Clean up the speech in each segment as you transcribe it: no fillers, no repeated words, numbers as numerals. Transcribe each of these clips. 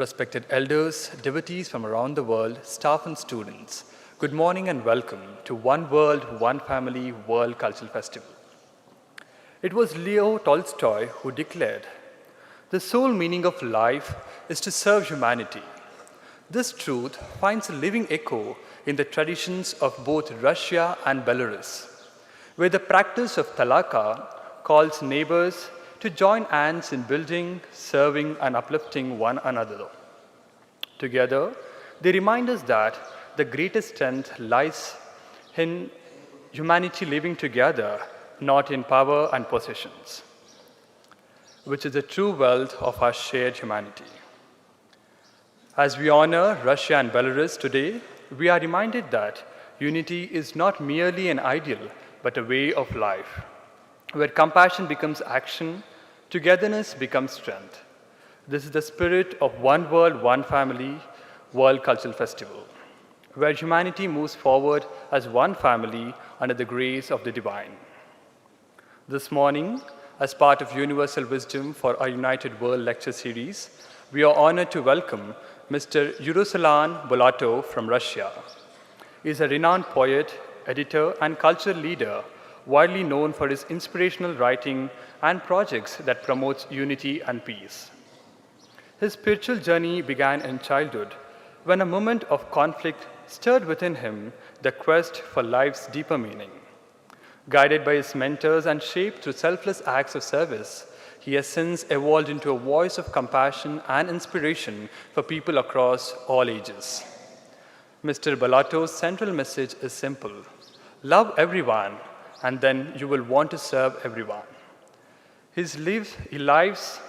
Respected elders, devotees from around the world, staff and students, good morning and welcome to One World, One Family World Cultural Festival. It was Leo Tolstoy who declared, "The sole meaning of life is to serve humanity." This truth finds a living echo in the traditions of both Russia and Belarus, where the practice of talaka calls neighbors to join hands in building, serving, and uplifting one another. Together, they remind us that the greatest strength lies in humanity living together, not in power and possessions, which is the true wealth of our shared humanity. As we honor Russia and Belarus today, we are reminded that unity is not merely an ideal, but a way of life, where compassion becomes action, togetherness becomes strength. This is the spirit of One World, One Family World Cultural Festival, where humanity moves forward as one family under the grace of the divine. This morning, as part of Universal Wisdom for our United World lecture series, we are honored to welcome Mr. Ulan Bolato from Russia. He is a renowned poet, editor, and cultural leader, widely known for his inspirational writing and projects that promote unity and peace. His spiritual journey began in childhood, when a moment of conflict stirred within him the quest for life's deeper meaning. Guided by his mentors and shaped through selfless acts of service, he has since evolved into a voice of compassion and inspiration for people across all ages. Mr. Bolato's central message is simple: love everyone, and then you will want to serve everyone. He lives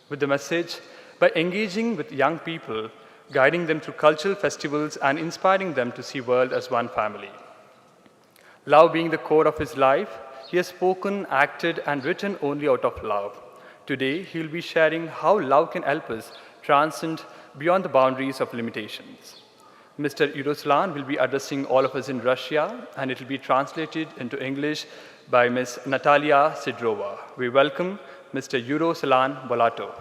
with the message by engaging with young people, guiding them through cultural festivals and inspiring them to see the world as one family. Love being the core of his life, he has spoken, acted, and written only out of love. Today, he will be sharing how love can help us transcend beyond the boundaries of limitations. Mr. Ulan will be addressing all of us in Russia, and it will be translated into English by Ms. Natalia Sidrova. We welcome Mr. Ulan Bolato.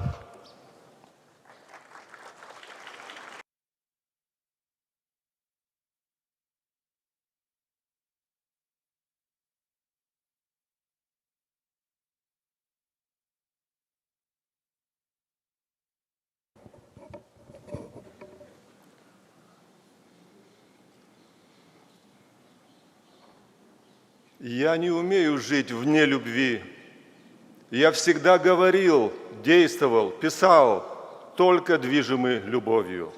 Я не умею жить вне любви. Я всегда говорил, действовал, писал, только движимый любовью.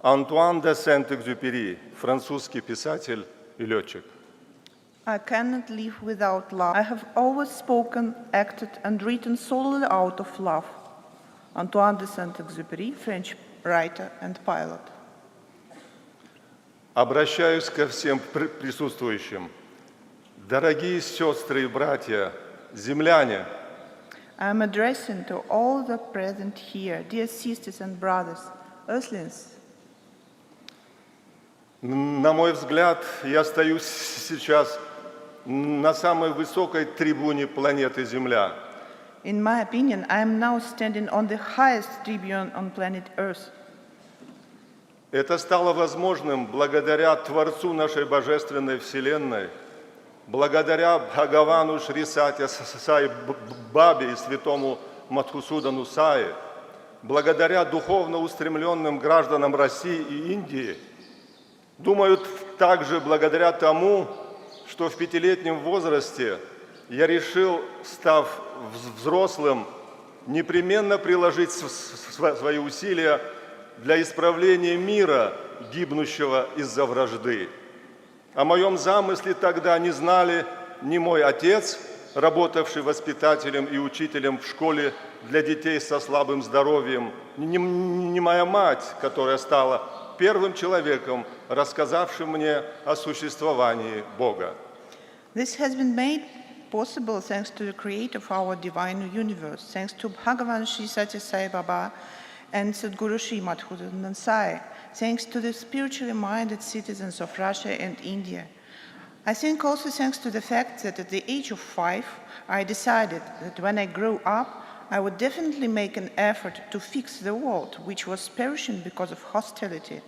Антуан де Сент-Экзюпери, французский писатель и летчик. I cannot live without love. I have always spoken, acted, and written solely out of love. Antoine de Saint-Exupéry, French writer and pilot. Обращаюсь ко всем присутствующим. Дорогие сестры и братья, земляне, I am addressing to all the present here, dear sisters and brothers, earthlings. на мой взгляд, я стою сейчас на самой высокой трибуне планеты Земля. In my opinion, I am now standing on the highest tribune on planet Earth. Это стало возможным благодаря Творцу нашей Божественной Вселенной, благодаря Бхагавану Шри Сатья Сай Бабе и святому Мадхусудану Сае, благодаря духовно устремленным гражданам России и Индии, думаю, также благодаря тому, что в 5-летнем возрасте я решил, став взрослым, непременно приложить свои усилия для исправления мира, гибнущего из-за вражды. О моем замысле тогда не знали ни мой отец, работавший воспитателем и учителем в школе для детей со слабым здоровьем, ни моя мать, которая стала первым человеком, рассказавшим мне о существовании Бога. This has been made possible thanks to the creator of our divine universe, thanks to Bhagavan Shri Sathya Sai Baba and Sadguru Shri Madhusudan Sai, thanks to the spiritually minded citizens of Russia and India. I think also thanks to the fact that at the age of 5, I decided that when I grow up, I would definitely make an effort to fix the world, which was perishing because of hostility.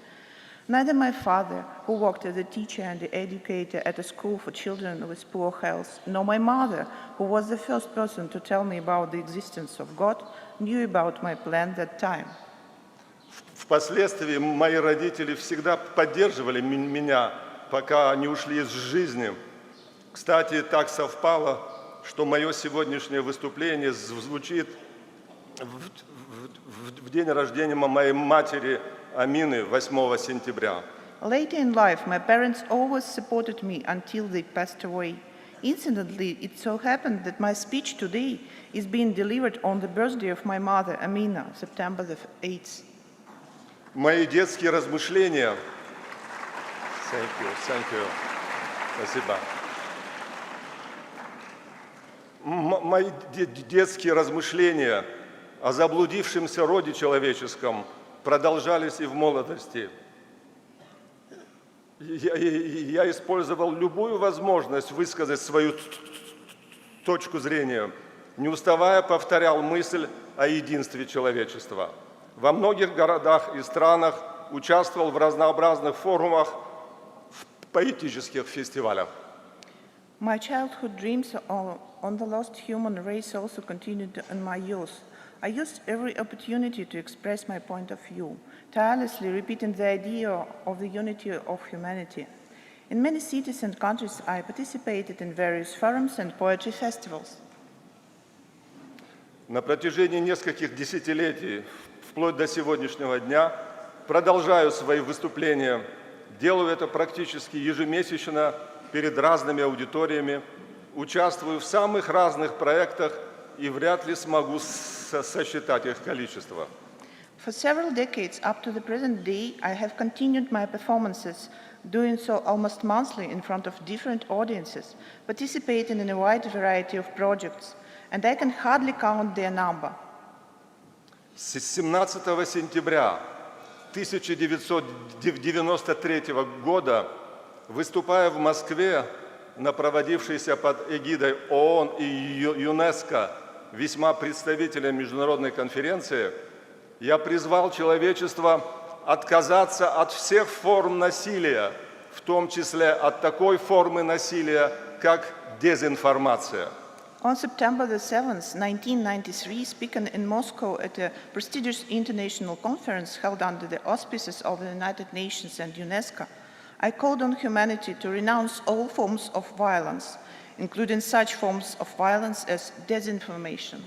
Neither my father, who worked as a teacher and an educator at a school for children with poor health, nor my mother, who was the first person to tell me about the existence of God, knew about my plan that time. Впоследствии мои родители всегда поддерживали меня, пока они ушли из жизни. Кстати, так совпало, что мое сегодняшнее выступление звучит в день рождения моей матери Амины, 8 сентября. Later in life, my parents always supported me until they passed away. Incidentally, it so happened that my speech today is being delivered on the birthday of my mother, Amina, September the 8th. Мои детские размышления... Thank you. Спасибо. Мои детские размышления о заблудившемся роде человеческом продолжались и в молодости. Я использовал любую возможность высказать свою точку зрения, не уставая повторял мысль о единстве человечества. Во многих городах и странах участвовал в разнообразных форумах, в поэтических фестивалях. My childhood dreams on the lost human race also continued in my youth. I used every opportunity to express my point of view, tirelessly repeating the idea of the unity of humanity. In many cities and countries, I participated in various forums and poetry festivals. На протяжении нескольких десятилетий, вплоть до сегодняшнего дня, продолжаю свои выступления. Делаю это практически ежемесячно перед разными аудиториями, участвую в самых разных проектах и вряд ли смогу сосчитать их количество. For several decades up to the present day, I have continued my performances, doing so almost monthly in front of different audiences, participating in a wide variety of projects, and I can hardly count their number. С 17 сентября 1993 года, выступая в Москве на проводившейся под эгидой ООН и ЮНЕСКО весьма представительной международной конференции, я призвал человечество отказаться от всех форм насилия, в том числе от такой формы насилия, как дезинформация. On September the 7th, 1993, speaking in Moscow at a prestigious international conference held under the auspices of the United Nations and UNESCO, I called on humanity to renounce all forms of violence, including such forms of violence as disinformation.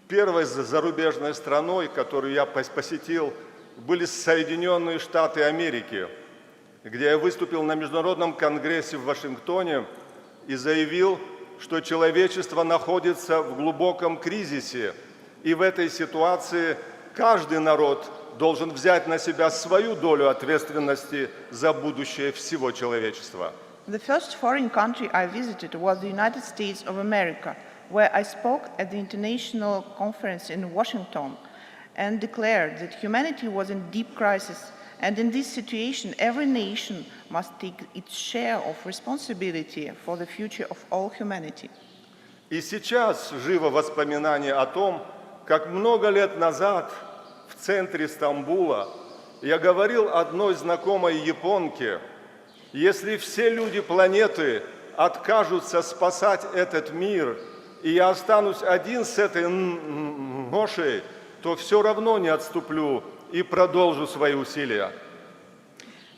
Первой зарубежной страной, которую я посетил, были Соединенные Штаты Америки, где я выступил на Международном конгрессе в Вашингтоне и заявил, что человечество находится в глубоком кризисе, и в этой ситуации каждый народ должен взять на себя свою долю ответственности за будущее всего человечества. The first foreign country I visited was the United States of America, where I spoke at the international conference in Washington and declared that humanity was in deep crisis, and in this situation every nation must take its share of responsibility for the future of all humanity. И сейчас живо воспоминание о том, как много лет назад в центре Стамбула я говорил одной знакомой японке: если все люди планеты откажутся спасать этот мир, и я останусь один с этой ношей, то все равно не отступлю и продолжу свои усилия.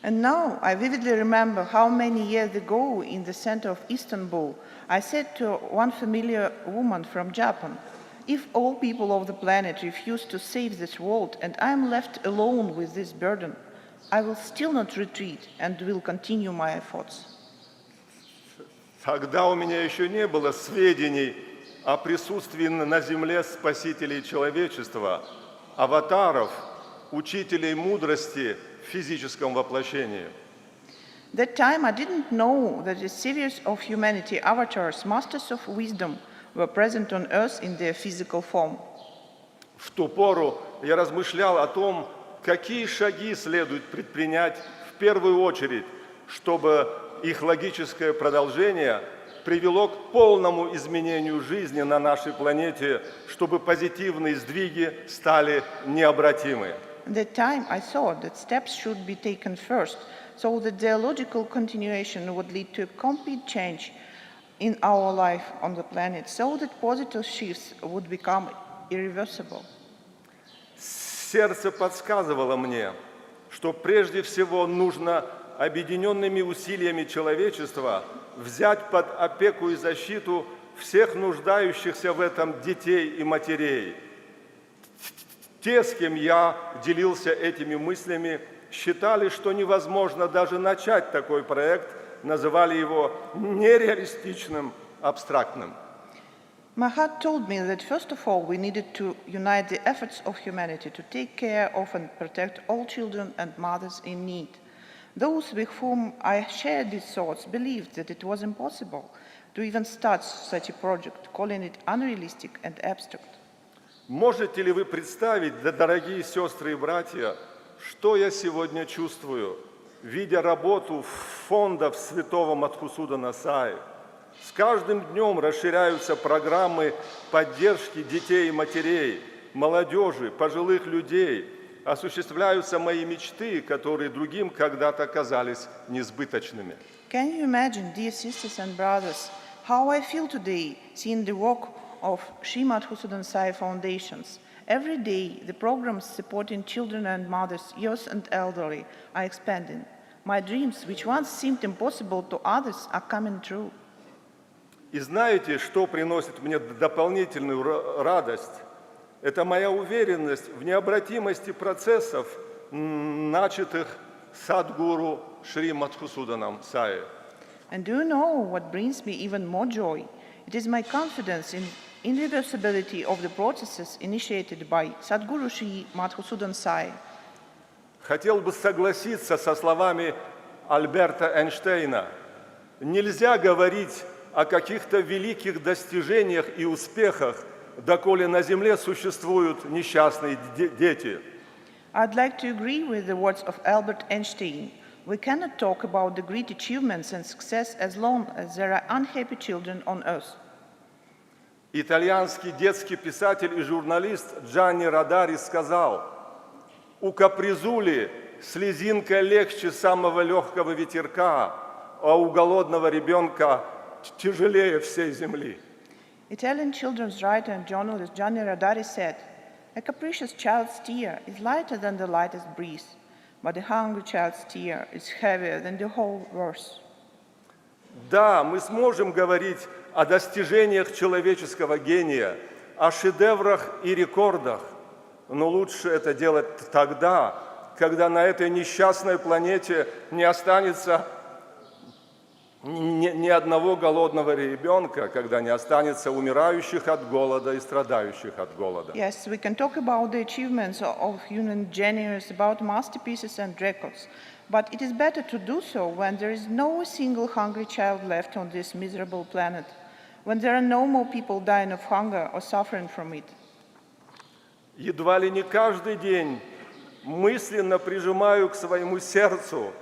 And now I vividly remember how many years ago in the center of Istanbul, I said to one familiar woman from Japan, if all people of the planet refuse to save this world and I am left alone with this burden, I will still not retreat and will continue my efforts. Тогда у меня еще не было сведений о присутствии на Земле спасителей человечества, аватаров, учителей мудрости в физическом воплощении. That time I didn't know that a series of humanity avatars, masters of wisdom, were present on Earth in their physical form. В ту пору я размышлял о том, какие шаги следует предпринять в первую очередь, чтобы их логическое продолжение привело к полному изменению жизни на нашей планете, чтобы позитивные сдвиги стали необратимы. At that time, I thought that steps should be taken first, so that the logical continuation would lead to a complete change in our life on the planet, so that positive shifts would become irreversible. Сердце подсказывало мне, что прежде всего нужно объединенными усилиями человечества взять под опеку и защиту всех нуждающихся в этом детей и матерей. Те, с кем я делился этими мыслями, считали, что невозможно даже начать такой проект, называли его нереалистичным, абстрактным. My heart told me that first of all we needed to unite the efforts of humanity to take care of and protect all children and mothers in need. Those with whom I shared these thoughts believed that it was impossible to even start such a project, calling it unrealistic and abstract. Можете ли вы представить, да, дорогие сестры и братья, что я сегодня чувствую, видя работу фондов святого Madhusudana Sai? С каждым днем расширяются программы поддержки детей и матерей, молодежи, пожилых людей. Осуществляются мои мечты, которые другим когда-то казались несбыточными. Can you imagine, dear sisters and brothers, how I feel today seeing the work of Sri Madhusudan Sai Foundations? Every day, the programs supporting children and mothers, youth and elderly, are expanding. My dreams, which once seemed impossible to others, are coming true. И знаете, что приносит мне дополнительную радость? Это моя уверенность в необратимости процессов, начатых Садгуру Шри Madhusudaном Sai. And do you know what brings me even more joy? It is my confidence in irreversibility of the processes initiated by Sadguru Shri Madhusudan Sai. Хотел бы согласиться со словами Альберта Эйнштейна. Нельзя говорить о каких-то великих достижениях и успехах, доколе на земле существуют несчастные дети. I'd like to agree with the words of Albert Einstein. We cannot talk about the great achievements and success as long as there are unhappy children on earth. Итальянский детский писатель и журналист Джанни Родари сказал: «У капризули слезинка легче самого легкого ветерка, а у голодного ребенка тяжелее всей земли». Italian children's writer and journalist Gianni Rodari said, "A capricious child's tear is lighter than the lightest breeze, but a hungry child's tear is heavier than the whole earth." Да, мы сможем говорить о достижениях человеческого гения, о шедеврах и рекордах, но лучше это делать тогда, когда на этой несчастной планете не останется ни одного голодного ребенка, когда не останется умирающих от голода и страдающих от голода. Yes, we can talk about the achievements of human genius, about masterpieces and records, but it is better to do so when there is no single hungry child left on this miserable planet, when there are no more people dying of hunger or suffering from it. Едва ли не каждый день мысленно прижимаю к своему сердцу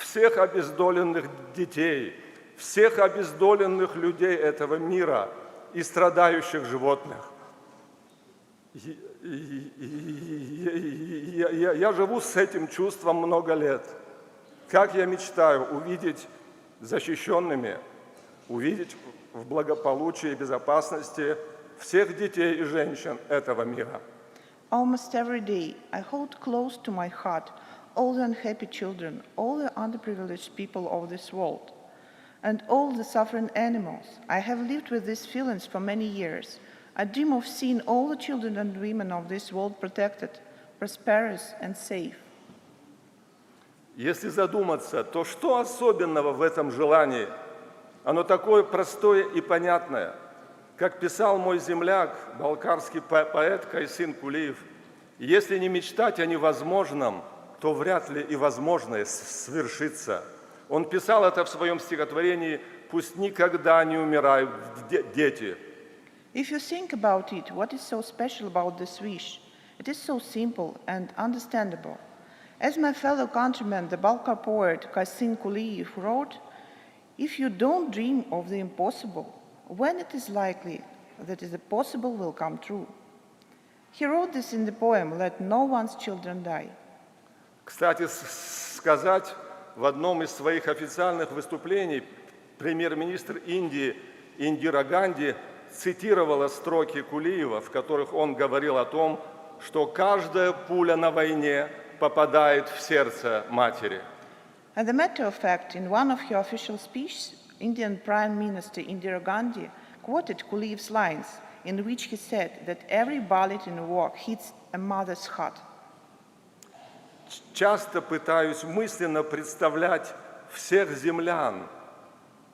всех обездоленных детей, всех обездоленных людей этого мира и страдающих животных. Я живу с этим чувством много лет. Как я мечтаю увидеть защищенными, увидеть в благополучии и безопасности всех детей и женщин этого мира. Almost every day, I hold close to my heart all the unhappy children, all the underprivileged people of this world, and all the suffering animals. I have lived with these feelings for many years. I dream of seeing all the children and women of this world protected, prosperous and safe. Если задуматься, то что особенного в этом желании? Оно такое простое и понятное. Как писал мой земляк, балкарский поэт Кайсин Кулиев, если не мечтать о невозможном, то вряд ли и возможное свершится. Он писал это в своем стихотворении «Пусть никогда не умирают дети». If you think about it, what is so special about this wish? It is so simple and understandable. As my fellow countryman, the Balkar poet Kaisin Kuliyev wrote, If you don't dream of the impossible, when it is likely that the possible will come true? He wrote this in the poem «Let no one's children die». Кстати, сказать, в одном из своих официальных выступлений премьер-министр Индии Индира Ганди цитировала строки Кулиева, в которых он говорил о том, что каждая пуля на войне попадает в сердце матери. As a matter of fact, in one of her official speeches, Indian Prime Minister Indira Gandhi quoted Kuliev's lines, in which he said that every bullet in war hits a mother's heart. Часто пытаюсь мысленно представлять всех землян,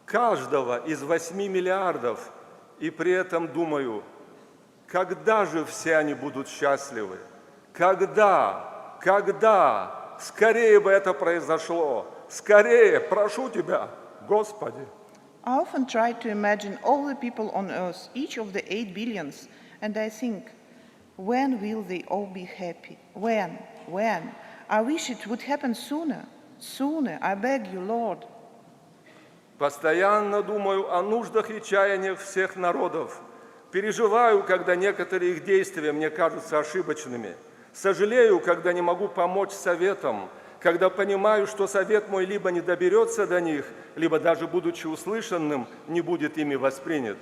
каждого из 8 миллиардов, и при этом думаю, когда же все они будут счастливы? Когда? Скорее бы это произошло! Скорее, прошу Тебя, Господи! I often try to imagine all the people on earth, each of the 8 billions, and I think, when will they all be happy? When? I wish it would happen sooner, I beg you, Lord. Постоянно думаю о нуждах и чаяниях всех народов. Переживаю, когда некоторые их действия мне кажутся ошибочными. Сожалею, когда не могу помочь советам, когда понимаю, что совет мой либо не доберется до них, либо даже будучи услышанным, не будет ими воспринят.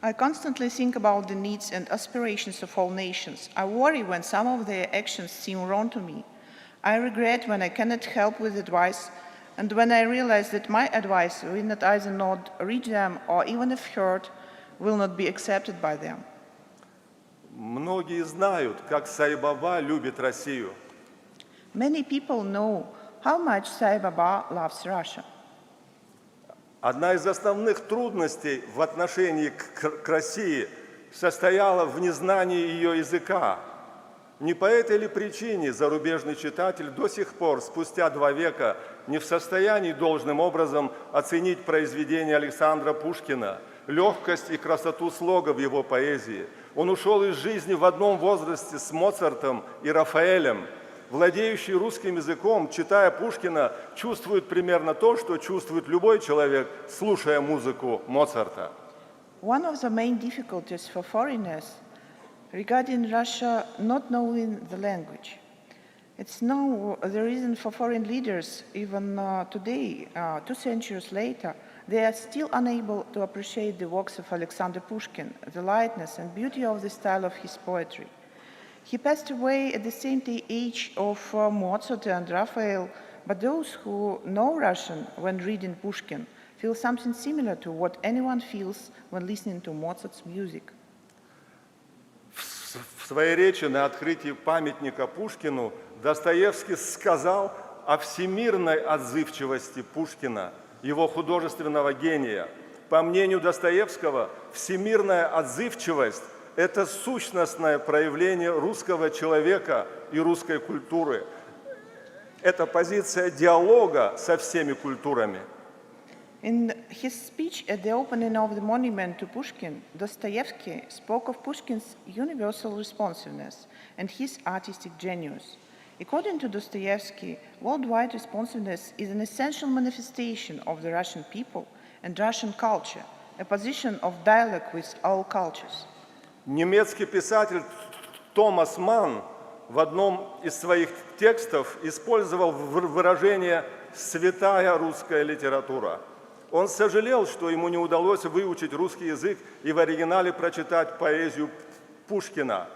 I constantly think about the needs and aspirations of all nations. I worry when some of their actions seem wrong to me. I regret when I cannot help with advice, and when I realize that my advice will not either not reach them or even if heard, will not be accepted by them. Многие знают, как Sai-Baba любит Россию. Many people know how much Sai Baba loves Russia. Одна из основных трудностей в отношении к России состояла в незнании ее языка. Не по этой ли причине зарубежный читатель до сих пор, спустя 2 века, не в состоянии должным образом оценить произведение Александра Пушкина, легкость и красоту слога в его поэзии? Он ушел из жизни в одном возрасте с Моцартом и Рафаэлем. Владеющий русским языком, читая Пушкина, чувствует примерно то, что чувствует любой человек, слушая музыку Моцарта. One of the main difficulties for foreigners regarding Russia not knowing the language. It's now the reason for foreign leaders, even today, 2 centuries later, they are still unable to appreciate the works of Alexander Pushkin, the lightness and beauty of the style of his poetry. He passed away at the same age of Mozart and Raphael, but those who know Russian when reading Pushkin feel something similar to what anyone feels when listening to Mozart's music. В своей речи на открытии памятника Пушкину Достоевский сказал о всемирной отзывчивости Пушкина, его художественного гения. По мнению Достоевского, всемирная отзывчивость – это сущностное проявление русского человека и русской культуры. Это позиция диалога со всеми культурами. In his speech at the opening of the monument to Pushkin, Dostoevsky spoke of Pushkin's universal responsiveness and his artistic genius. According to Dostoevsky, worldwide responsiveness is an essential manifestation of the Russian people and Russian culture, a position of dialogue with all cultures. Немецкий писатель Томас Манн в одном из своих текстов использовал выражение «святая русская литература». Он сожалел, что ему не удалось выучить русский язык и в оригинале прочитать поэзию Пушкина.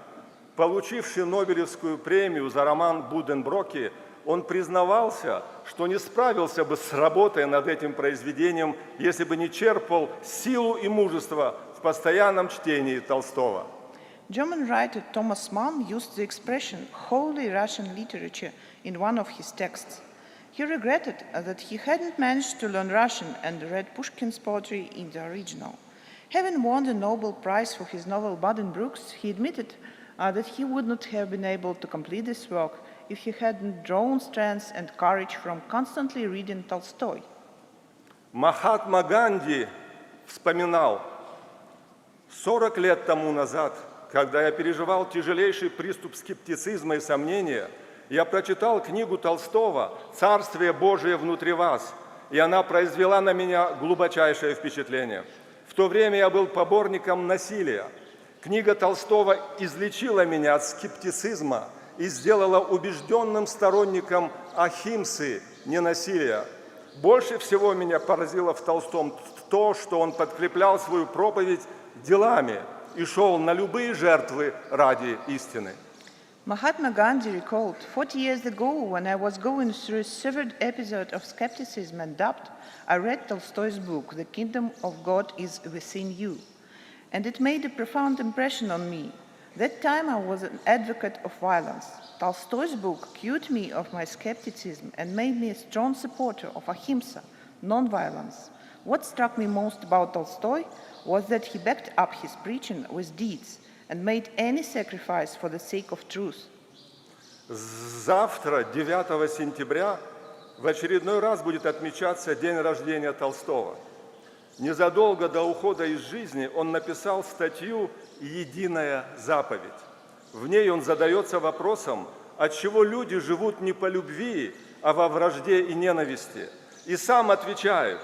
Получивший Нобелевскую премию за роман «Буденброки», он признавался, что не справился бы с работой над этим произведением, если бы не черпал силу и мужество в постоянном чтении Толстого. German writer Thomas Mann used the expression "holy Russian literature" in one of his texts. He regretted that he hadn't managed to learn Russian and read Pushkin's poetry in the original. Having won the Nobel Prize for his novel Buddenbrooks, he admitted that he would not have been able to complete this work if he hadn't drawn strength and courage from constantly reading Tolstoy. Махатма Ганди вспоминал: 40 лет тому назад, когда я переживал тяжелейший приступ скептицизма и сомнения, я прочитал книгу Толстого «Царствие Божие внутри вас», и она произвела на меня глубочайшее впечатление. В то время я был поборником насилия. Книга Толстого излечила меня от скептицизма и сделала убежденным сторонником ахимсы, ненасилия. Больше всего меня поразило в Толстом то, что он подкреплял свою проповедь делами и шел на любые жертвы ради истины. Mahatma Gandhi recalled, 40 years ago, when I was going through a severe episode of skepticism and doubt, I read Tolstoy's book, The Kingdom of God is Within You, and it made a profound impression on me. That time I was an advocate of violence. Tolstoy's book cured me of my skepticism and made me a strong supporter of ahimsa, non-violence. What struck me most about Tolstoy was that he backed up his preaching with deeds and made any sacrifice for the sake of truth. Завтра, 9 сентября, в очередной раз будет отмечаться день рождения Толстого. Незадолго до ухода из жизни он написал статью «Единая заповедь». В ней он задается вопросом, отчего люди живут не по любви, а во вражде и ненависти. И сам отвечает: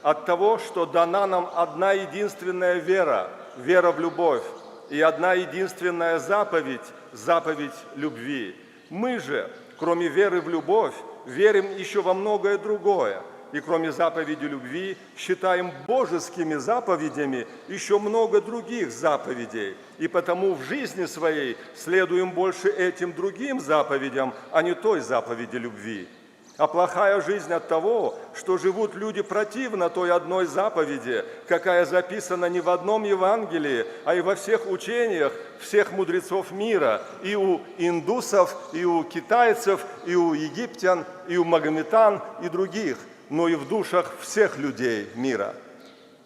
от того, что дана нам одна единственная вера, вера в любовь, и одна единственная заповедь, заповедь любви. Мы же, кроме веры в любовь, верим еще во многое другое. И кроме заповеди любви, считаем божескими заповедями еще много других заповедей. И потому в жизни своей следуем больше этим другим заповедям, а не той заповеди любви. А плохая жизнь от того, что живут люди противно той одной заповеди, какая записана не в одном Евангелии, а и во всех учениях всех мудрецов мира, и у индусов, и у китайцев, и у египтян, и у магометан, и других, но и в душах всех людей мира.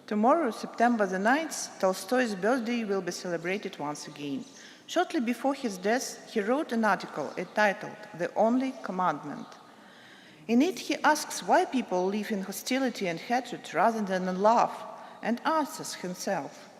Tomorrow, September the 9th, Tolstoy's birthday will be celebrated once again. Shortly before his death, he wrote an article entitled The Only Commandment. In it, he asks why people live in hostility and hatred rather than in love, and answers himself: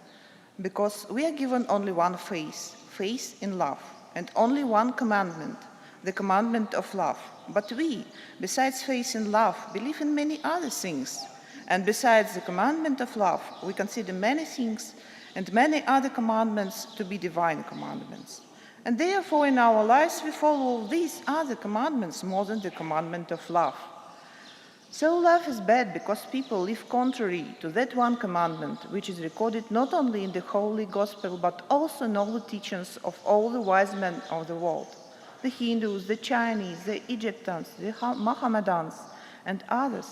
because we are given only one faith, faith in love, and only one commandment, the commandment of love. But we, besides faith in love, believe in many other things. And besides the commandment of love, we consider many things and many other commandments to be divine commandments. And therefore in our lives we follow these other commandments more than the commandment of love. So love is bad because people live contrary to that one commandment, which is recorded not only in the Holy Gospel, but also in all the teachings of all the wise men of the world, the Hindus, the Chinese, the Egyptians, the Mohammedans, and others,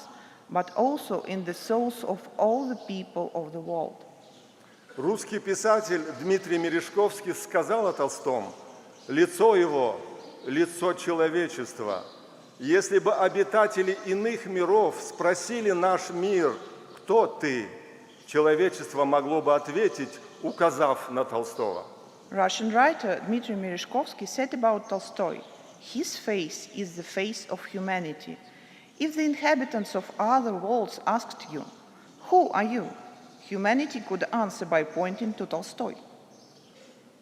but also in the souls of all the people of the world. Русский писатель Дмитрий Мережковский сказал о Толстом: «Лицо его – лицо человечества. Если бы обитатели иных миров спросили наш мир, кто ты, человечество могло бы ответить, указав на Толстого». Russian writer Dmitry Merezhkovsky said about Tolstoy, his face is the face of humanity. If the inhabitants of other worlds asked you, who are you? Humanity could answer by pointing to Tolstoy.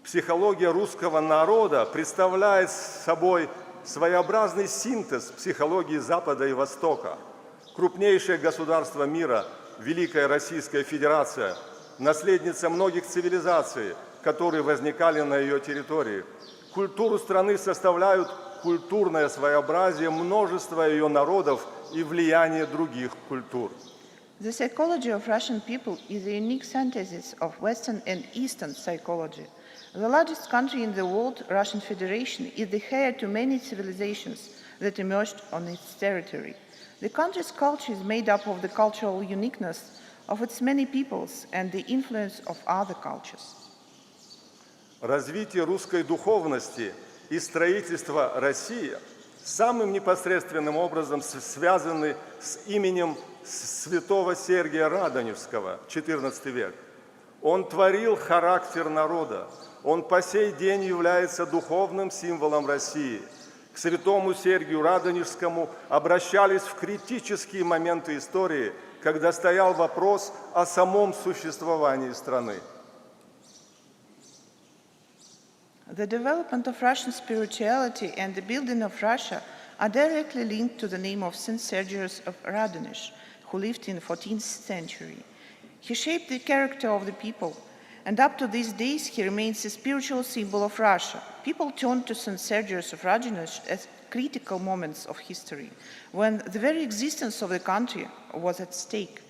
Психология русского народа представляет собой своеобразный синтез психологии Запада и Востока. Крупнейшее государство мира, Великая Российская Федерация, наследница многих цивилизаций, которые возникали на ее территории. Культуру страны составляют культурное своеобразие множества ее народов и влияние других культур. The psychology of Russian people is a unique synthesis of Western and Eastern psychology. The largest country in the world, Russian Federation, is the heir to many civilizations that emerged on its territory. The country's culture is made up of the cultural uniqueness of its many peoples and the influence of other cultures. Развитие русской духовности и строительство России самым непосредственным образом связаны с именем святого Сергия Радонежского, XIV век. Он творил характер народа, он по сей день является духовным символом России. К святому Сергию Радонежскому обращались в критические моменты истории, когда стоял вопрос о самом существовании страны. The development of Russian spirituality and the building of Russia are directly linked to the name of Saint Sergius of Radonezh. who lived in the 14th century. He shaped the character of the people, and up to these days he remains a spiritual symbol of Russia. People turn to St. Sergius of Radonezh at critical moments of history, when the very existence of the country was at stake.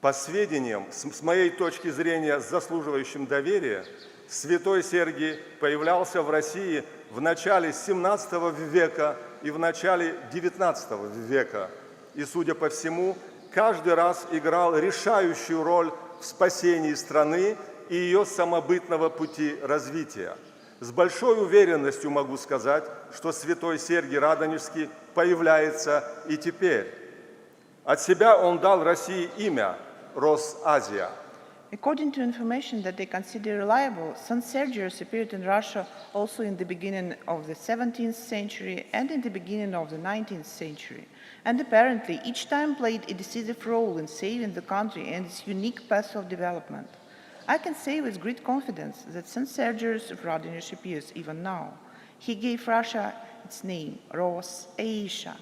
По сведениям, с моей точки зрения, заслуживающим доверия, святой Сергий появлялся в России в начале XVII века и в начале XIX века. И, судя по всему, каждый раз играл решающую роль в спасении страны и ее самобытного пути развития. С большой уверенностью могу сказать, что святой Сергий Радонежский появляется и теперь. От себя он дал России имя Рос-Азия. According to information that they consider reliable, St. Sergius appeared in Russia also in the beginning of the 17th century and in the beginning of the 19th century, and apparently each time played a decisive role in saving the country and its unique path of development. I can say with great confidence that St. Sergius of Radonezh appears even now. He gave Russia its name, Ros-Asia.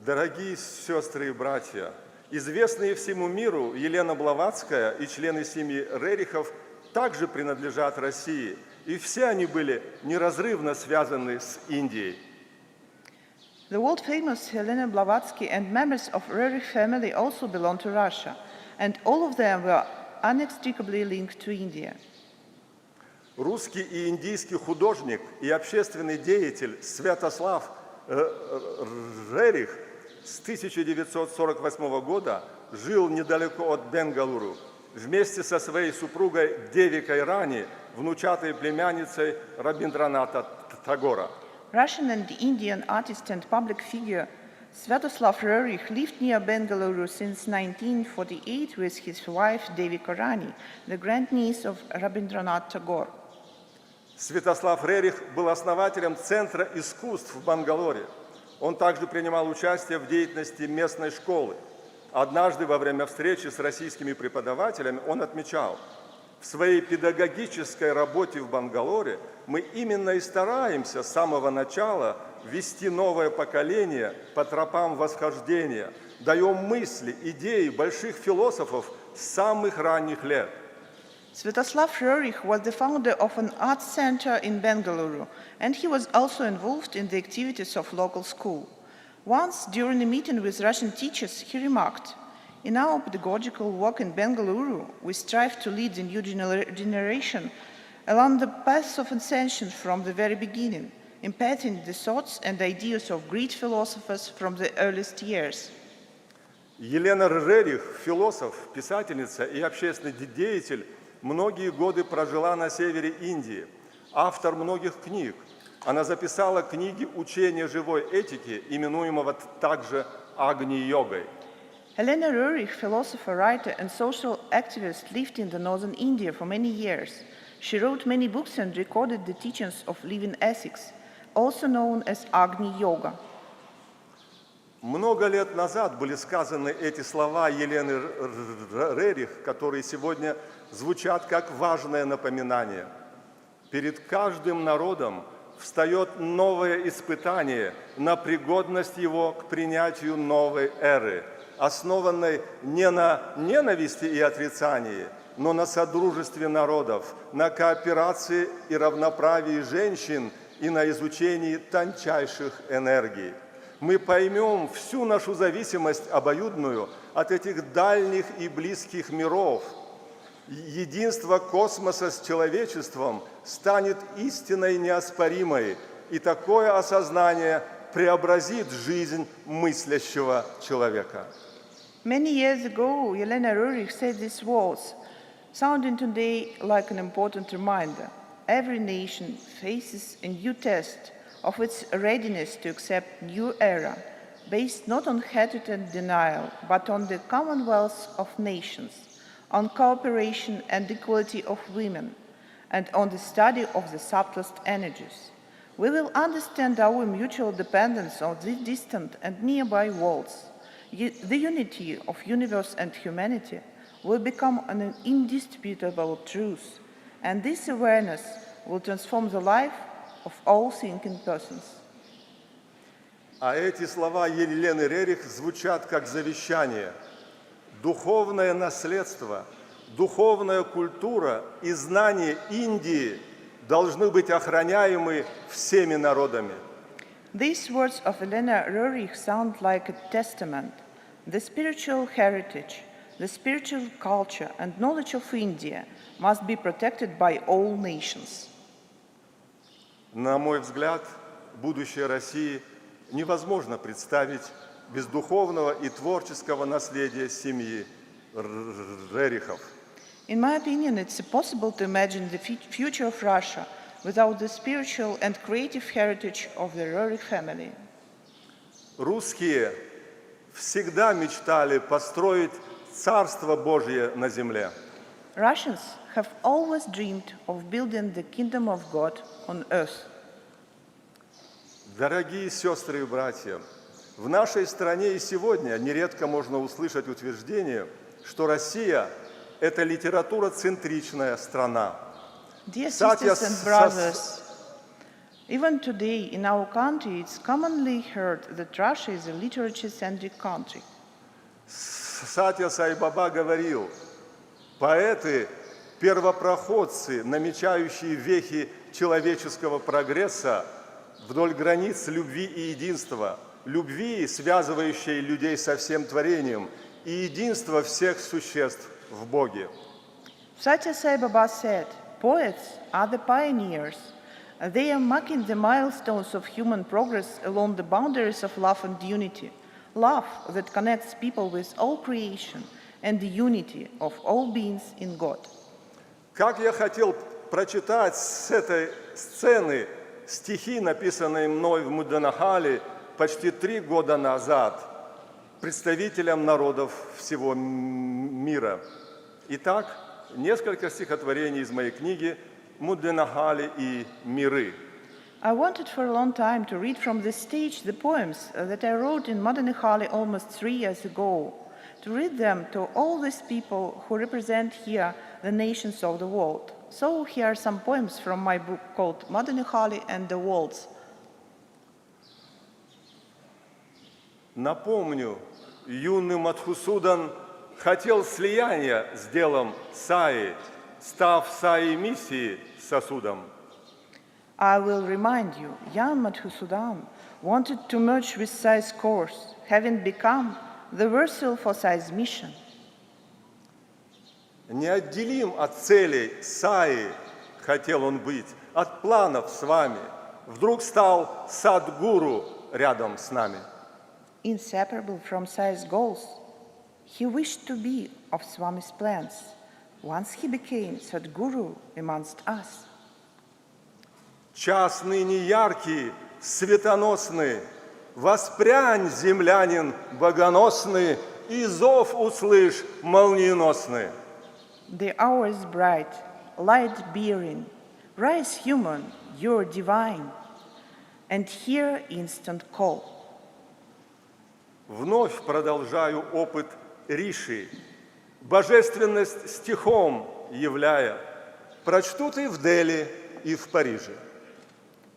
Дорогие сестры и братья, известные всему миру Елена Блаватская и члены семьи Рерихов также принадлежат России, и все они были неразрывно связаны с Индией. The world-famous Helena Blavatsky and members of Rerich family also belong to Russia, and all of them were inextricably linked to India. Русский и индийский художник и общественный деятель Святослав Рерих с 1948 года жил недалеко от Бенгалуру вместе со своей супругой Девикой Рани, внучатой племянницей Рабиндраната Тагора. Russian and Indian artist and public figure Sviatoslav Rerich lived near Bengaluru since 1948 with his wife Devika Rani, the grandniece of Rabindranath Tagore. Святослав Рерих был основателем Центра искусств в Бангалоре. Он также принимал участие в деятельности местной школы. Однажды во время встречи с российскими преподавателями он отмечал: в своей педагогической работе в Бангалоре мы именно и стараемся с самого начала вести новое поколение по тропам восхождения, даем мысли, идеи больших философов с самых ранних лет. Sviatoslav Rerich was the founder of an art center in Bengaluru, and he was also involved in the activities of local school. Once, during a meeting with Russian teachers, he remarked, "In our pedagogical work in Bengaluru, we strive to lead the new generation along the path of ascension from the very beginning, imparting the thoughts and ideas of great philosophers from the earliest years." Елена Рерих, философ, писательница и общественный деятель, многие годы прожила на севере Индии, автор многих книг. Она записала книги учения живой этики, именуемого также Агни-йогой. Helena Rerich, philosopher, writer, and social activist, lived in the northern India for many years. She wrote many books and recorded the teachings of living ethics, also known as Agni Yoga. Много лет назад были сказаны эти слова Елены Рерих, которые сегодня звучат как важное напоминание. Перед каждым народом встает новое испытание на пригодность его к принятию новой эры, основанной не на ненависти и отрицании, но на содружестве народов, на кооперации и равноправии женщин и на изучении тончайших энергий. Мы поймем всю нашу зависимость обоюдную от этих дальних и близких миров. Единство космоса с человечеством станет истиной неоспоримой, и такое осознание преобразит жизнь мыслящего человека. Many years ago, Helena Rerich said these words, sounding today like an important reminder. Every nation faces a new test of its readiness to accept new era, based not on hatred and denial, but on the commonwealth of nations, on cooperation and equality of women, and on the study of the subtlest energies. We will understand our mutual dependence on these distant and nearby worlds. The unity of universe and humanity will become an indisputable truth, and this awareness will transform the life of all thinking persons. А эти слова Елены Рерих звучат как завещание. Духовное наследство, духовная культура и знания Индии должны быть охраняемы всеми народами. These words of Elena Röhrich sound like a testament. The spiritual heritage, the spiritual culture and knowledge of India must be protected by all nations. На мой взгляд, будущее России невозможно представить без духовного и творческого наследия семьи Рерихов. In my opinion, it's impossible to imagine the future of Russia without the spiritual and creative heritage of the Röhrich family. Русские всегда мечтали построить Царство Божье на земле. Russians have always dreamed of building the kingdom of God on earth. Дорогие сестры и братья, в нашей стране и сегодня нередко можно услышать утверждение, что Россия – это литературоцентричная страна. Dear Sathya sisters and brothers, even today in our country it's commonly heard that Russia is a literature-centric country. Сатья Сай Баба говорил, поэты – первопроходцы, намечающие вехи человеческого прогресса вдоль границ любви и единства, любви, связывающей людей со всем творением, и единства всех существ в Боге. Sathya Sai Baba said, poets are the pioneers. They are marking the milestones of human progress along the boundaries of love and unity. Love that connects people with all creation and the unity of all beings in God. Как я хотел прочитать с этой сцены стихи, написанные мной в Мудdenahalli почти 3 года назад представителям народов всего мира. Итак, несколько стихотворений из моей книги «Muddenahalli и миры». I wanted for a long time to read from the stage the poems that I wrote in Muddenahalli almost 3 years ago, to read them to all these people who represent here the nations of the world. So here are some poems from my book called Muddenahalli and the Worlds. Напомню, юный Madhusudan хотел слияния с делом Саи, став Саи миссии сосудом. I will remind you, young Madhusudan wanted to merge with Sai's course, having become the vessel for Sai's mission. Неотделим от целей Саи хотел он быть, от планов с вами. Вдруг стал Садгуру рядом с нами. Inseparable from Sai's goals, he wished to be of Swami's plans. Once he became Sadguru amongst us. Час ныне яркий, светоносный, воспрянь, землянин богоносный, и зов услышь молниеносный. The hour is bright, light-bearing. Rise, human, you're divine, and hear instant call. Вновь продолжаю опыт Риши, божественность стихом являя. Прочтут и в Дели, и в Париже.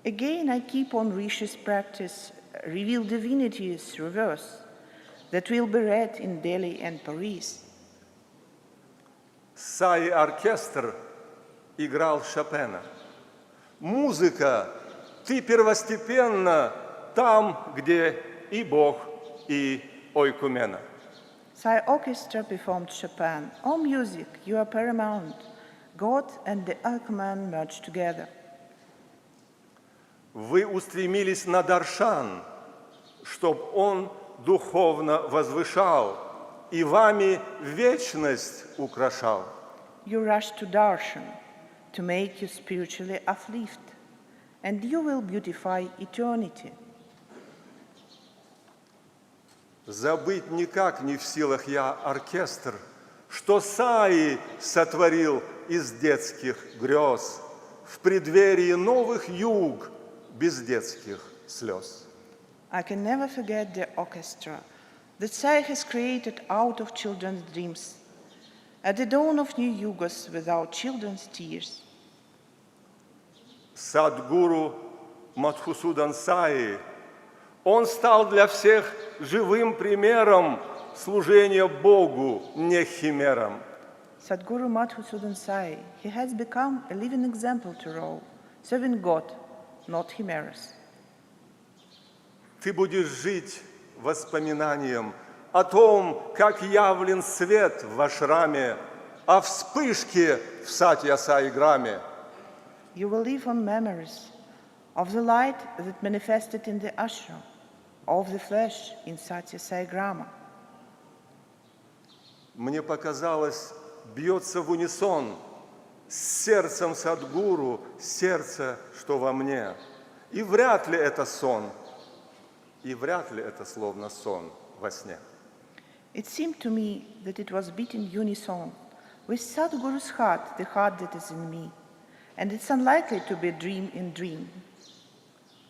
Again, I keep on Rishi's practice, reveal divinity through verse, that will be read in Delhi and Paris. Саи оркестр играл Шопена. Музыка, ты первостепенна там, где и Бог, и ойкумена. Sai Orchestra performed Chopin. O music, you are paramount. God and the Alchemist merge together. Вы устремились на Даршан, чтоб он духовно возвышал и вами вечность украшал. You rush to Darshan to make you spiritually uplift, and you will beautify eternity. Забыть никак не в силах я оркестр, что Саи сотворил из детских грез в преддверии новых юг без детских слез. I can never forget the orchestra that Sai has created out of children's dreams, at the dawn of new yugas without children's tears. Садгуру Madhusudan Саи, Он стал для всех живым примером служения Богу, не химерам. Sadhguru Madhusudan Sai, he has become a living example to all, serving God, not chimeras. Ты будешь жить воспоминанием о том, как явлен свет в ашраме, о вспышке в Сатья Сай Граме. You will live on memories of the light that manifested in the ashram, of the flesh in Sathya Sai Grama. Мне показалось, бьется в унисон с сердцем Садгуру, сердце, что во мне. И вряд ли это сон, и вряд ли это словно сон во сне. It seemed to me that it was beating unison with Sadhguru's heart, the heart that is in me, and it's unlikely to be a dream in dream.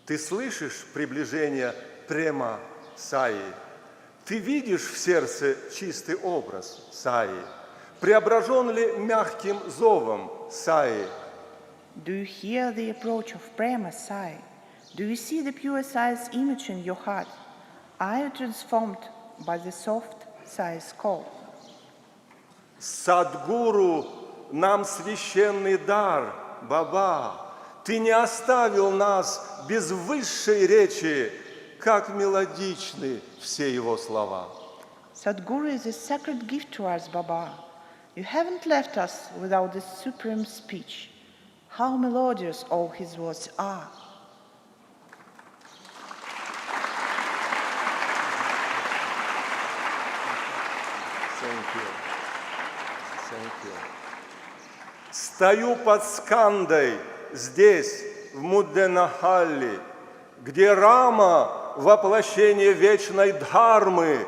Ты слышишь приближение Према Саи? Ты видишь в сердце чистый образ Саи? Преображен ли мягким зовом Саи? Do you hear the approach of Prema Sai? Do you see the pure Sai's image in your heart? Are you transformed by the soft Sai's call? Садгуру нам священный дар, Баба. Ты не оставил нас без высшей речи, как мелодичны все его слова. Sadhguru is a sacred gift to us, Baba. You haven't left us without the supreme speech. How melodious all his words are. Thank you. Thank you. Стою под Скандой здесь, в Мудденаhalli, где Рама, воплощение вечной дхармы,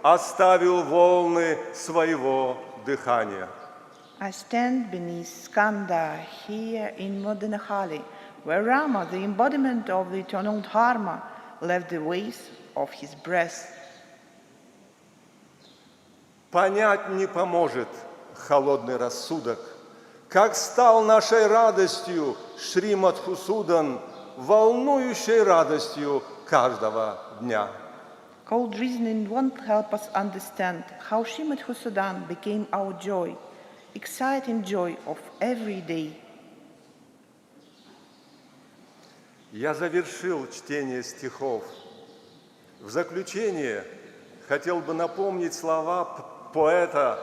оставил волны своего дыхания. I stand beneath Skanda here in Muddenahalli, where Rama, the embodiment of the eternal Dharma, left the waves of his breath. Понять не поможет холодный рассудок, как стал нашей радостью Шри Мадхусудан, волнующей радостью каждого дня. Cold reasoning won't help us understand how Srimad Husudan became our joy, exciting joy of every day. Я завершил чтение стихов. В заключение хотел бы напомнить слова поэта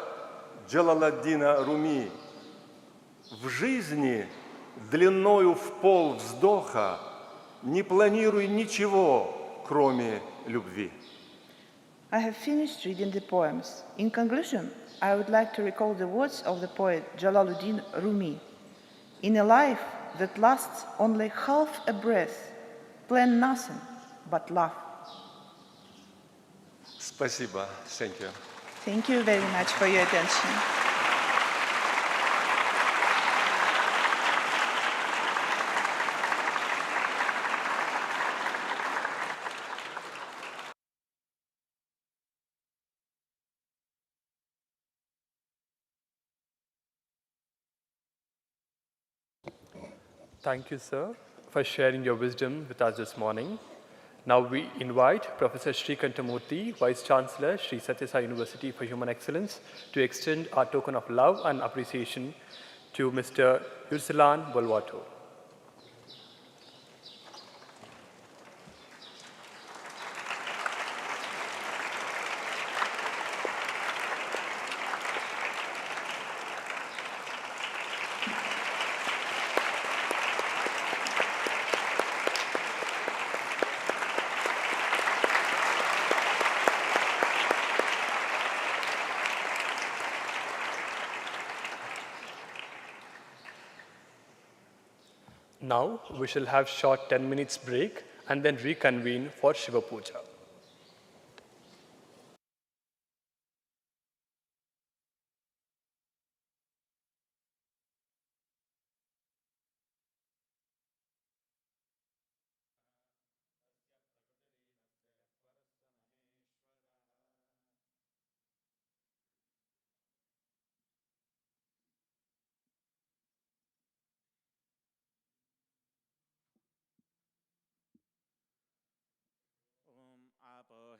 Джалаладдина Руми. В жизни длиною в пол вздоха не планируй ничего, кроме любви. I have finished reading the poems. In conclusion, I would like to recall the words of the poet Jalaluddin Rumi. In a life that lasts only half a breath, plan nothing but love. Спасибо. Thank you. Thank you very much for your attention. Thank you, sir, for sharing your wisdom with us this morning. Now we invite Professor Sri Kantamurthy, Vice Chancellor, Sri Sathya Sai University for Human Excellence, to extend our token of love and appreciation to Mr. Ulan Bolato. Now we shall have short 10 minutes break and then reconvene for Shiva Puja.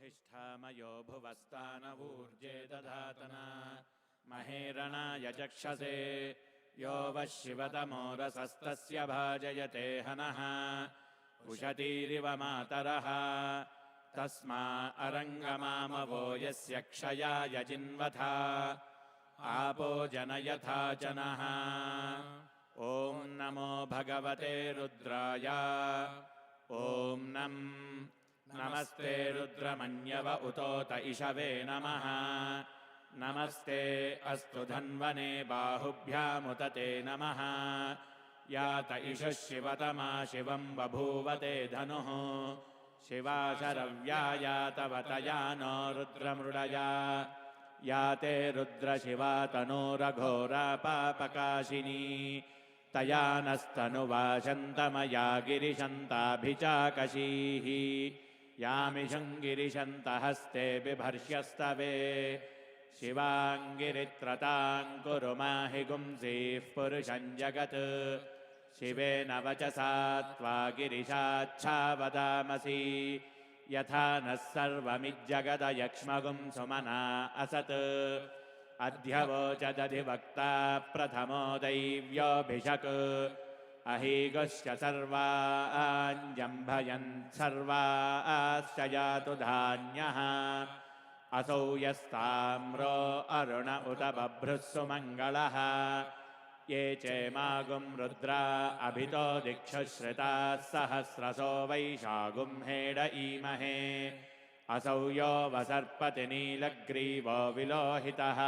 रोहिष्ठामयो भुवस्तानवूर्जे दधातना महेरणाय चक्षसे यो वः शिवतमो रसस्तस्य भाजयते हनः उशतीरिव मातरः तस्मा अरङ्गमामवो यस्य क्षयाय जिन्वथा आपो जनयथा जनः ॐ नमो भगवते रुद्राय ॐ नमस्ते रुद्रमन्यव उतोत इषवे नमः नमस्ते अस्तु धन्वने बाहुभ्यामुत ते नमः यात इषः शिवतमा शिवं बभूवते धनुः शिवा शरव्यायातवतया नो रुद्रमृडया याते रुद्रशिवा तनूरघोरा पापकाशिनी तया नस्तनुवाशन्तमया गिरिशन्ताभिचाकशीः यामिषं गिरिशन्तहस्ते बिभर्ष्यस्तवे शिवाङ्गिरित्रतां कुरु माहि गुंसीः पुरुषं जगत् शिवेन वचसा त्वा गिरिशाच्छावदामसि यथा नः सर्वमिज्जगदयक्ष्मगुं सुमना असत् अध्यवोचदधिवक्ता प्रथमो दैव्योऽभिषक् अहीगुश्च सर्वाञ्जम्भयन् सर्वाश्च यातु धान्यः असौ यस्ताम्रो अरुण उत बभ्रुः सुमङ्गलः ये चेमागुं रुद्रा अभितो दिक्षुश्रिताः सहस्रसो वैशागुं हेड ईमहे असौ यो वसर्पति नीलग्रीवो विलोहितः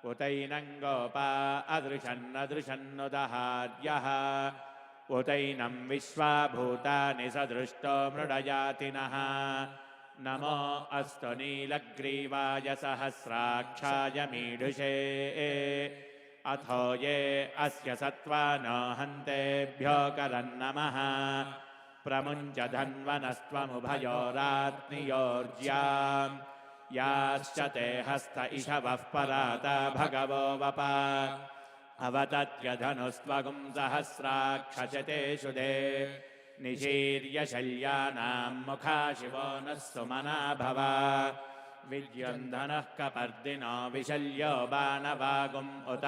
उतैनं गोपा अदृशन्नदृशन्नुदहार्यः उतैनं विश्वाभूतानि सदृष्टो मृडयातिनः नमो अस्तु नीलग्रीवाय सहस्राक्षाय मीढुषे अथो ये अस्य सत्त्वानो हन्तेभ्यो करन्नमः प्रमुञ्च धन्वनस्त्वमुभयोरात्नियोर्ज्याम् याश्च ते हस्त इषवः पराता भगवो वपा अवतत्य धनुस्त्वगुं सहस्राक्षशतेषु दे निशीर्य शल्यानां मुखा शिवो नः सुमना भव विद्युन्धनः कपर्दिनो विशल्यो बाणवागुम् उत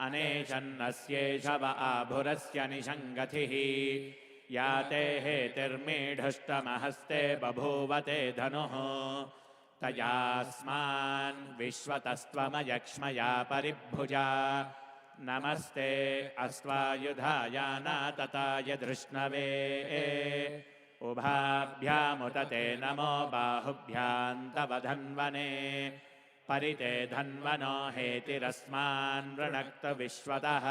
अनेशन्नस्येषव आभुरस्य निषङ्गतिः याते हेतिर्मीढुष्टमहस्ते बभूवते धनुः तयास्मान् विश्वतस्त्वमयक्ष्मया परिभुजा नमस्ते अस्त्वायुधायानातताय धृष्णवे उभाभ्यामुत ते नमो बाहुभ्यां तव धन्वने परिते धन्वनो हेतिरस्मान् वृणक्त विश्वतः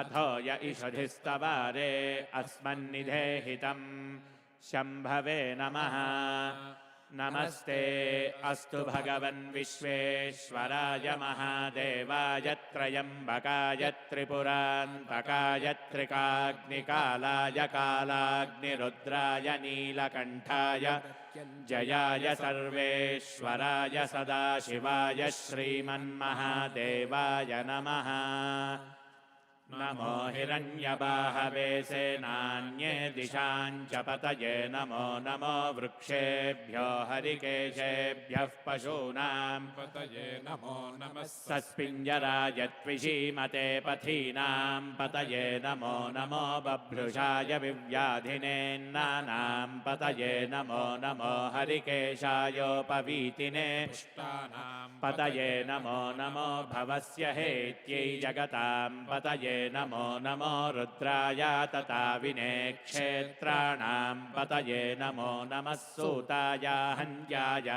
अथो य इषधिस्तवारे अस्मन्निधेहितम् शम्भवे नमः नमस्ते अस्तु भगवन् विश्वेश्वराय महादेवाय त्र्यम्बकाय त्रिपुरान्तकाय त्रिकाग्निकालाय कालाग्निरुद्राय नीलकण्ठाय जयाय सर्वेश्वराय सदाशिवाय श्रीमन्महादेवाय नमः नमो हिरण्यबाहवे सेनान्ये दिशाञ्च पतये नमो नमो वृक्षेभ्यो हरिकेशेभ्यः पशूनां पतये नमो नमः सस्पिञ्जराय त्विषीमते पथीनां पतये नमो नमो बभ्रुषाय विव्याधिनेन्नानां पतये नमो नमो हरिकेशायोपवीतिने पतये नमो नमो भवस्य हेत्यै जगतां पतये नमो नमो रुद्राय तथा विने क्षेत्राणां पतये नमो नमः सूताय हन्याय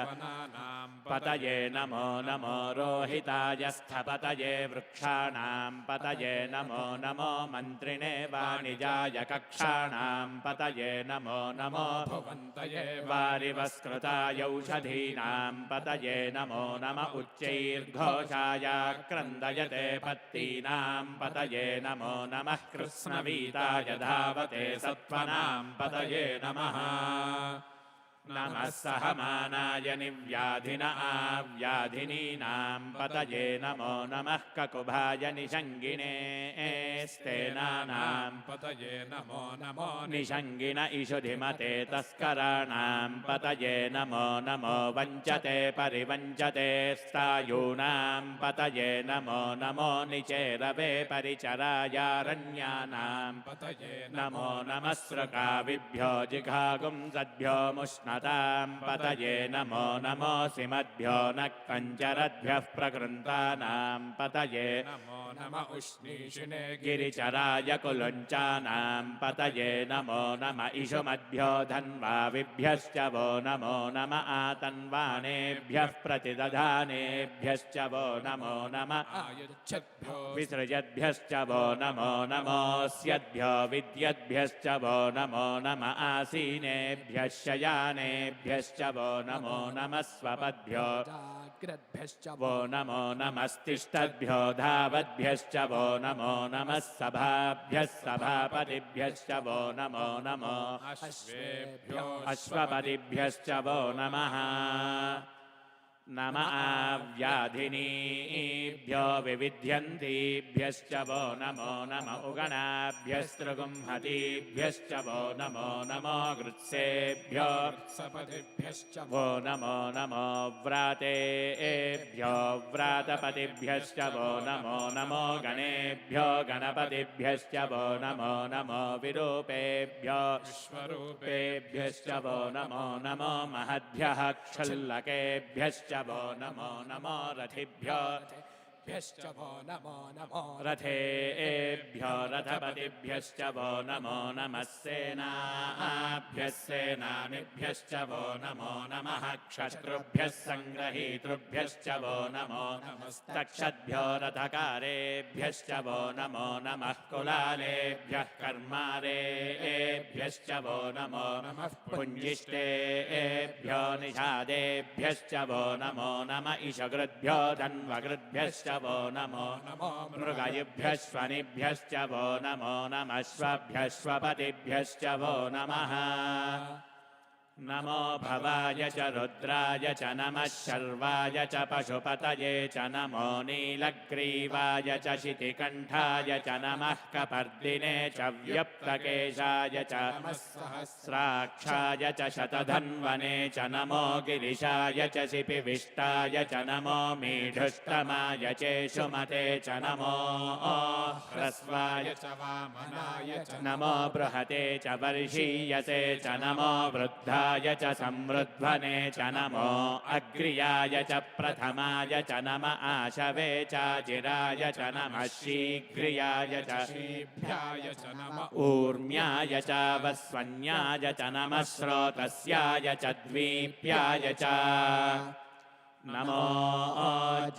पतये नमो नमो रोहिताय स्थपतये वृक्षाणां पतये नमो नमो मन्त्रिणे वाणिजाय कक्षाणां पतये नमो नमो भवन्तये वारिवस्कृताय औषधीनां पतये नमो नम उच्चैर्घोषाय क्रन्दयते पत्तीनां पतये नमो नमः कृत्स्नवीताय धावते सत्त्वनां पतये नमः नमः सहमानाय निव्याधिन आव्याधिनीनां पतये नमो नमः ककुभाय निषङ्गिणे स्तेनानां पतये नमो नमो निषङ्गिन इषुधिमते तस्कराणां पतये नमो नमो वञ्चते परिवञ्चते स्थायूनां पतये नमो नमो निचेरवे परिचरायारण्यानां पतये नमो नमः सृकाविभ्यो जिघागुंसद्भ्यो मुष्णतां पतये नमो नमोऽसिमद्भ्यो नक्तञ्चरद्भ्यः प्रकृन्तानां पतये नमो नम उष्णीषिणे गिरिचराय कुलुञ्चानां पतये नमो नम इषुमद्भ्यो धन्वाविभ्यश्च वो नमो नम आतन्वानेभ्यः प्रतिदधानेभ्यश्च वो नमो नम आयुच्छद्भ्यो विसृजद्भ्यश्च वो नमो नमोऽस्यद्भ्यो विद्यद्भ्यश्च वो नमो नम आसीनेभ्यः शयानेभ्यश्च वो नमो नमः स्वपद्भ्यो जाग्रद्भ्यश्च वो नमो नमस्तिष्ठद्भ्यो धावद्भ्यश्च वो नमो नमः सभाभ्यः सभापतिभ्यश्च वो नमो नमो अश्वेभ्यो अश्वपतिभ्यश्च वो नमः नम आव्याधिनीभ्यो विविध्यन्तीभ्यश्च वो नमो नम उगणाभ्यस्तृगुंहतीभ्यश्च वो नमो नमो गृत्सेभ्यो सपतिभ्यश्च वो नमो नमो व्रातेभ्यो व्रातपतिभ्यश्च वो नमो नमो गणेभ्यो गणपतिभ्यश्च वो नमो नमो विरूपेभ्यो स्वरूपेभ्यश्च पेभ्यश्च वो नमो नमो महद्भ्यः क्षुल्लकेभ्यश्च वो नमो नमो रथिभ्यो भ्यश्च वो नमो नमो रथेभ्यो रथपतिभ्यश्च वो नमो नमः सेनाभ्यः सेनानिभ्यश्च वो नमो नमः क्षत्रुभ्यः सङ्ग्रहीतृभ्यश्च वो नमो नमस्तक्षद्भ्यो रथकारेभ्यश्च वो नमो नमः कुलालेभ्यः कर्मारेभ्यश्च वो नमो नमः पुञ्जिष्टेभ्यो निषादेभ्यश्च वो नमो नम इषकृद्भ्यो धन्वकृद्भ्यश्च वो नमो मृगयुभ्यः स्वनिभ्यश्च वो नमो नमः श्वभ्यः स्वपतिभ्यश्च वो नमः नमो भवाय च रुद्राय च नमः शर्वाय च पशुपतये च नमो नीलग्रीवाय च शितिकण्ठाय च नमः कपर्दिने च व्यप्तकेशाय च सहस्राक्षाय च शतधन्वने च नमो गिरिशाय च शिपिविष्टाय च नमो मीढुष्टमाय चेषुमते च नमो ह्रस्वाय च वामनाय च नमो बृहते च वर्षीयसे च नमो वृद्धाय च समृद्ध्वने च नमो अग्र्याय च प्रथमाय च नम आशवे चाजिराय च नमः शीघ्र्याय च शीभ्याय च नम ऊर्म्याय च वस्वन्याय च नमः स्रोतस्याय च द्वीप्याय च नमो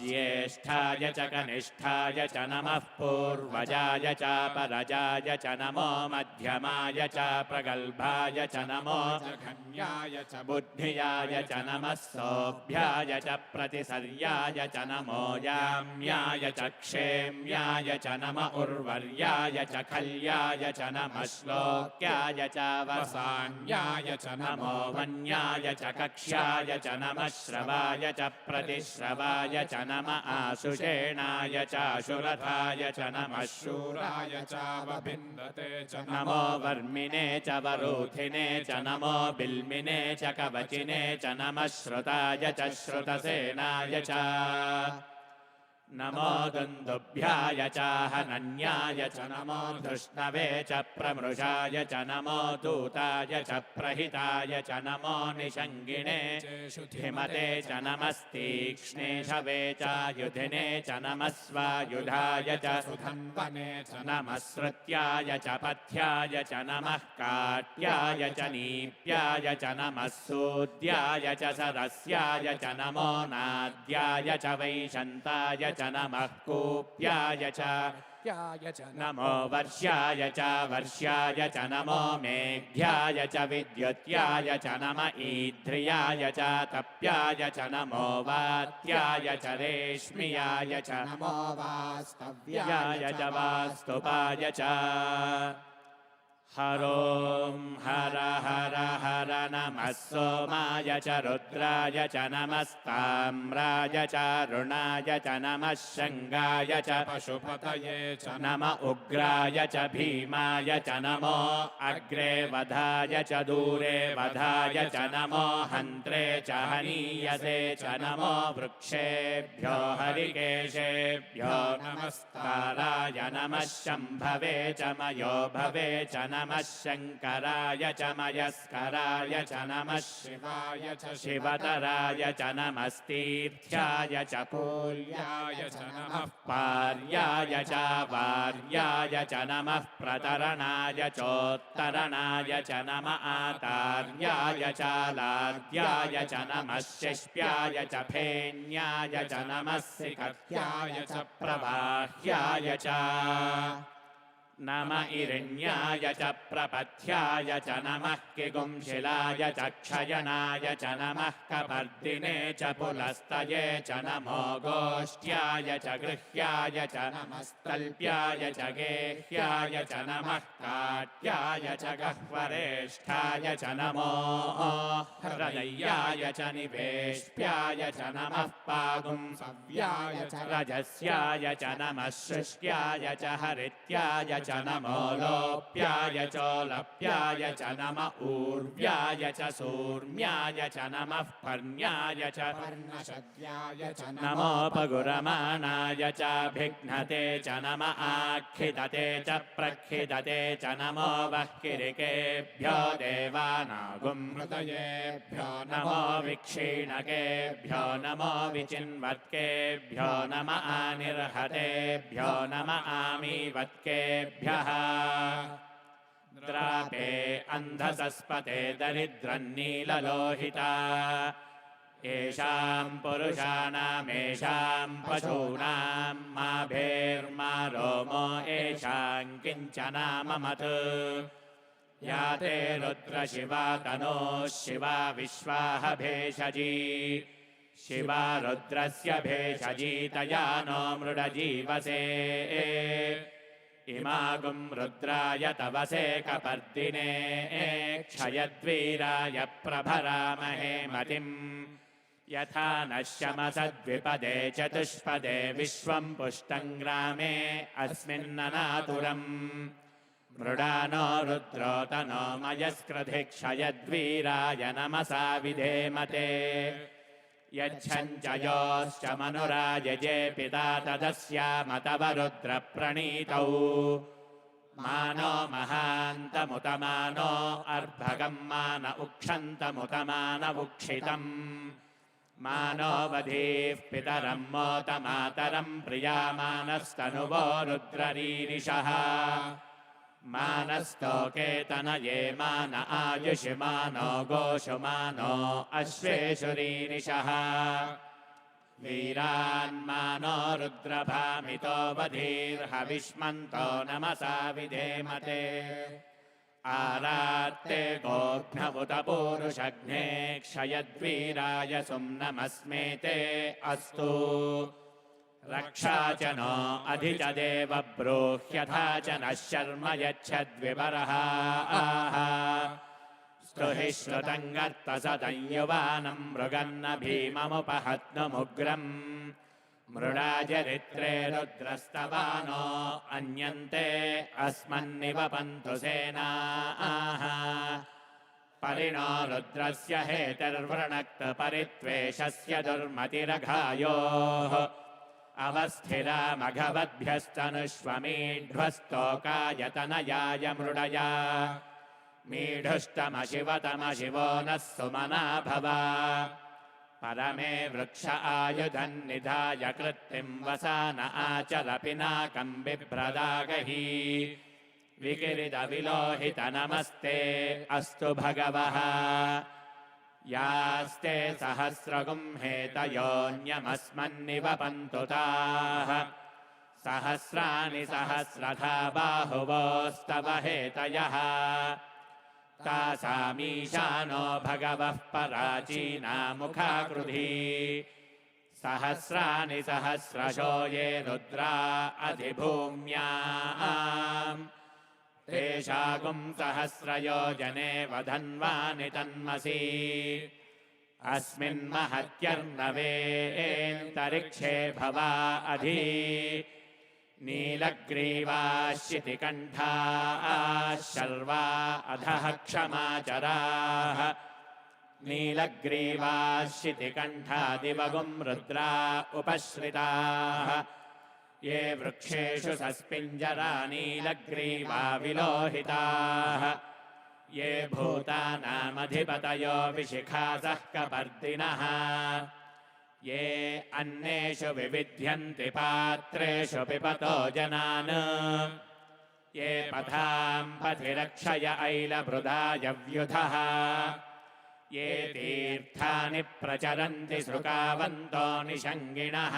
ज्येष्ठाय च कनिष्ठाय च नमः पूर्वजाय च परजाय च नमो मध्यमाय च प्रगल्भाय च नमो जघन्याय च बुद्धियाय च नमः सौभ्याय च प्रतिसर्याय च नमो याम्याय च क्षेम्याय च नम उर्वर्याय च खल्याय च नमः श्लोक्याय च वसान्याय च नमो वन्याय च कक्ष्याय च नमः श्रवाय च प्रतिश्रवाय च नम आशुषेणाय चाशुरथाय च नमः शूराय चावभिन्दते च नमो वर्मिने च वरूथिने च नमो बिल्मिने च कवचिने च नमः श्रुताय च श्रुतसेनाय च नमो दुन्दुभ्याय च हनन्याय च नमो धृष्णवे च प्रमृषाय च नमो दूताय च प्रहिताय च नमो निषङ्गिणे धिमते च नमस्तीक्ष्णेशवे च युधिने च नमः स्वायुधाय च सुधन्वने च नमः श्रुत्याय च पथ्याय च नमः काट्याय च नीप्याय च नमः सूद्याय च सरस्याय च नमो नाद्याय च वैशन्ताय च नमः कूप्याय च नमो वर्ष्याय च वर्ष्याय च नमो मेघ्याय च विद्युत्याय च नम ईध्रियाय च तप्याय च नमो वात्याय च रेश्मियाय च नमो वास्तव्याय याय च वास्तुपाय च हरों हर हर हर नमः सोमाय च रुद्राय च नमस्ताम्राय च अरुणाय च नमः शङ्गाय च पशुपतये च नम उग्राय च भीमाय च नमो अग्रे वधाय च दूरे वधाय च नमो हन्त्रे च हनीयसे च नमो वृक्षेभ्यो हरिकेशेभ्यो नमस्ताराय नमः शम्भवे च मयो भवे च नमः शङ्कराय च मयस्कराय च नमः शिवाय च शिवतराय च नमस्तीर्थ्याय च पूल्याय च नमः पार्याय च वार्याय च नमः प्रतरणाय चोत्तरणाय च नम आतार्याय च लाद्याय च नमः शिष्प्याय च फेन्याय च नमः सिकत्याय च प्रवाह्याय च नम इरण्याय च प्रपथ्याय च नमः किगुंशिलाय च क्षयणाय च नमः कपर्दिने च पुलस्तये च नमो गोष्ठ्याय च गृह्याय च नमस्तल्प्याय च गेह्याय च नमः काट्याय च गह्वरेष्ठाय च नमो हृदयाय च निवेष्ट्याय च नमः पागुंसव्याय च रजस्याय च नमः शुष्क्याय च हरित्याय च नमो लोप्याय चोलप्याय च नम ऊर्व्याय च सूर्म्याय च नमः पर्ण्याय च पर्णशद्याय च नमोपगुरमाणाय च भिघ्नते च नम आक्षिदते च प्रक्षिदते च नमो वह्किरिकेभ्यो देवानागुं हृदयेभ्यो नमो विक्षीणकेभ्यो नमो विचिन्वत्केभ्यो नम आनिर्हतेभ्यो नम आमीवत्केभ्यः द्रापे अन्धसस्पते दरिद्रन्नीललोहिता येषां पुरुषाणामेषां पशूनां मा भेर्मा रोमो येषां किञ्चनाममत् या ते रुद्रशिवा तनोः शिवा विश्वाह भेषजी शिवा रुद्रस्य भेषजीतया नो मृडजीवसे इमागुं रुद्राय तवसे कपर्दिने क्षयद्वीराय प्रभरामहे मतिम् यथा नश्यमसद्विपदे चतुष्पदे विश्वं पुष्टं ग्रामे अस्मिन्ननातुरम् मृडानो रुद्रोतनो मयस्कृधिक्षयद्वीराय नमसा विधेमते यच्छञ्चयोश्च मनुरायजे पिता तदस्यामतव रुद्रप्रणीतौ मानो महान्तमुतमानो अर्भगं मान उक्षन्तमुतमानवुक्षितम् मानो वधीः पितरं मोतमातरं प्रियामानस्तनुवो रुद्ररीरिषः मानस्तोकेतनये मान आयुषि मानो गोषु मानो अश्वेषु रीरिषः वीरान्मानो रुद्रभामितो वधीर्हविष्मन्तो नमसा विधेमते आरात्ते गोघ्नमुत पूरुषघ्ने क्षयद्वीराय सुम्नमस्मेते अस्तु रक्षा च नो अधि च देव ब्रूह्यथा च नः शर्म यच्छद्विपरः स्तुहि श्रुतं गर्तसतं युवानं मृगन्न भीममुपहत्नुमुग्रम् मृडाचरित्रे रुद्रस्तवानो अन्यन्ते अस्मन्निवपन्तु सेनाः परिणो रुद्रस्य हेतिर्वृणक्तपरित्वेषस्य दुर्मतिरघायोः अवस्थिरामघवद्भ्यस्तनुष्वमीढ्वस्तोकायतनयाय मृडया मीढुष्टमशिवतमशिवो नः सुमना भव परमे वृक्ष आयुधन्निधाय कृत्तिं वसान आचर पिनाकं बिभ्रदागहि विकिरितविलोहित नमस्ते अस्तु भगवः यास्ते सहस्रगुं हेतयोऽन्यमस्मन्निवपन्तु ताः सहस्राणि सहस्रथा बाहुवोस्तव हेतयः तासामीशानो भगवः पराचीनामुखाकृधी सहस्राणि सहस्रशो ये रुद्रा अधिभूम्याम् तेषागुं सहस्रयोजने वधन्वानि तन्मसि अस्मिन्महत्यर्णवेन्तरिक्षे भवा अधि नीलग्रीवाः शितिकण्ठाः शर्वा अधः क्षमाचराः नीलग्रीवाः शितिकण्ठादिवगुं रुद्रा उपश्रिताः ये वृक्षेषु सस्पिञ्जरा नीलग्रीवा विलोहिताः ये भूतानामधिपतयो विशिखासः कपर्दिनः ये अन्नेषु विविध्यन्ति पात्रेषु पिबतो जनान् ये पथां पथिरक्षय ऐलवृधाय व्युधः ये तीर्थानि प्रचरन्ति सृकावन्तो निषङ्गिणः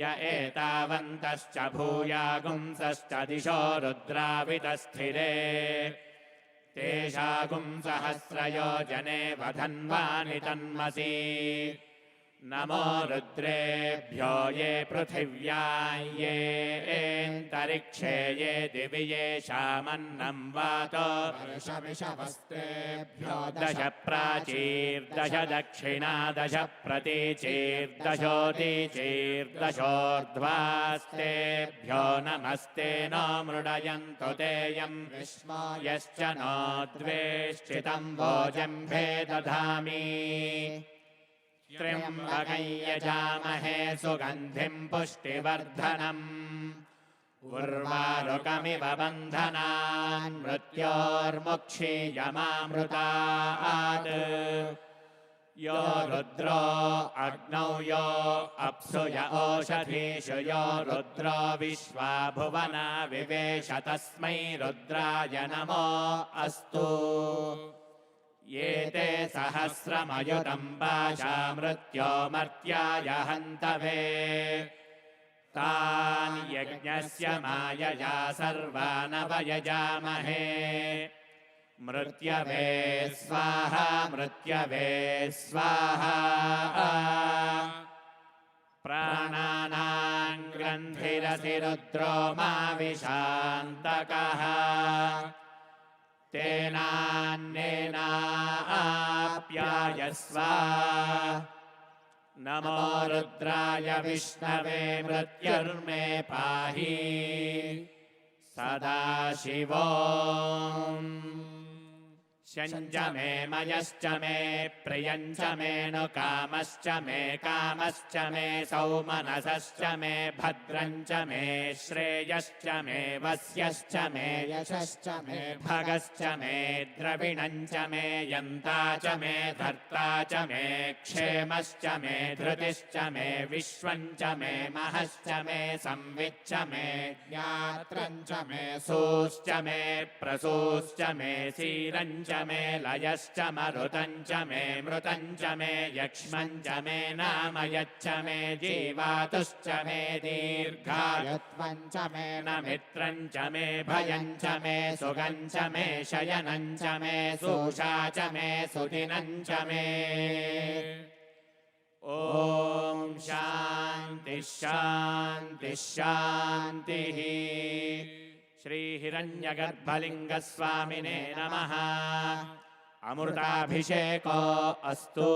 य एतावन्तश्च भूयागुंसश्च दिशो रुद्रावितस्थिरे तेषागुं सहस्रयोजने वधन्वानि तन्मसि नमो रुद्रेभ्यो ये पृथिव्यां येऽन्तरिक्षे ये दिवि येषामन्नं वातो वर्षविषवस्तेभ्यो दश प्राचीर्दश दक्षिणा दश प्रतीचीर्दशोदीचीर्दशोर्ध्वास्तेभ्यो नमस्ते नो मृडयन्तु तेऽयं विश्वा यश्च नो द्वेष्टितं वोजम्भे दधामि त्र्यम्बकं यजामहे सुगन्धिं पुष्टिवर्धनम् उर्वारुकमिव बन्धनान् मृत्योर्मुक्षीयमामृतात् यो रुद्रो अग्नौ यो अप्सु य ओषधीषु यो रुद्रो विश्वा भुवना विवेश तस्मै रुद्राय नमो अस्तु ये ते सहस्रमयुतं पाशा मृत्योमर्त्याय हन्तवे तान् यज्ञस्य मायया सर्वानवयजामहे मृत्यवे स्वाहा मृत्यवे स्वाहा प्राणानां ग्रन्थिरसि रुद्रो मा विशान्तकः तेनान्नेनाप्यायस्व नमो रुद्राय विष्णवे मृत्युर्मे पाहि सदाशिवो शञ्च मे मयश्च मे प्रियञ्च मे नु कामश्च मे सौमनसश्च मे भद्रञ्च मे श्रेयश्च मे वस्यश्च मे यशश्च मे भगश्च मे द्रविणञ्च मे यन्ता च मे धर्ता च मे क्षेमश्च मे धृतिश्च मे विश्वञ्च मे महश्च मे संविच्च मे ज्ञात्रञ्च मे सूश्च मे प्रसूश्च मे सीरञ्च मे लयश्च मरुतञ्च मे मृतञ्च मे यक्ष्मञ्च मे नामयच्च मे जीवातुश्च मे दीर्घायुत्वञ्च मे न मित्रञ्च मे भयञ्च मे सुगञ्च मे शयनञ्च मे सूषा च मे सुदिनञ्च मे ॐ शान्तिः शान्तिः शान्तिः श्रीहिरण्यगर्भलिङ्गस्वामिने नमः अमृताभिषेको अस्तु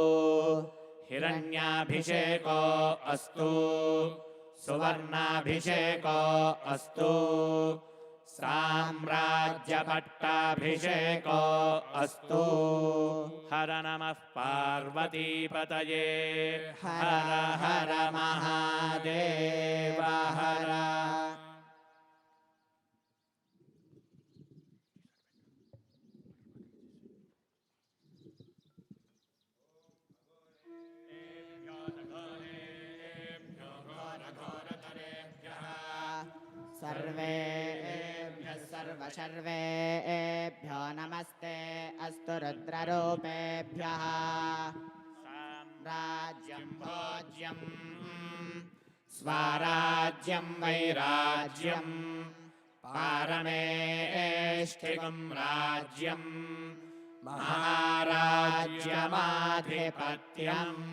हिरण्याभिषेको अस्तु सुवर्णाभिषेको अस्तु साम्राज्यपट्टाभिषेको अस्तु हर नमः पार्वतीपतये हर हर महादेव हर सर्वेभ्यः सर्वशर्वेभ्यो नमस्ते अस्तु रुद्ररूपेभ्यः साम्राज्यं भोज्यं स्वाराज्यं वैराज्यं पारमेष्ठिकं राज्यं महाराज्यमाधिपत्यम्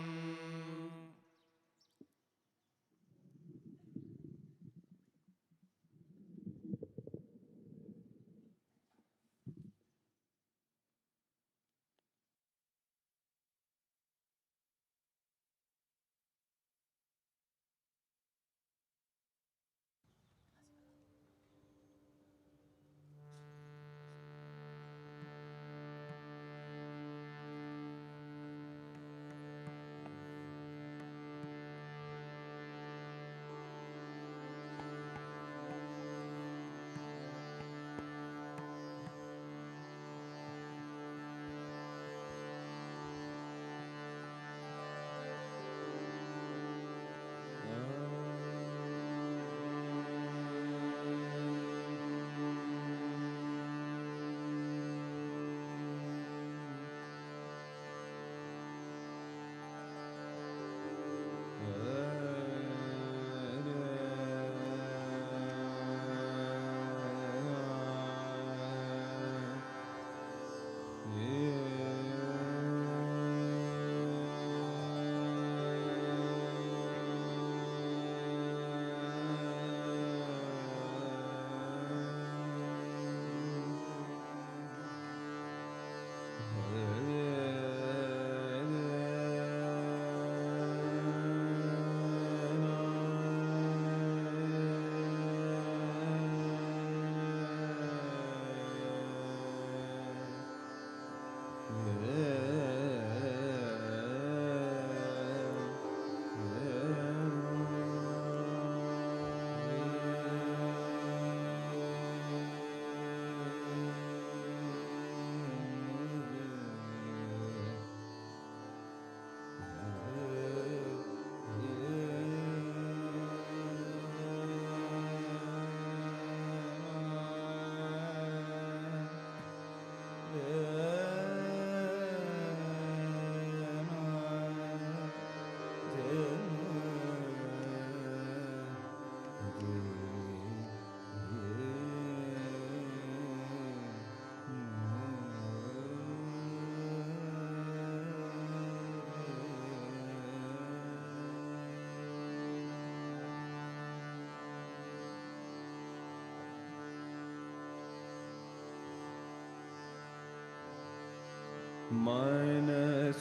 मन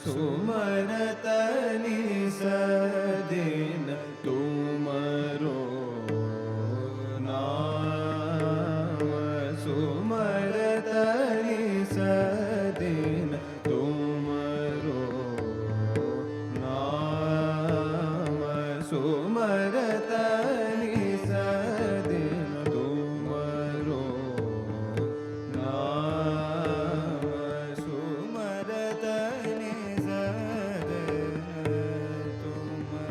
सुमरतनि सदिन तुमरो नाम सुमरतनि सदिन तुमरो नाम सुमरतनि सदिन तुमरो नाम सुमरतनि सदिन तुमरो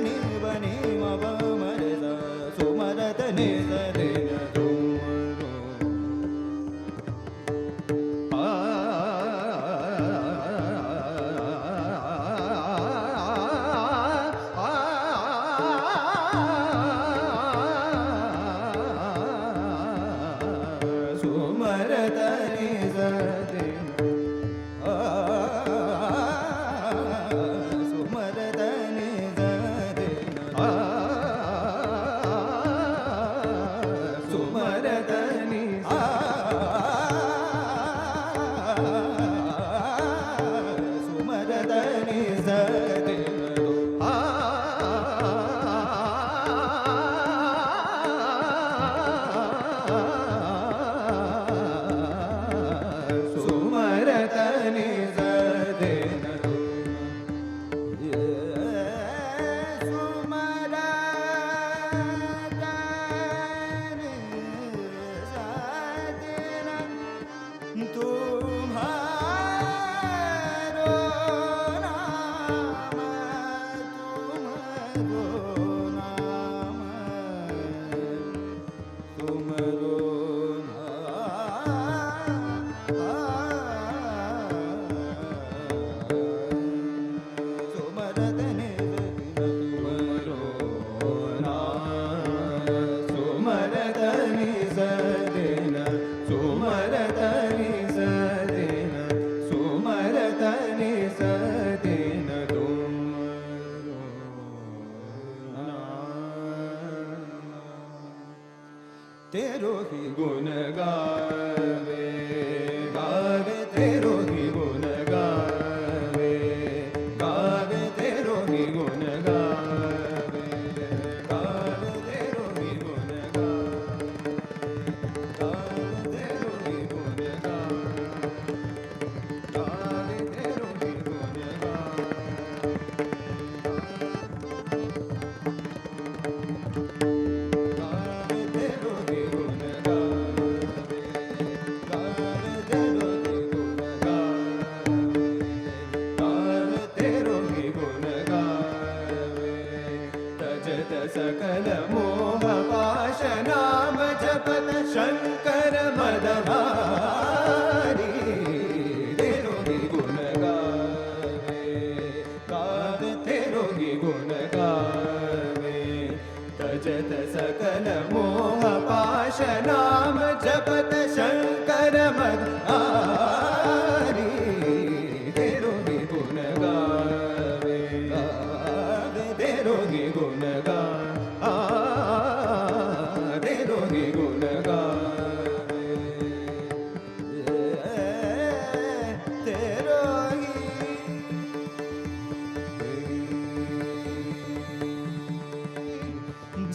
Ni तेरो ही गुण गावे गावे तेरो ही गुण गावे गावे तेरो ही गुण गावे गावे तेरो ही गुण गावे गावे तेरो ही गुण गावे गावे तेरो ही गुण सकल मोह पाश नाम जपत शंकर मदनारी तेरो ही गुण गावे गावे तेरो ही गुण गावे तजत सकल मोह पाश नाम जपत शंकर मदनारी तेरो ही गुण गावे गावे तेरो ही गुण गावे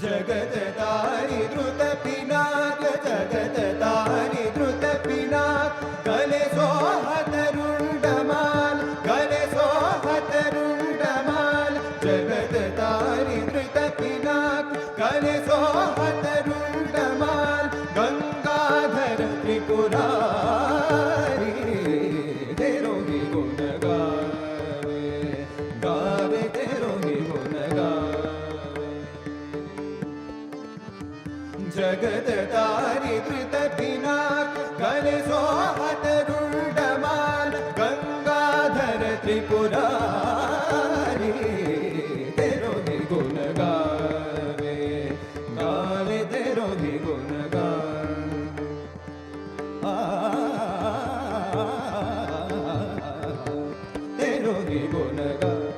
जगत तारी द्रुत पिनाक जगत तारी द्रुत पिनाक गले सोहत रुंडमाल गले सोहत रुंडमाल जगत तारी द्रुत पिनाक गले सोहत रुंडमाल गंगाधर त्रिपुरारी तेरो ही गुण गावे गावे तेरो ही गुण गावे जगत तारी धृत पिनाक गले सोहत रुंडमाल गंगाधर त्रिपुरारी तेरो ही गुण गावे गावे तेरो ही गुण गावे तेरो ही गुण गावे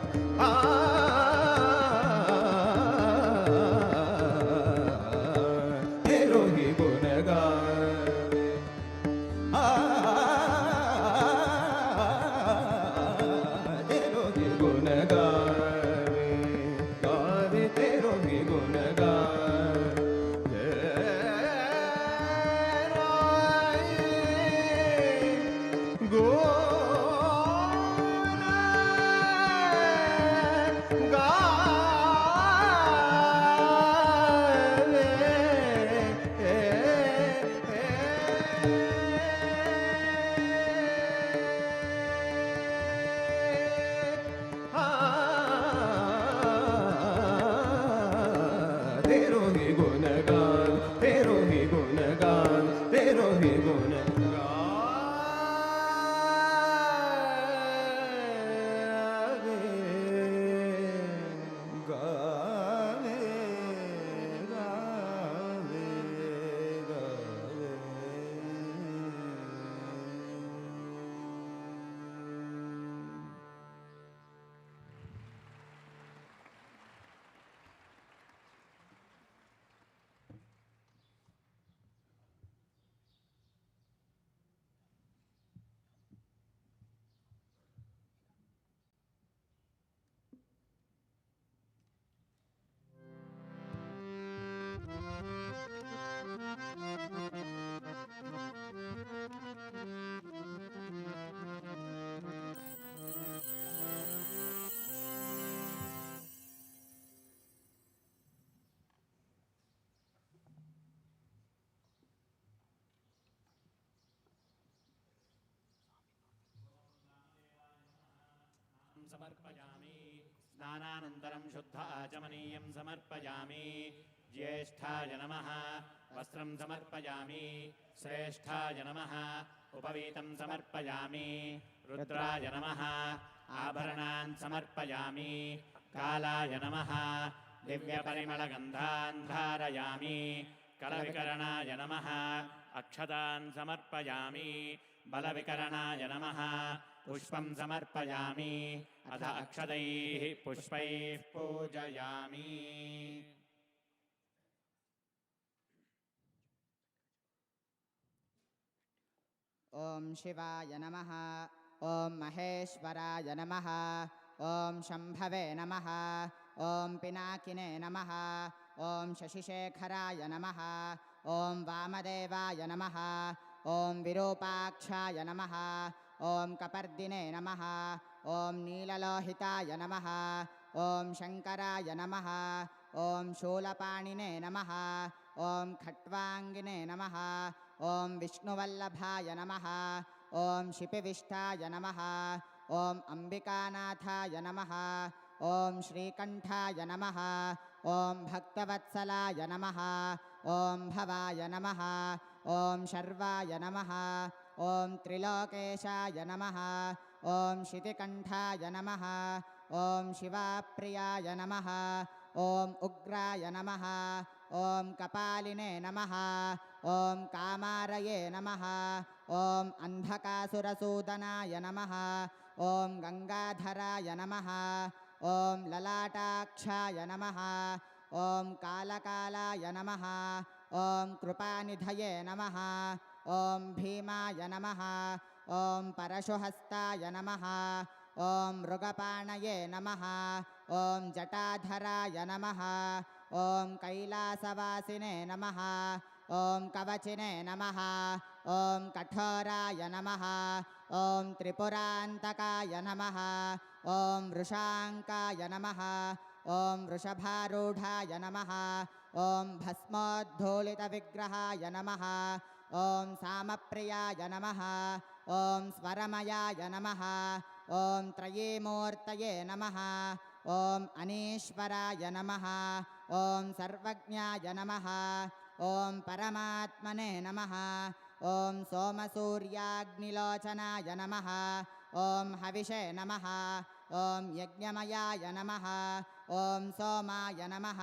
समर्पयामि स्नानानन्तरं शुद्ध आचमनीयं समर्पयामि ज्येष्ठाय नमः वस्त्रं समर्पयामि श्रेष्ठाय नमः उपवीतं समर्पयामि रुद्राय नमः आभरणान् समर्पयामि कालाय नमः दिव्यपरिमलगन्धान् धारयामि कलविकरणाय नमः अक्षतान् समर्पयामि बलविकरणाय नमः पुष्पं समर्पयामि अथ अक्षतैः पुष्पैः पूजयामि। ॐ शिवाय नमः ॐ महेश्वराय नमः ॐ शम्भवे नमः ॐ पिनाकिने नमः ॐ शशिशेखराय नमः ॐ वामदेवाय नमः ॐ विरूपाक्षाय नमः ॐ कपर्दिने नमः ॐ नीललोहिताय नमः ॐ शङ्कराय नमः ॐ शूलपाणिने नमः ॐ खट्वाङ्गिने नमः ॐ विष्णुवल्लभाय नमः ॐ शिपिविष्टाय नमः ॐ अम्बिकानाथाय नमः ॐ श्रीकण्ठाय नमः ॐ भक्तवत्सलाय नमः ॐ भवाय नमः ॐ शर्वाय नमः ॐ त्रिलोकेशाय नमः ॐ शितिकण्ठाय नमः ॐ शिवाप्रियाय नमः ॐ उग्राय नमः ॐ कपालिने नमः ॐ कामारये नमः ॐ अन्धकासुरसूदनाय नमः ॐ गङ्गाधराय नमः ॐ ललाटाक्षाय नमः ॐ कालकालाय नमः ॐ कृपानिधये नमः ॐ भीमाय नमः ॐ परशुहस्ताय नमः ॐ मृगपाणये नमः ॐ जटाधराय नमः ॐ कैलासवासिने नमः ॐ कवचिने नमः ॐ कठोराय नमः ॐ त्रिपुरान्तकाय नमः ॐ वृषाङ्काय नमः ॐ वृषभारूढाय नमः ॐ भस्मोद्धूलितविग्रहाय नमः ॐ सामप्रियाय नमः ॐ स्वरमयाय नमः ॐ त्रयीमूर्तये नमः ॐ अनीश्वराय नमः ॐ सर्वज्ञाय नमः ॐ परमात्मने नमः ॐ सोमसूर्याग्निलोचनाय नमः ॐ हविषे नमः ॐ यज्ञमयाय नमः ॐ सोमाय नमः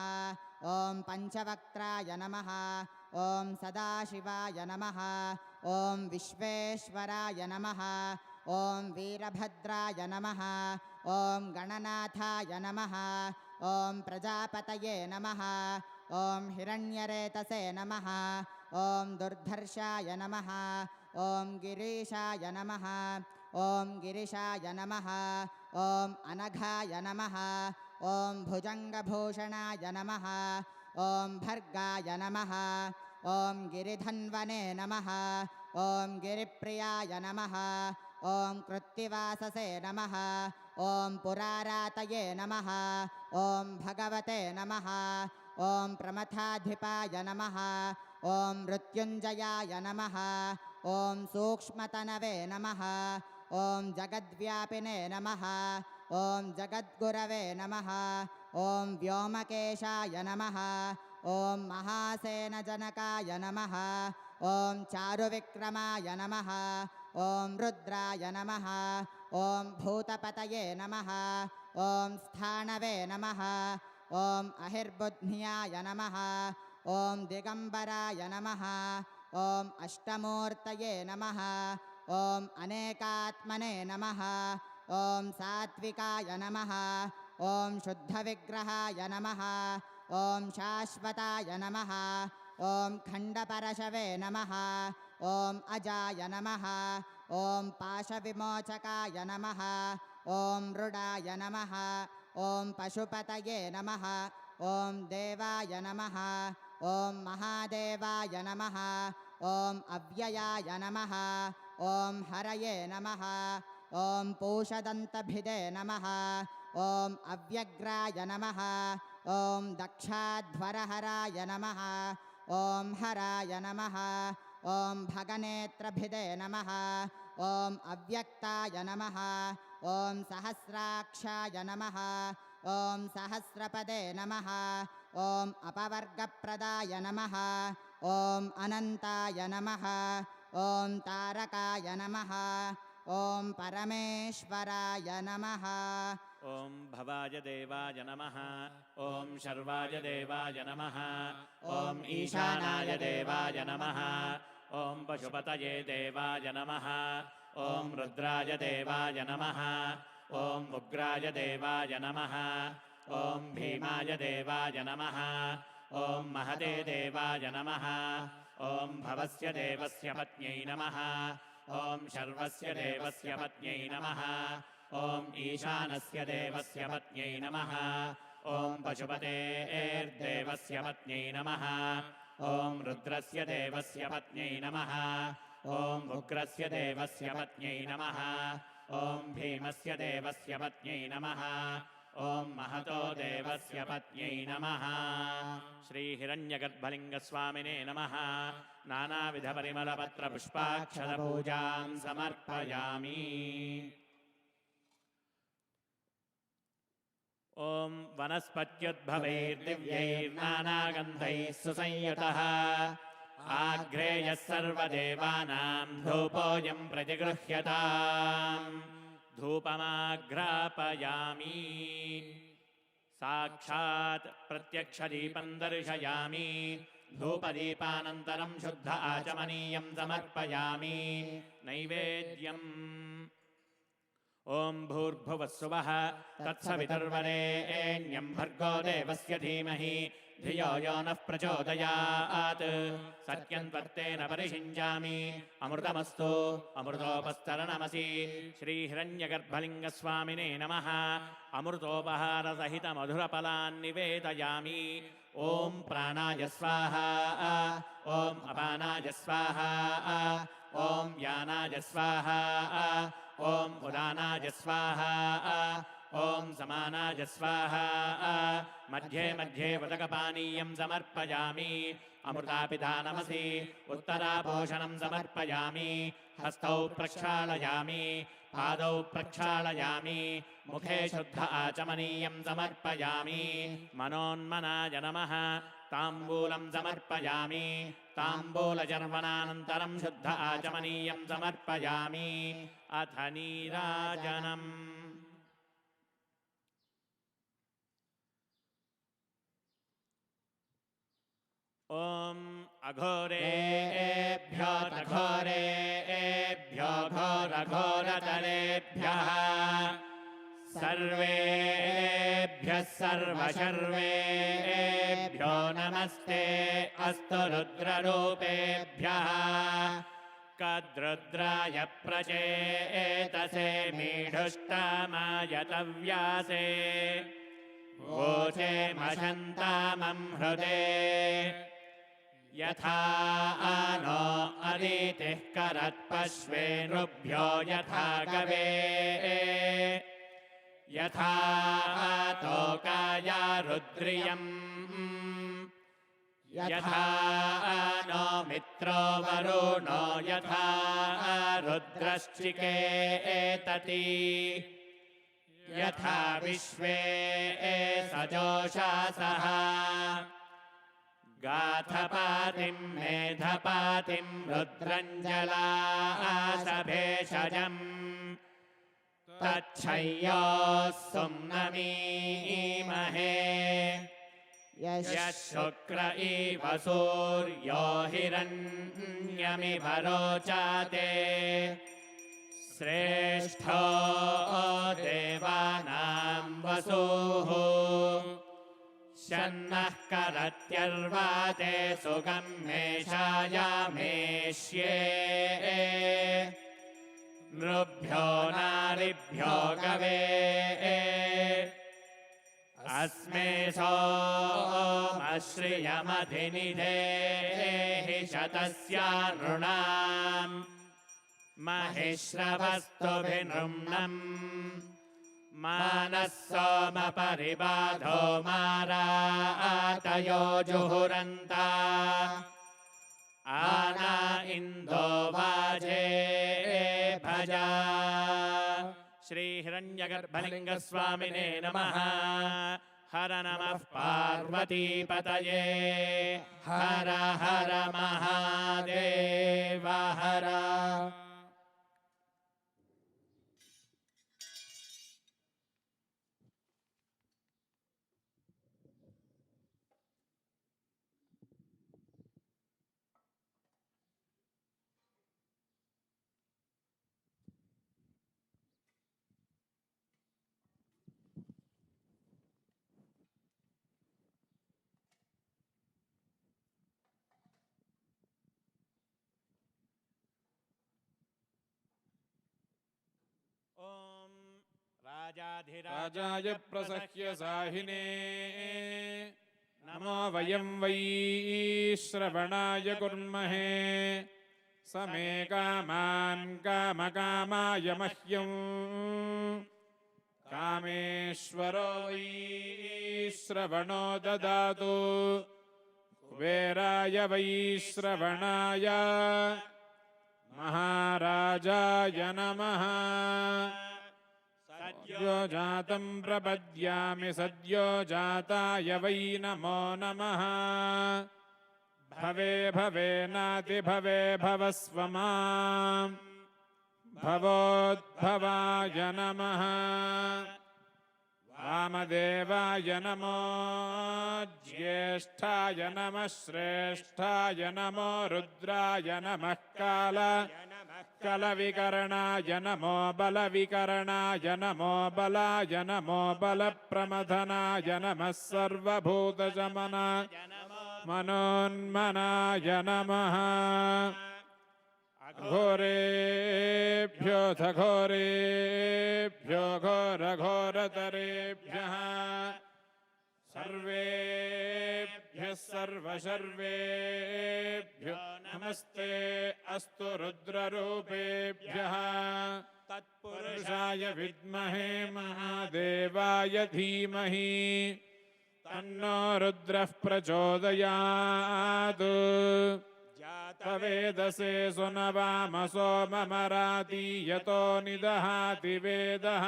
ॐ पञ्चवक्त्राय नमः ॐ सदाशिवाय नमः ॐ विश्वेश्वराय नमः ॐ वीरभद्राय नमः ॐ गणनाथाय नमः ॐ प्रजापतये नमः ॐ हिरण्यरेतसे नमः ॐ दुर्धर्षाय नमः ॐ गिरीशाय नमः ॐ गिरिशाय नमः ॐ अनघाय नमः ॐ भुजङ्गभूषणाय नमः ॐ भर्गाय नमः ॐ गिरिधन्वने नमः ॐ गिरिप्रियाय नमः ॐ कृत्तिवाससे नमः ॐ पुरारातये नमः ॐ भगवते नमः ॐ प्रमथाधिपाय नमः ॐ मृत्युञ्जयाय नमः ॐ सूक्ष्मतनवे नमः ॐ जगद्व्यापिने नमः ॐ जगद्गुरवे नमः ॐ व्योमकेशाय नमः ॐ महासेनजनकाय नमः ॐ चारुविक्रमाय नमः ॐ रुद्राय नमः ॐ भूतपतये नमः ॐ स्थाणवे नमः ॐ अहिर्बुद्ध्याय नमः ॐ दिगम्बराय नमः ॐ अष्टमूर्तये नमः ॐ अनेकात्मने नमः ॐ सात्विकाय नमः ॐ शुद्धविग्रहाय नमः ॐ शाश्वताय नमः ॐ खण्डपरशवे नमः ॐ अजाय नमः ॐ पाशविमोचकाय नमः ॐ मृडाय नमः ॐ पशुपतये नमः ॐ देवाय नमः ॐ महादेवाय नमः ॐ अव्ययाय नमः ॐ हरये नमः ॐ पूषदन्तभिदे नमः ॐ अव्यग्राय नमः ॐ दक्षाध्वरहराय नमः ॐ हराय नमः ॐ भगनेत्रभिदे नमः ॐ अव्यक्ताय नमः ॐ सहस्राक्षाय नमः ॐ सहस्रपदे नमः ॐ अपवर्गप्रदाय नमः ॐ अनन्ताय नमः ॐ तारकाय नमः ॐ परमेश्वराय नमः ॐ भवाय देवाय नमः ॐ शर्वाय देवाय नमः ॐ ईशानाय देवाय नमः ॐ पशुपतये देवाय नमः ॐ रुद्राय देवाय नमः ॐ उग्राय देवाय नमः ॐ भीमाय देवाय नमः ॐ महते देवाय नमः ॐ भवस्य देवस्य पत्न्यै नमः ॐ शर्वस्य देवस्य पत्न्यै नमः ॐ ईशानस्य देवस्य पत्न्यै नमः ॐ पशुपतेर्देवस्य पत्न्यै नमः ॐ रुद्रस्य देवस्य पत्न्यै नमः ॐ उग्रस्य देवस्य पत्न्यै नमः ॐ भीमस्य देवस्य पत्न्यै नमः ॐ महतो देवस्य पत्न्यै नमः श्रीहिरण्यगर्भलिङ्गस्वामिने नमः नानाविधपरिमलपत्रपुष्पाक्षरपूजां समर्पयामि ॐ वनस्पत्युद्भवैर्दिव्यैर्नानागन्धैः सुसंयुतः आग्रेयः सर्वदेवानां धूपोऽयं प्रतिगृह्यताम् धूपमाघ्रापयामि साक्षात् प्रत्यक्षदीपं दर्शयामि धूपदीपानन्तरं शुद्ध आचमनीयं समर्पयामि नैवेद्यम् ॐ भूर्भुवस्सुवः तत्सवितुर्वरेण्यं भर्गो देवस्य धीमहि धियो यो नः प्रचोदयात् सत्यं त्वत्तेन परिषिञ्चामि अमृतमस्तु अमृतोपस्तरणमसि श्रीहिरण्यगर्भलिङ्गस्वामिने नमः अमृतोपहारसहितमधुरफलान् निवेदयामि ॐ प्राणाय स्वाहा ॐ अपानाय स्वाहा ॐ व्यानाय स्वाहा ॐ उदानाय स्वाहा ॐ समानाय स्वाहा मध्ये मध्ये उदकपानीयं समर्पयामि अमृतापिधानमसि उत्तरापोषणं समर्पयामि हस्तौ प्रक्षालयामि पादौ प्रक्षालयामि मुखे शुद्ध आचमनीयं समर्पयामि मनोन्मनाय नमः ताम्बूलं समर्पयामि ताम्बूलचर्वणानन्तरं शुद्ध आचमनीयं समर्पयामि अथ नीराजनम् ॐ अघोरेभ्यो तघोरेभ्यो घोरघोरतरेभ्यः सर्वेभ्यः सर्वशर्वेभ्यो नमस्ते अस्तु रुद्ररूपेभ्यः कद्रुद्राय प्रचेतसे मीढुष्टामाय तव्यासे वोचे मशन्तामं हृदे यथा नो अदितिः करत्पश्वेनृभ्यो यथा गवे यथा तोकाया रुद्रियम् यथा नो मित्रो वरुणो यथा रुद्रश्चिकेतति यथा विश्वे सजोषासः गाथपातिं मेधपातिं रुद्रञ्जलाशभेषजम् तच्छय्योः सुम्नमीमहे यः शुक्र इव सूर्यो हिरण्यमिव रोचते श्रेष्ठो देवानां वसुः शन्नः करत्यर्वाते सुगम्येषायामेष्ये नृभ्यो नारिभ्यो गवे अस्मे सोमश्रियमधिनिधेहि शतस्यानृणाम् महिश्रवस्तुभिनृम्णम् मानः सोमपरिबाधो मारातयो जुहुरन्ता आना इन्दो वाजे भजा श्रीहिरण्यगर्भलिङ्गस्वामिने नमः। हर नमः पार्वतीपतये हर हर महादेव हर। ॐ राजाधिराजाय प्रसह्य साहिने नमो वयं वै श्रवणाय कुर्महे। समे कामान् कामकामाय मह्यं कामेश्वरो वै श्रवणो ददातु। कुबेराय वै श्रवणाय महाराजाय नमः। सद्यो जातं प्रपद्यामि सद्यो जाताय वै नमो नमः। भवे भवेनातिभवे भवस्व माम् भवोद्भवाय नमः। वामदेवाय नमो ज्येष्ठाय नमः श्रेष्ठाय नमो रुद्राय नमः कलविकरणाय नमो बलविकरणाय नमो बलाय नमो बलप्रमथनाय नमः सर्वभूतशमनाय मनोन्मनाय नमः। घोरेभ्यो घोरेभ्यो घोरघोरतरेभ्यः सर्वेभ्यः सर्वशर्वेभ्यो नमस्ते अस्तु रुद्ररूपेभ्यः। तत्पुरुषाय विद्महे महादेवाय धीमहि तन्नो रुद्रः प्रचोदयात्। जातवेदसे सुनवाम सोममराति यतो निदहाति वेदः।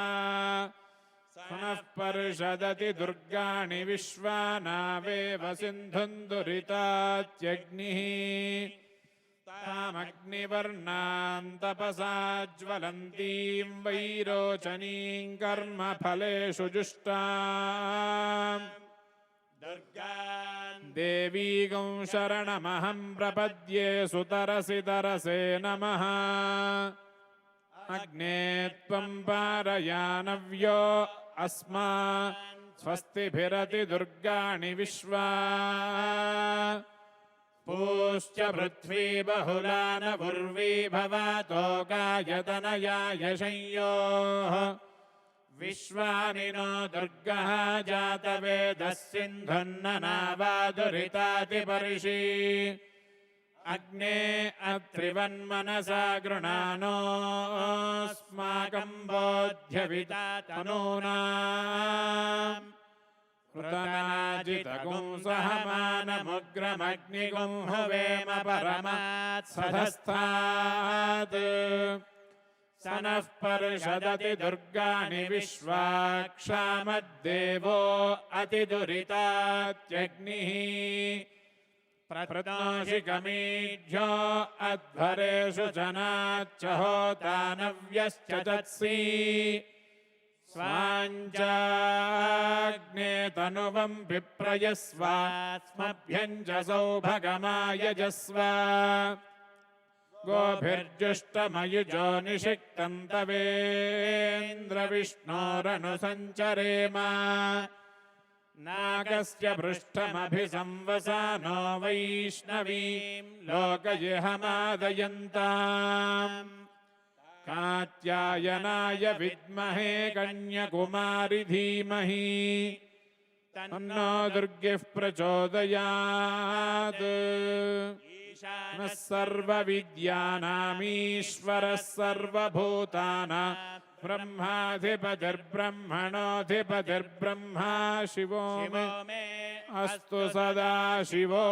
सुनः पर्षदति दुर्गाणि विश्वानावेव सिन्धुं दुरितात्यग्निः। तामग्निवर्णां तपसा ज्वलन्तीं वैरोचनीं कर्मफलेषु जुष्टाम् देवीगं शरणमहं प्रपद्ये सुतरसि तरसे नमः। अग्ने त्वं पारयानव्यो अस्मान् स्वस्तिभिरति दुर्गाणि विश्वा। पूश्च पृथ्वी बहुला न पूर्वी भवतो गायतनयाय शंयोः। विश्वानि नो दुर्गः जातवेदः सिन्धुन्ननावादुरितातिपर्षि। अग्ने अत्रिवन्मनसा गृणानोऽस्माकं बोध्यविता तनूनाम्। कृतनाजितगुं सहमानमुग्रमग्निगुं हुवेम परमात् सधस्तात्। स नः पर्षदति दुर्गाणि विश्वाक्षामद्देवो अतिदुरितात्यग्निः। प्रतनोषिकमीढ्यो अध्वरेषु जनाच्च होतानव्यश्च तत्सि। स्वाञ्चाग्ने तनुवं विप्रयस्वास्मभ्यञ्जसौ भगमायजस्व। गोभिर्जुष्टमयुजो निषिक्तं तवेन्द्रविष्णोरनुसञ्चरेम। नागस्य पृष्ठमभिसंवसानो वैष्णवीं लोकयहमादयन्ताम्। कात्यायनाय विद्महे कन्यकुमारि धीमहि तन्नो दुर्गिः प्रचोदयात्। नः सर्वविद्यानामीश्वरः सर्वभूतानां ब्रह्माधिपतिर्ब्रह्मणोऽधिपतिर्ब्रह्मा शिवो मे अस्तु सदा शिवो।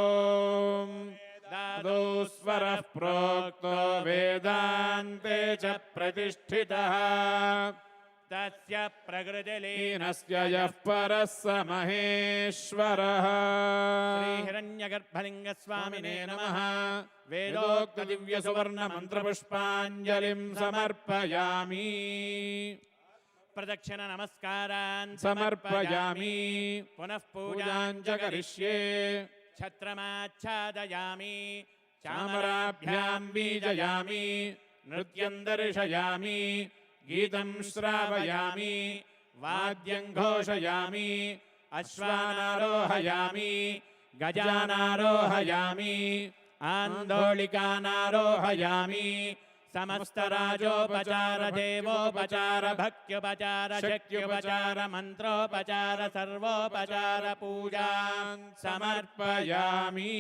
दादौ स्वरः प्रोक्तो वेदान्ते च प्रतिष्ठितः। तस्य प्रकृतिलीनस्य लीनस्य यः परः स महेश्वरः श्रीहिरण्यगर्भलिङ्गस्वामिने नमः वेदोक्तदिव्यसुवर्णमन्त्रपुष्पाञ्जलिं समर्पयामि प्रदक्षिण नमस्कारान् समर्पयामि पुनः पूजां च करिष्ये छत्रमाच्छादयामि चामराभ्यां बीजयामि नृत्यं दर्शयामि गीतं श्रावयामि वाद्यं घोषयामि अश्वानारोहयामि गजानारोहयामि आन्दोलिकानारोहयामि समस्तराजोपचार देवोपचार भक्त्युपचार शक्त्युपचार मन्त्रोपचार सर्वोपचार पूजां समर्पयामि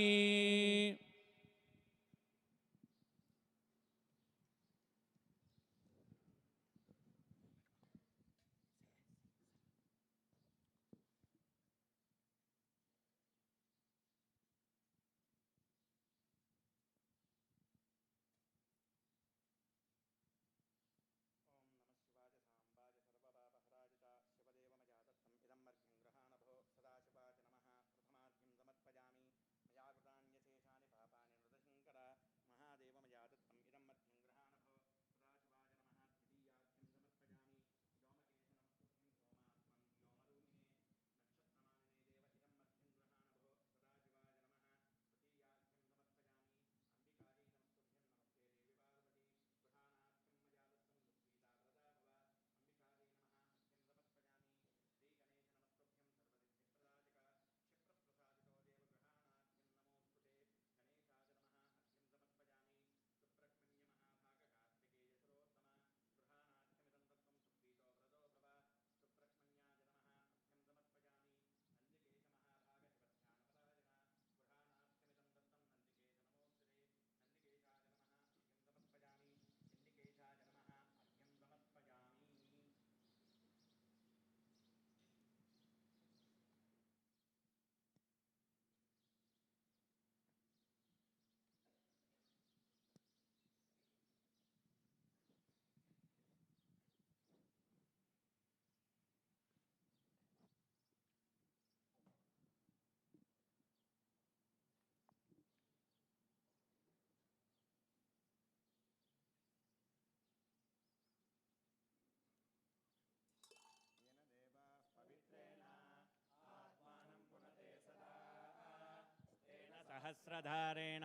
सहस्रधारेण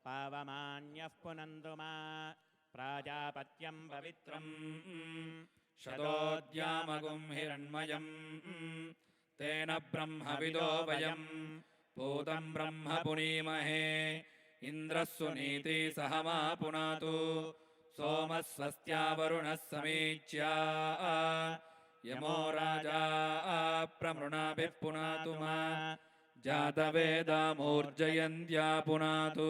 पावमान्यः पुनन्तु मा प्राजापत्यं पवित्रं शतोद्यामगुं हिरण्मयम् तेन ब्रह्मविदो वयं पूतं ब्रह्म पुनीमहे इन्द्रः सुनीति सहमा पुनातु सोमः स्वस्त्या वरुणः समीच्या यमो राजा प्रमृणाभिः पुनातु मा जातवेदामूर्जयन्त्या पुनातु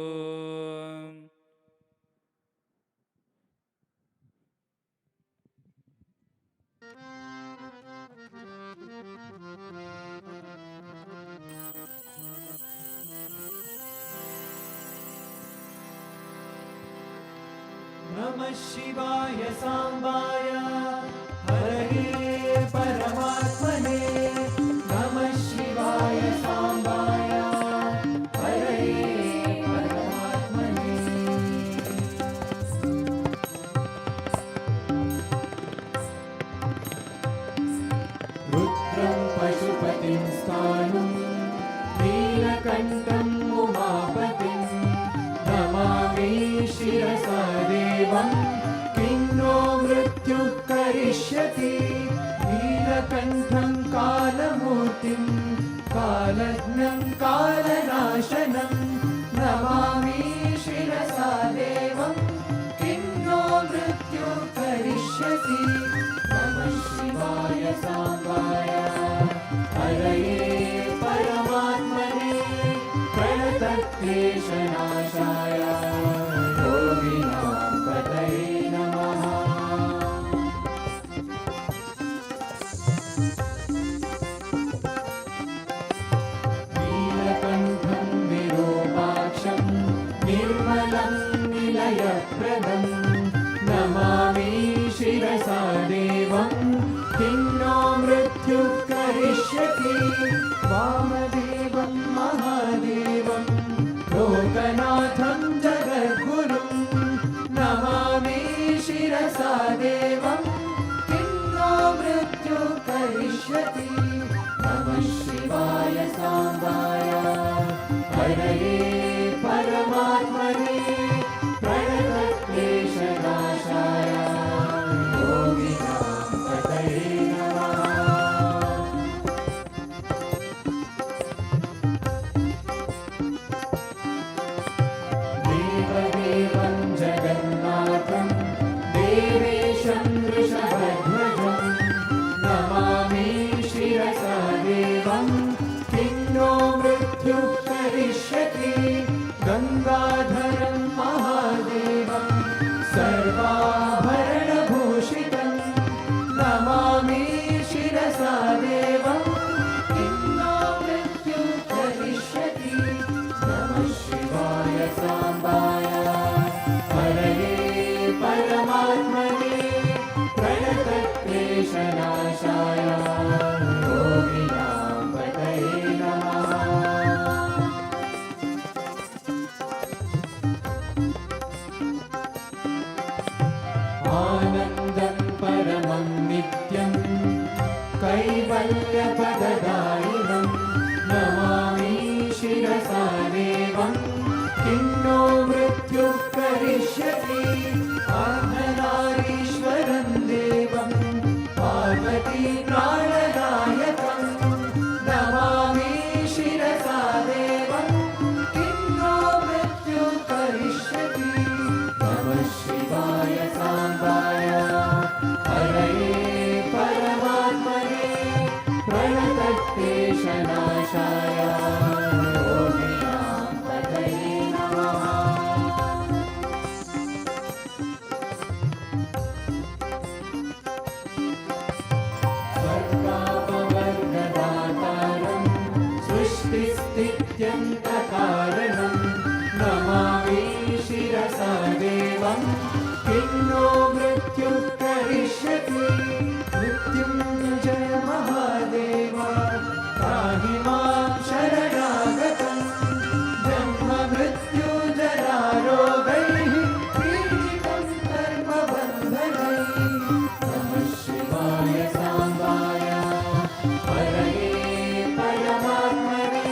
नमः शिवाय सांबाय हरये परमात्मने नमः शिवाय सांबाय हरये परमात्मने रुद्रं पशुपतिं स्थाणुं नीलकण्ठं उमापतिं नमामि शिरसा देवं किं नो मृत्युः करिष्यति नीलकण्ठं कालमूर्तिं कालज्ञं कालनाशनं नमामि शिरसा देवं किं नो मृत्युः करिष्यति नमः शिवाय सांबाय हरये परमात्मने प्रणतक्लेशनाशाय योगिनां पतये नमः नीलकण्ठं विरूपाक्षं निर्मलं निलयप्रदं नमामि शिरसा देवं सांबाय हरये परमात्मने प्रणतक्लेशनाशाय योगिनां पतये नमः। देवदेवं जगन्नाथं देवेशं वृषभध्वजं नमामि शिरसा देवं किं नो मृत्युः करिष्यति। गङ्गाधरं महादेवं सर्वाभरणभूषितं नमामि शिरसा देवं किं नो मृत्युः करिष्यति। नमः शिवाय सांबाय हरये परमात्मने प्रणतक्लेशनाशाय योगिनां पतये नमः। आनन्दं परमं नित्यं कैवल्यपददायिनं नमामि शिरसा देवं किं नो मृत्युः करिष्यति। अर्धनारीश्वरं देवं पार्वती प्राणदायकं नमामि शिरसा देवं किं नो मृत्युः करिष्यति। नमः शिवाय सांबाय हरये परमात्मने प्रणतक्लेशनाशाय योगिनां पतये नमः। स्वर्गापवर्गदातारं सृष्टिस्थित्यन्तकारणं नमामि शिरसा देवं किं नो मृत्युः करिष्यति। मृत्युञ्जय महादेव पाहि मां शरणागतं जन्म मृत्युजरारोगैः पीडितं कर्मबन्धनैः। नमः शिवाय सांबाय हरये परमात्मने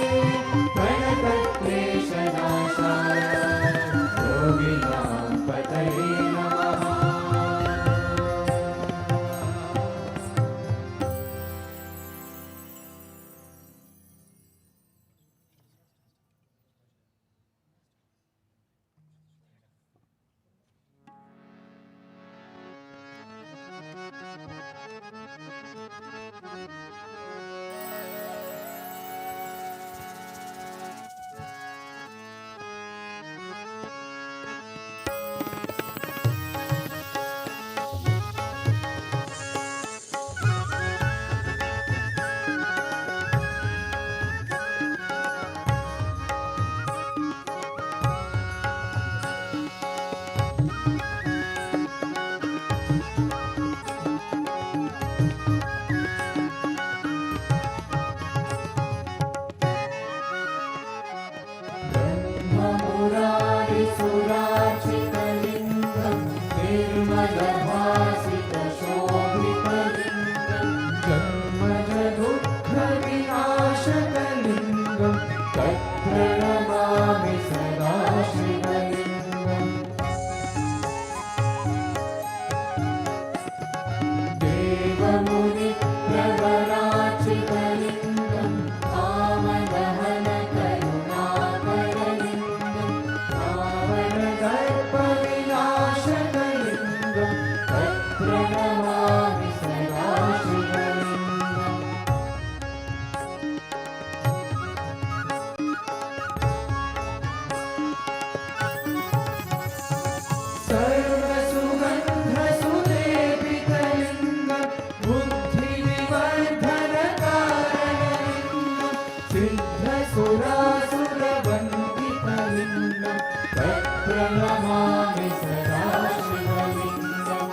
प्रणतक्लेशनाशाय योगिनां पतये नमः। ब्रह्ममुरारिसुरार्चितलिङ्गं निर्मलभासितशोभितलिङ्गं जन्मजदुःखविनाशकलिङ्गं तत्प्रणमामि सदा शिवलिङ्गम्। देवमुनिप्रवरार्चितलिङ्गं कामदहनकरुणाकरलिङ्गं रावणदर्पविनाशकलिङ्गं तत्प्रणमामि सदा शिवलिङ्गम्। सर्वसुगन्धसुलेपितलिङ्गं बुद्धिविवर्धनकारणलिङ्गं सिद्धसुरासुरवन्दितलिङ्गं तत्प्रणमामि सदा शिवलिङ्गम्।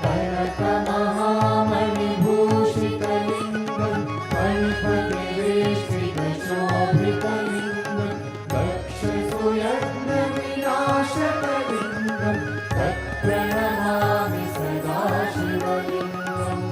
कनकमहामणिभूषितलिङ्गं फणिपतिवेष्टितशोभितलिङ्गं दक्षसुयज्ञविनाशकलिङ्गं तत्प्रणमामि सदा शिवलिङ्गम्।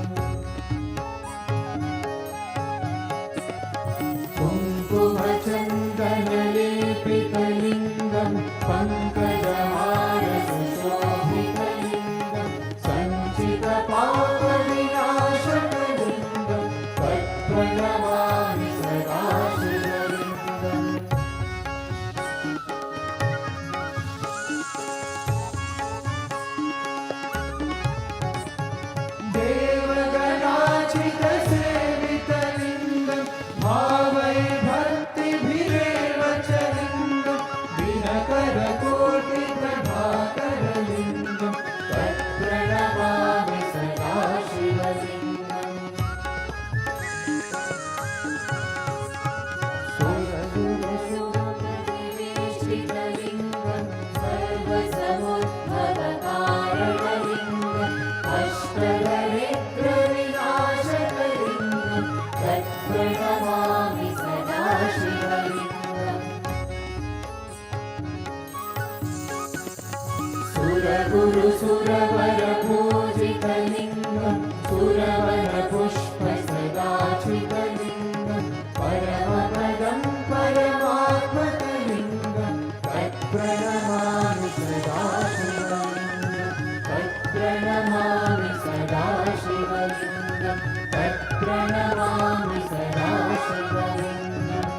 शिवलिङ्गं तत्प्रणमामि सदा शिवलिङ्गम्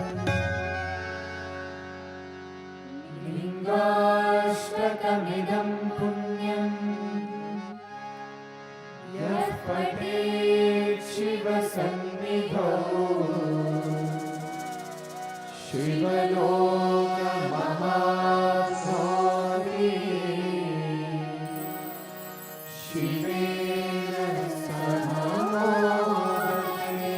लिङ्गाष्टकमिदं पुण्यम् यः पठेत् शिवसन्निधौ शिवलोकमहाप्नोति शिवेन सह मोदते।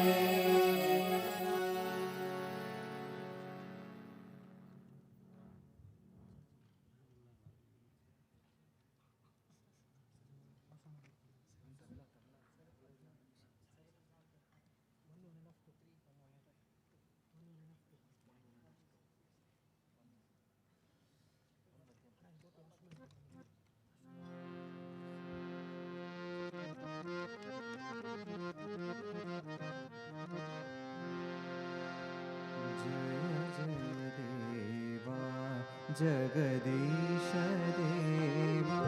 जगदीश देवा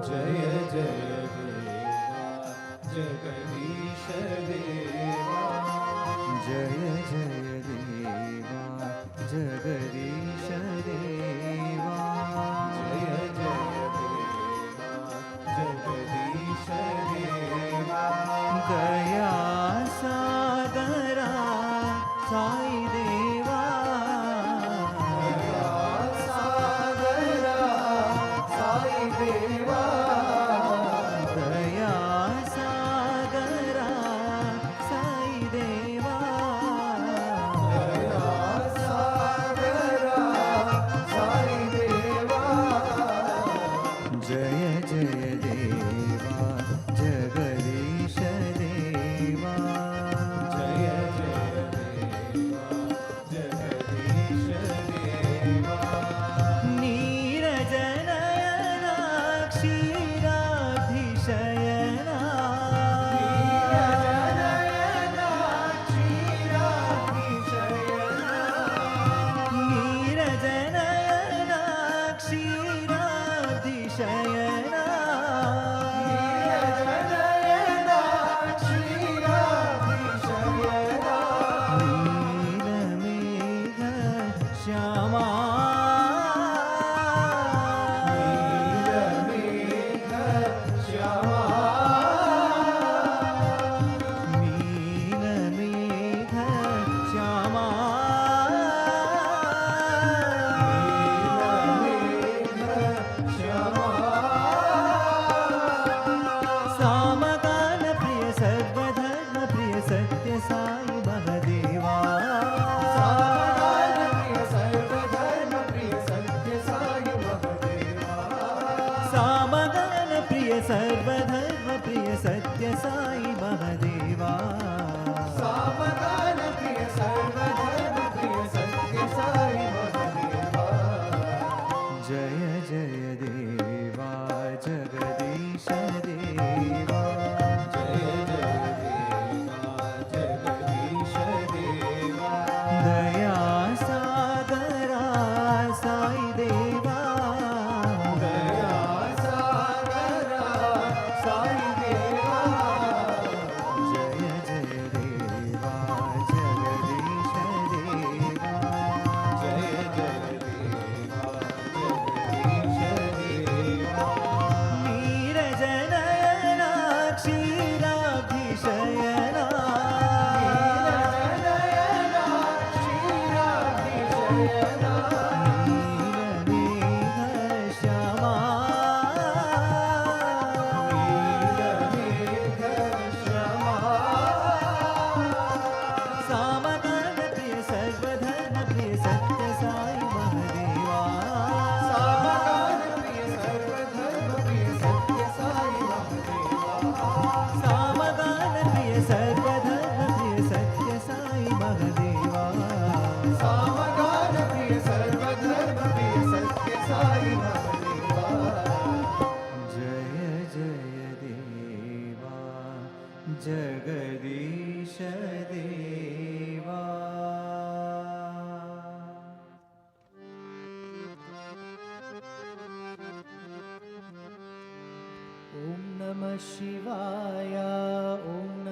जय जय देवा जगदीश देवा जय जय देवा जगदीश देवा जय जय देवा जगदीश देवा दया सागरा साई देवा दया सागरा साई देवा दया सागरा साई देवा दया सागरा साई देवा जय जय देवा जगदीश देवा जय जय देवा जगदीश देवा नीरजनयना क्षीराब्धिशयना नीरजनयना क्षीराब्धिशयना नीलमेघ श्यामा नीलमेघ श्यामा सामगान प्रिय सर्वधर्म प्रिय सत्य साई महदेवा सामगान प्रिय सर्वधर्म प्रिय सत्य साई महदेवा जय जय देवा जगदीश देवा दया सागरा साई देवा जय जय देवा जगदीश देवा नीरजनयना क्षीराब्धिशयना नीलमेघ श्यामा सामगान प्रिय सर्वधर्म प्रिय सत्य साई महदेवा सामगान प्रिय सर्वधर्म प्रिय सत्य साई महदेवा जय जय देवा जगदीश देवा ॐ नमः शिवाय ॐ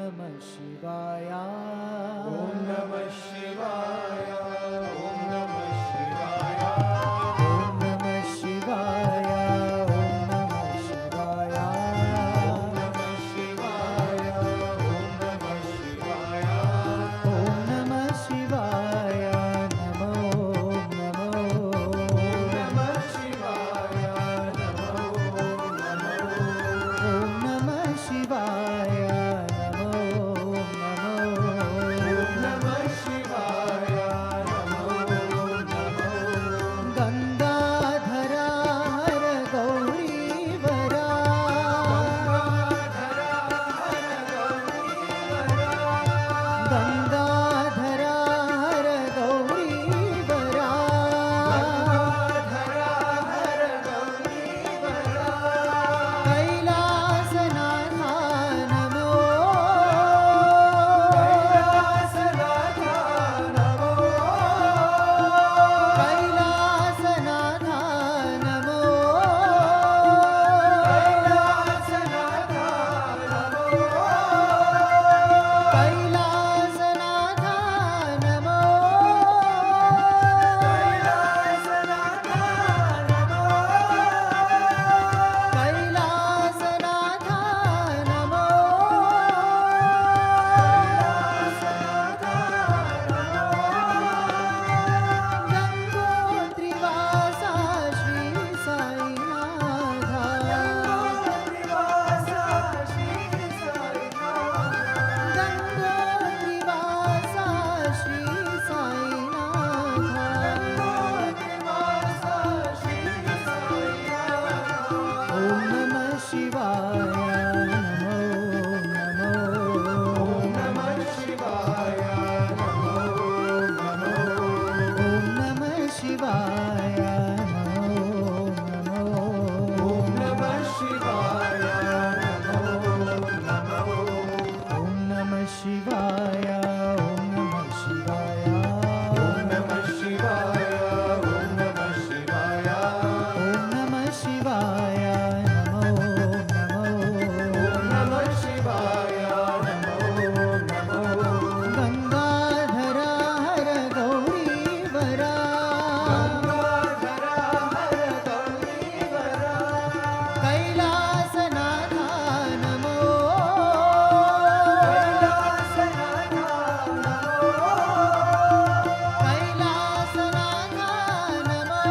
Shivaya, Om Namah Shivaya. Om Namah Shivaya, Om Namah Shivaya. Om Namah Shivaya, Namo Namo. Om Namah Shivaya, Namo Namo. Gangadhara Hara Gauri Vara. Gangadhara Hara Gauri Vara. Kailasanatha Namo. Kailasanatha Namo. Kailasanatha Namo.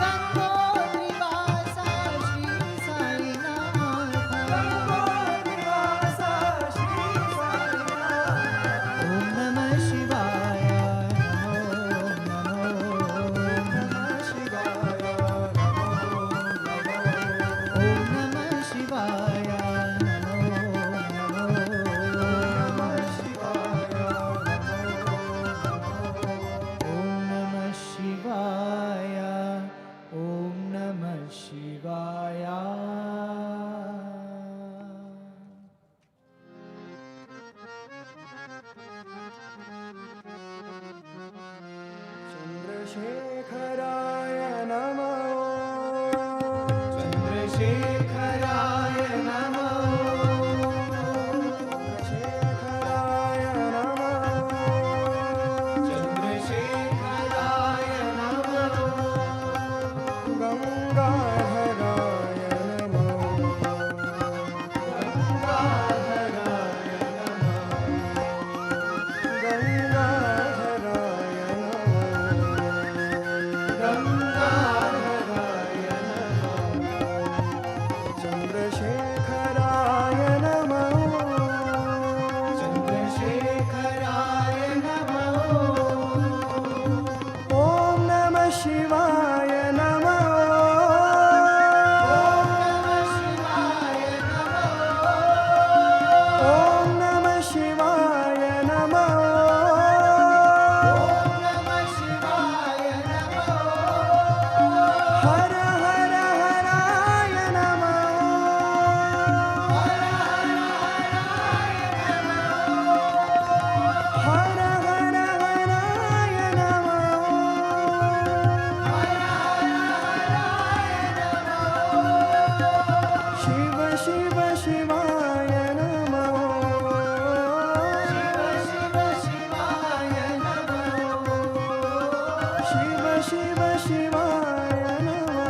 Gangotri Vasa Shri Sai Om Namah Shivaya, Namo Namo. Om Namah Shivaya, Om Namah Shivaya, Om Namah Shivaya. Chandrasekharaya Namo. Chandrasekharaya Namo. Chandrasekharaya Namo. Chandrasekharaya Namo. Gangadharaya Namo. Gangadharaya Namo. Gangadharaya Namo. Gangadharaya Namo. Chandrasekharaya Namo. Chandrasekharaya Namo. Om Namah Shivaya Namo. Om Namah Shivaya Namo. Hara Hara Haraya Namo. Hara Hara Haraya Namo. Shiva Shiva Shivaya Namo. Shiva Shivaya Namo. Shiva Shiva Shivaya Namo.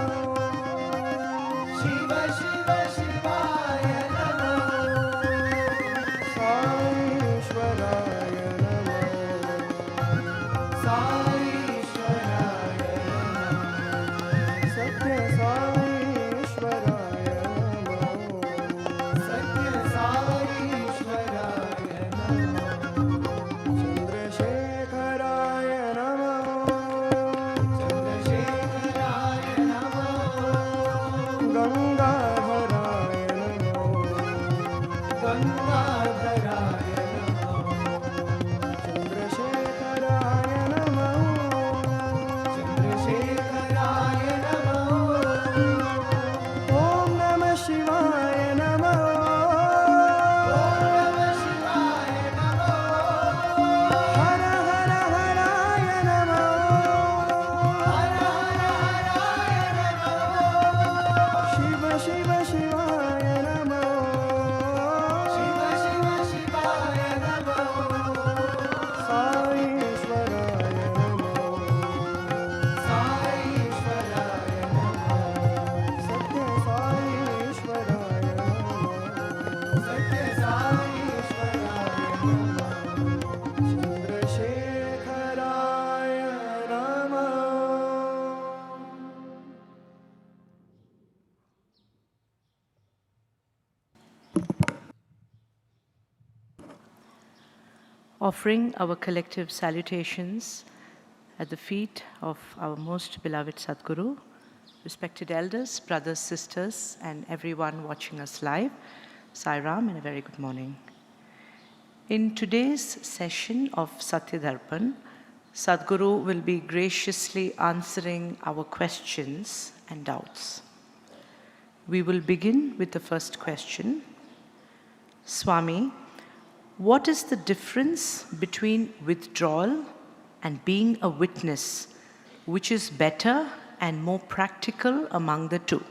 Shiva Shiva Shivaya Namo. Sai Ishwaraya Namo. Sai Ishwaraya Namo. Sathya Sai Ishwaraya Namo. Sathya Sai Ishwaraya Namo. Chandrasekharaya Namo. Chandrasekharaya Namo. Gangadharaya Namo. Gangadharaya Namo. Chandrasekharaya Namo. Chandrasekharaya Namo. Om Namah Shivaya Namo. Om Namah Shivaya Namo. Hara Hara Haraya Namo. Hara Hara Haraya Namo. Shiva Shiva Shivaya Namo. Shiva Shiva Shivaya Namo. Sai Ishwaraya Namo. Sai Ishwaraya Namo. Sathya Sai Ishwaraya Namo. Sathya Sai Ishwaraya Namo. Chandrasekharaya Namo. Offering our collective salutations at the feet of our most beloved Sadhguru, respected elders, brothers, sisters, and everyone watching us live, Sai Ram and a very good morning. In today's session of Satya Darpan, Sadhguru will be graciously answering our questions and doubts. We will begin with the first question. Swami, what is the difference between withdrawal and being a witness? Which is better and more practical among the two?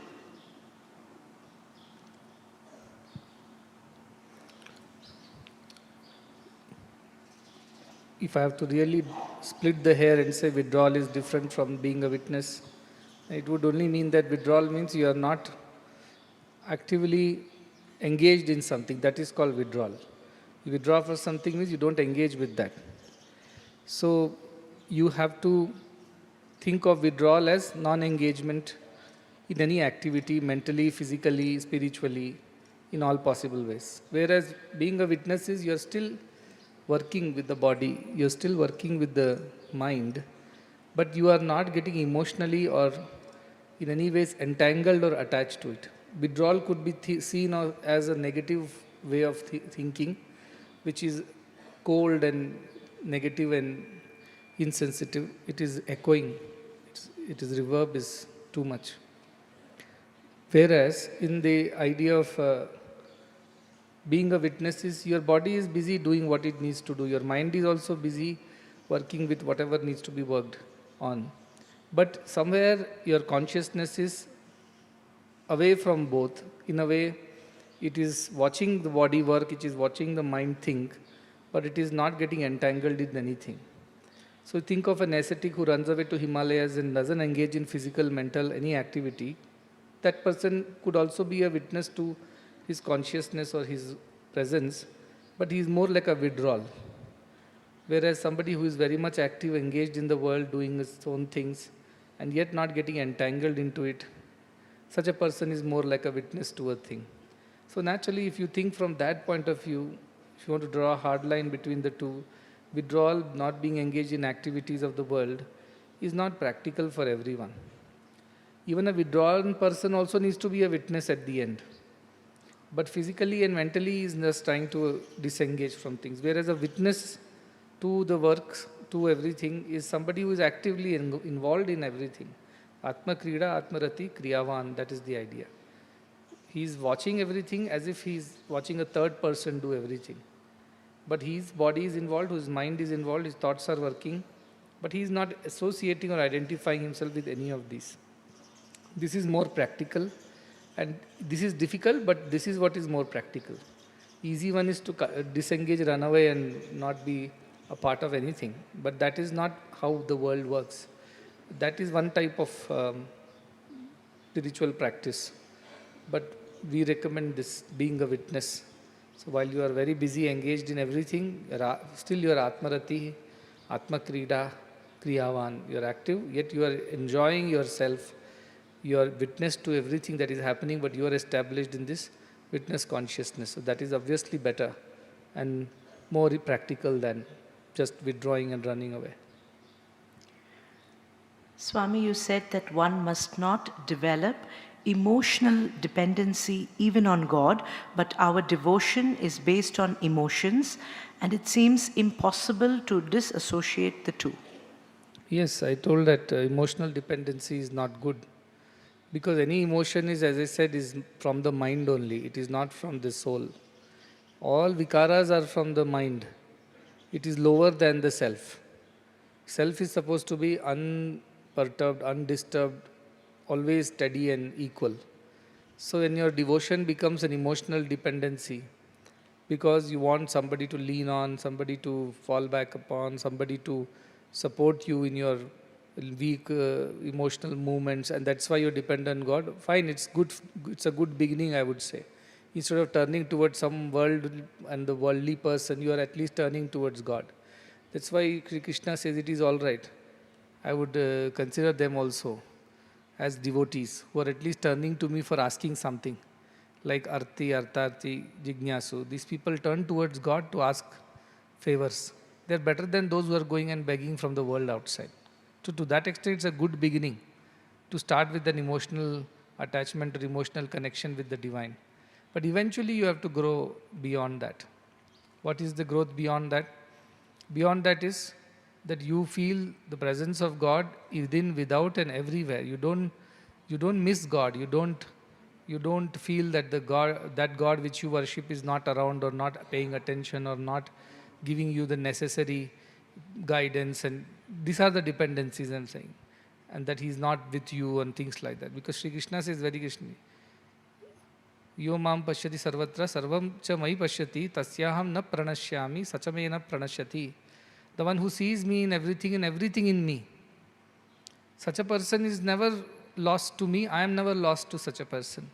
If I have to really split the hair and say withdrawal is different from being a witness, it would only mean that withdrawal means you are not actively engaged in something. That is called withdrawal. You withdraw for something means you don't engage with that. So you have to think of withdrawal as non-engagement in any activity, mentally, physically, spiritually, in all possible ways. Whereas being a witness is you are still working with the body, you are still working with the mind, but you are not getting emotionally or in any ways entangled or attached to it. Withdrawal could be seen as a negative way of thinking, which is cold and negative and insensitive. It is echoing. It is reverb is too much. Whereas in the idea of being a witness is your body is busy doing what it needs to do. Your mind is also busy working with whatever needs to be worked on. But somewhere your consciousness is away from both. In a way, it is watching the body work, it is watching the mind think, but it is not getting entangled in anything. So think of an ascetic who runs away to Himalayas and doesn't engage in physical, mental, any activity. That person could also be a witness to his consciousness or his presence, but he is more like a withdrawal. Whereas somebody who is very much active, engaged in the world, doing his own things, and yet not getting entangled into it, such a person is more like a witness to a thing. So naturally, if you think from that point of view, if you want to draw a hard line between the two, withdrawal, not being engaged in activities of the world, is not practical for everyone. Even a withdrawn person also needs to be a witness at the end. But physically and mentally is just trying to disengage from things. Whereas a witness to the works, to everything, is somebody who is actively involved in everything. Atma Krida, Atma Rati, Kriyavan, that is the idea. He is watching everything as if he is watching a third person do everything. But his body is involved, his mind is involved, his thoughts are working, but he is not associating or identifying himself with any of these. This is more practical, and this is difficult, but this is what is more practical. Easy one is to disengage, run away and not be a part of anything, but that is not how the world works. That is one type of spiritual practice, but we recommend this, being a witness. So while you are very busy, engaged in everything, still you are Atmarati, Atma Krida, Kriyavan, you are active, yet you are enjoying yourself, you are witness to everything that is happening, but you are established in this witness consciousness. So that is obviously better and more practical than just withdrawing and running away. Swami, you said that one must not develop emotional dependency even on God, but our devotion is based on emotions, and it seems impossible to disassociate the two. Yes, I told that emotional dependency is not good, because any emotion is, as I said, is from the mind only. It is not from the soul. All vikaras are from the mind. It is lower than the self. Self is supposed to be unperturbed, undisturbed, always steady and equal. So when your devotion becomes an emotional dependency, because you want somebody to lean on, somebody to fall back upon, somebody to support you in your weak emotional movements, and that's why you depend on God, fine, it's good. It's a good beginning, I would say. Instead of turning towards some world and the worldly person, you are at least turning towards God. That's why Krishna says it is all right. I would consider them also as devotees who are at least turning to me for asking something, like Arti, Artarti, Jignasu. These people turn towards God to ask favors. They are better than those who are going and begging from the world outside. So to that extent, it's a good beginning to start with an emotional attachment or emotional connection with the divine. But eventually you have to grow beyond that. What is the growth beyond that? Beyond that is that you feel the presence of God within, without and everywhere. You don't miss God. You don't You don't feel that that God which you worship is not around or not paying attention or not giving you the necessary guidance. And these are the dependencies I'm saying. And that He's not with you and things like that. Because Sri Krishna says very Krishna, Yo mam pashyati sarvatra sarvam cha mai pashyati tasyaham na pranashyami sachame na pranashyati. The one who sees me in everything and everything in me. Such a person is never lost to me. I am never lost to such a person.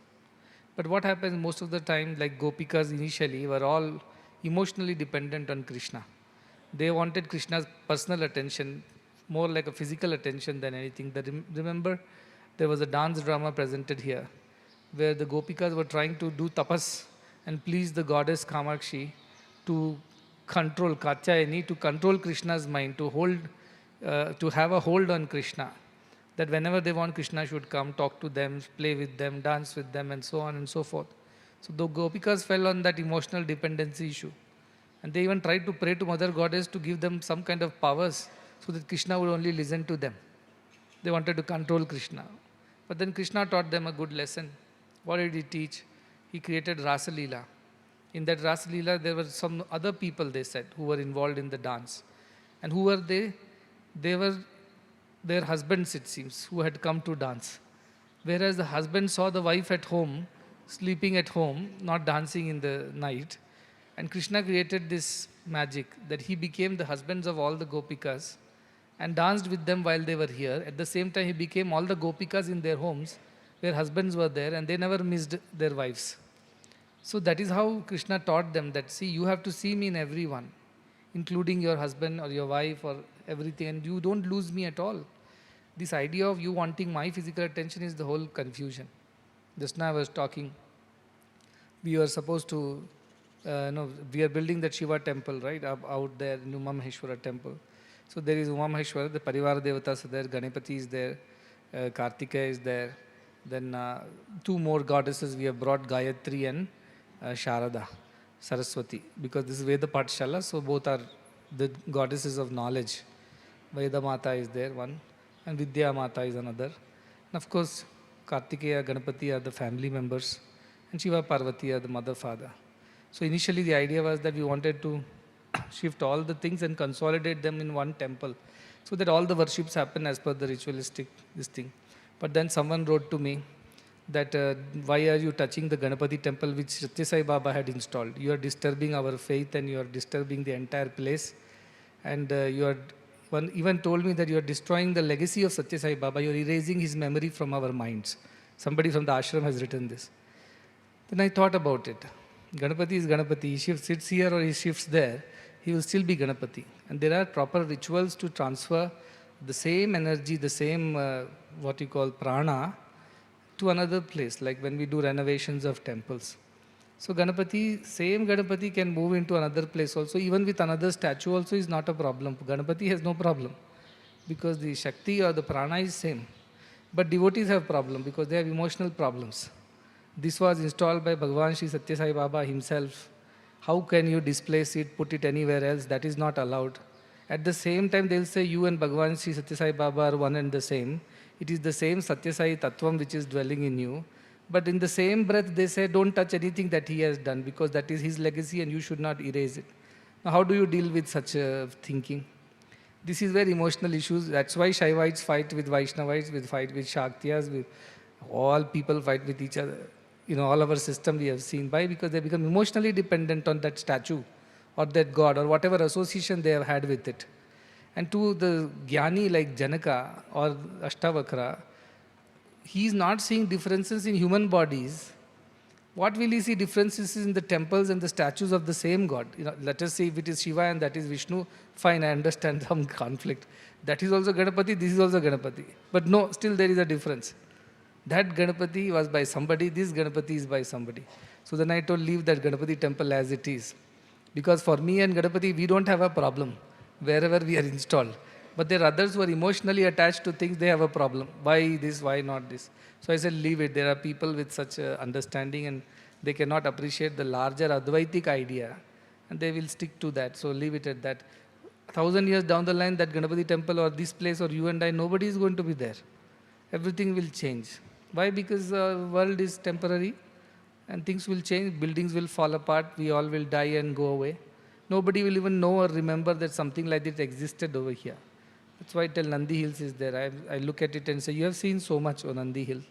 But what happens most of the time, like Gopikas initially were all emotionally dependent on Krishna. They wanted Krishna's personal attention, more like a physical attention than anything. Remember, there was a dance drama presented here, where the Gopikas were trying to do tapas and please the goddess Kamakshi to control Katyayani, to control Krishna's mind, to have a hold on Krishna. That whenever they want, Krishna should come, talk to them, play with them, dance with them, and so on and so forth. So the Gopikas fell on that emotional dependency issue. And they even tried to pray to Mother Goddess to give them some kind of powers so that Krishna would only listen to them. They wanted to control Krishna. But then Krishna taught them a good lesson. What did He teach? He created Rasa Leela. In that Rasa Leela, there were some other people, they said, who were involved in the dance. And who were they? They were their husbands, it seems, who had come to dance. Whereas the husband saw the wife at home, sleeping at home, not dancing in the night. And Krishna created this magic that He became the husbands of all the Gopikas and danced with them while they were here. At the same time, He became all the Gopikas in their homes where husbands were there and they never missed their wives. So that is how Krishna taught them that, see, you have to see me in everyone, including your husband or your wife or everything, and you don't lose me at all. This idea of you wanting my physical attention is the whole confusion. Just now I was talking, we were supposed to, we are building that Shiva temple, right, out there, Uma Maheshwara temple. So there is Uma Maheshwara, the Parivara Devatas are there, Ganapati is there, Kartikeya is there. Then two more goddesses we have brought, Gayatri and Sharada, Saraswati, because this is Veda Patshala, so both are the goddesses of knowledge. Veda Mata is there, one, and Vidya Mata is another. And of course, Kartikeya, Ganapati are the family members, and Shiva Parvati are the mother, father. So initially the idea was that we wanted to shift all the things and consolidate them in one temple, so that all the worships happen as per the ritualistic this thing. But then someone wrote to me that why are you touching the Ganapati temple which Sathya Sai Baba had installed? You are disturbing our faith and you are disturbing the entire place. And one even told me that you are destroying the legacy of Sathya Sai Baba. You are erasing his memory from our minds. Somebody from the ashram has written this. Then I thought about it. Ganapati is Ganapati. He sits here or he shifts there, he will still be Ganapati. And there are proper rituals to transfer the same energy, the same what you call prana, to another place, like when we do renovations of temples. So Ganapati, same Ganapati can move into another place also, even with another statue also is not a problem. Ganapati has no problem, because the Shakti or the prana is same. But devotees have problem, because they have emotional problems. This was installed by Bhagavan Sri Sathya Sai Baba himself. How can you displace it, put it anywhere else? That is not allowed. At the same time, they will say you and Bhagavan Sri Sathya Sai Baba are one and the same. It is the same Sathya Sai Tattvam which is dwelling in you. But in the same breath, they say don't touch anything that he has done, because that is his legacy and you should not erase it. Now, how do you deal with such thinking? This is where emotional issues, that's why Shaivites fight with Vaishnavites, fight with Shaktiyas, with all people fight with each other. All our system we have seen. Why? Because they become emotionally dependent on that statue or that god or whatever association they have had with it. And to the Jnani like Janaka or Ashtavakra, he is not seeing differences in human bodies. What will he see differences in the temples and the statues of the same god? Let us say if it is Shiva and that is Vishnu, fine, I understand some conflict. That is also Ganapati, this is also Ganapati. But no, still there is a difference. That Ganapati was by somebody, this Ganapati is by somebody. So then I told, leave that Ganapati temple as it is. Because for me and Ganapati, we don't have a problem wherever we are installed. But there are others who are emotionally attached to things, they have a problem. Why this, why not this? So I said, leave it. There are people with such understanding and they cannot appreciate the larger Advaitic idea. And they will stick to that. So leave it at that. 1,000 years down the line, that Ganapati temple or this place or you and I, nobody is going to be there. Everything will change. Why? Because the world is temporary and things will change, buildings will fall apart, we all will die and go away. Nobody will even know or remember that something like this existed over here. That's why I tell Nandi Hills is there. I look at it and say, you have seen so much on Nandi Hill.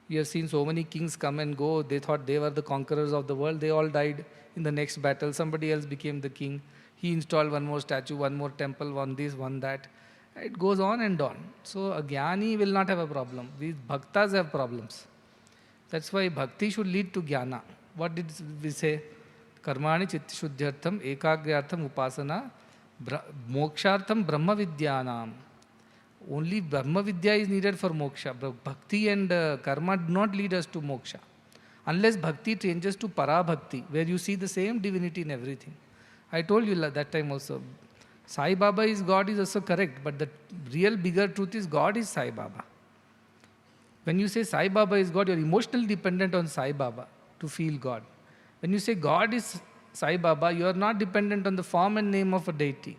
You have seen so many kings come and go. They thought they were the conquerors of the world. They all died in the next battle. Somebody else became the king. He installed one more statue, one more temple, one this, one that. It goes on and on. So a jnani will not have a problem. These bhaktas have problems. That's why bhakti should lead to jnana. What did we say? Karmani chitti shuddhyartham ekagrartham upasana mokshartham brahma vidyanam. Only brahma vidya is needed for moksha. Bhakti and karma do not lead us to moksha. Unless bhakti changes to para bhakti, where you see the same divinity in everything. I told you that time also. Sai Baba is God is also correct, but the real bigger truth is God is Sai Baba. When you say Sai Baba is God, you are emotionally dependent on Sai Baba to feel God. When you say God is Sai Baba, you are not dependent on the form and name of a deity.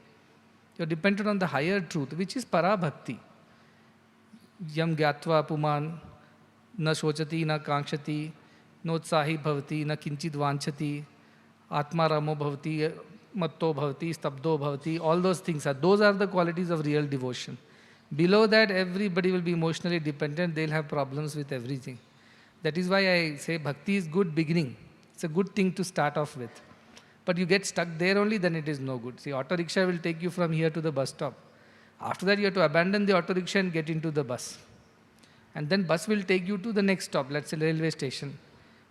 You are dependent on the higher truth, which is para bhakti. Yam gyatva puman na shochati na kankshati notsahi bhavati na kinchid vanchati atma ramo bhavati matto bhavati stabdo bhavati. All those things those are the qualities of real devotion. Below that, everybody will be emotionally dependent. They'll have problems with everything. That is why I say bhakti is good beginning. It's a good thing to start off with. But you get stuck there only, then it is no good. See, auto rickshaw will take you from here to the bus stop. After that, you have to abandon the auto rickshaw and get into the bus. And then bus will take you to the next stop, let's say railway station.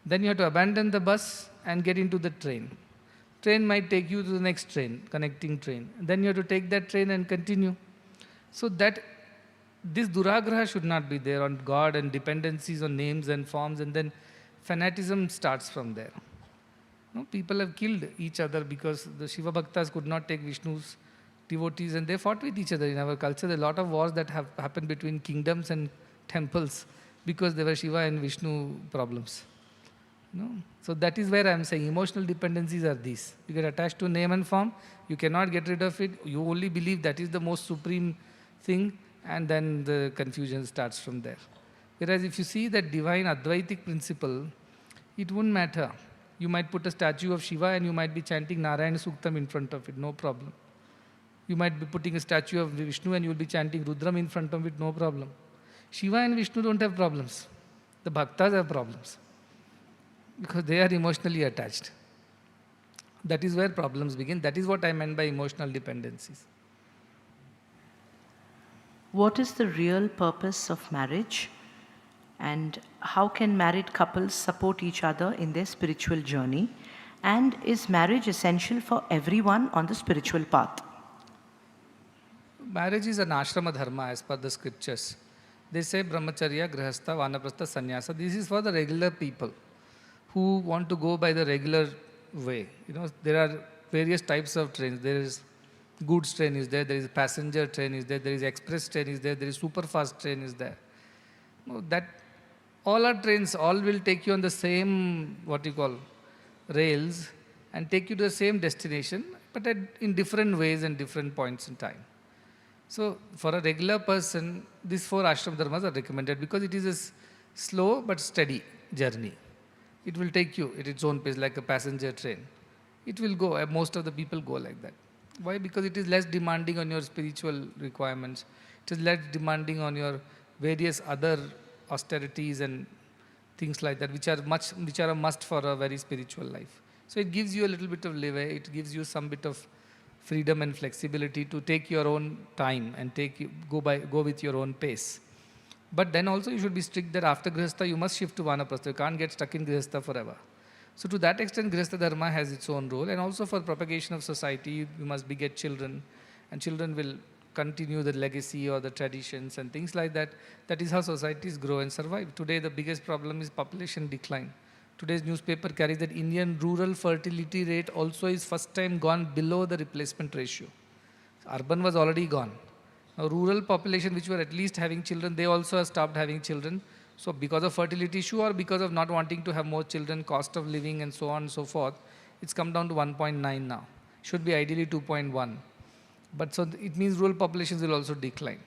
Then you have to abandon the bus and get into the train. Train might take you to the next train, connecting train. Then you have to take that train and continue. So that this duragraha should not be there on God and dependencies on names and forms, and then fanatism starts from there. No, people have killed each other because the Shiva Bhaktas could not take Vishnu's devotees and they fought with each other. In our culture, there are a lot of wars that have happened between kingdoms and temples because there were Shiva and Vishnu problems. No? So that is where I am saying emotional dependencies are these. You get attached to name and form, you cannot get rid of it, you only believe that is the most supreme thing, and then the confusion starts from there. Whereas if you see that divine Advaitic principle, it wouldn't matter. You might put a statue of Shiva and you might be chanting Narayana Suktam in front of it, no problem. You might be putting a statue of Vishnu and you will be chanting Rudram in front of it, no problem. Shiva and Vishnu don't have problems. The bhaktas have problems because they are emotionally attached. That is where problems begin. That is what I meant by emotional dependencies. What is the real purpose of marriage? And how can married couples support each other in their spiritual journey? And is marriage essential for everyone on the spiritual path? Marriage is an ashrama dharma as per the scriptures. They say brahmacharya, grihastha, vanaprastha, sannyasa. This is for the regular people who want to go by the regular way. There are various types of trains. There is goods train is there is passenger train is there is express train is there is super fast train is there. That all our trains all will take you on the same rails and take you to the same destination, but in different ways and different points in time. So for a regular person, these 4 ashram dharmas are recommended because it is a slow but steady journey. It will take you at its own pace like a passenger train. It will go, most of the people go like that. Why? Because it is less demanding on your spiritual requirements. It is less demanding on your various other austerities and things like that, which are a must for a very spiritual life. So it gives you a little bit of leeway. It gives you some bit of freedom and flexibility to take your own time and go with your own pace. But then also you should be strict that after Grihastha you must shift to Vanaprastha. You can't get stuck in Grihastha forever. So to that extent Grihastha Dharma has its own role, and also for propagation of society you must beget children, and children will continue the legacy or the traditions and things like that. That is how societies grow and survive. Today the biggest problem is population decline. Today's newspaper carries that Indian rural fertility rate also is first time gone below the replacement ratio. Urban was already gone. Now rural population which were at least having children, they also have stopped having children. So because of fertility issue or because of not wanting to have more children, cost of living and so on and so forth, it's come down to 1.9 now. Should be ideally 2.1. But so it means rural populations will also decline.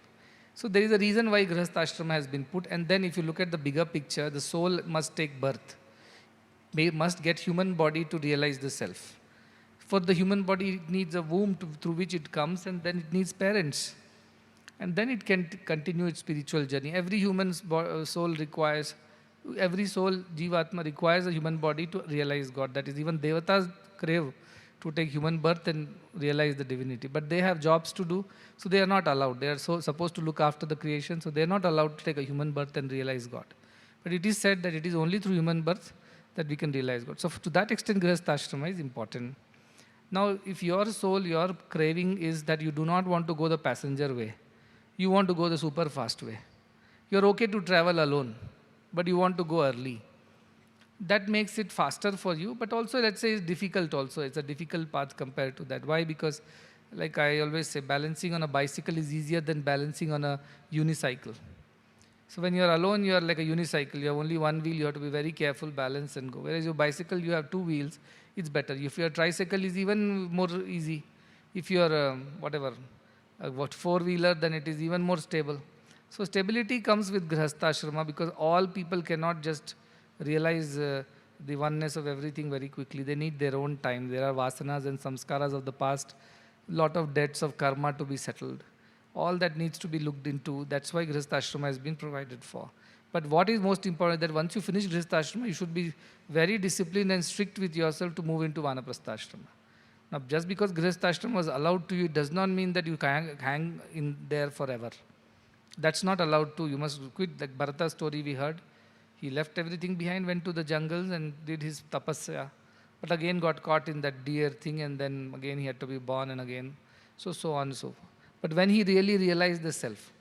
So there is a reason why Grihastha Ashrama has been put. And then if you look at the bigger picture, the soul must take birth. Must get human body to realize the self. For the human body, it needs a womb through which it comes, and then it needs parents. And then it can continue its spiritual journey. Every human soul requires, every soul, Jivatma, requires a human body to realize God. That is, even Devatas crave to take human birth and realize the divinity. But they have jobs to do, so they are not allowed. They are supposed to look after the creation, so they are not allowed to take a human birth and realize God. But it is said that it is only through human birth that we can realize God. So to that extent, Grihastha Ashrama is important. Now, if your soul, your craving is that you do not want to go the passenger way, you want to go the super fast way. You're okay to travel alone, but you want to go early. That makes it faster for you, but also, let's say, it's difficult also. It's a difficult path compared to that. Why? Because, like I always say, balancing on a bicycle is easier than balancing on a unicycle. So when you're alone, you're like a unicycle. You have only one wheel, you have to be very careful, balance and go. Whereas your bicycle, you have two wheels, it's better. If your tricycle is even more easy. If you're four-wheeler, then it is even more stable. So stability comes with Grihastha Ashrama, because all people cannot just realize the oneness of everything very quickly. They need their own time. There are vasanas and samskaras of the past, lot of debts of karma to be settled. All that needs to be looked into. That's why Grihastha Ashrama has been provided for. But what is most important is that once you finish Grihastha Ashrama, you should be very disciplined and strict with yourself to move into Vanaprastha Ashrama. Now, just because Grihastha Ashrama was allowed to you, it does not mean that you can hang in there forever. That's not allowed to. You must quit. Like Bharata's story we heard. He left everything behind, went to the jungles and did his tapasya. But again got caught in that deer thing, and then again he had to be born and again. So on and so forth. But when he really realized the self,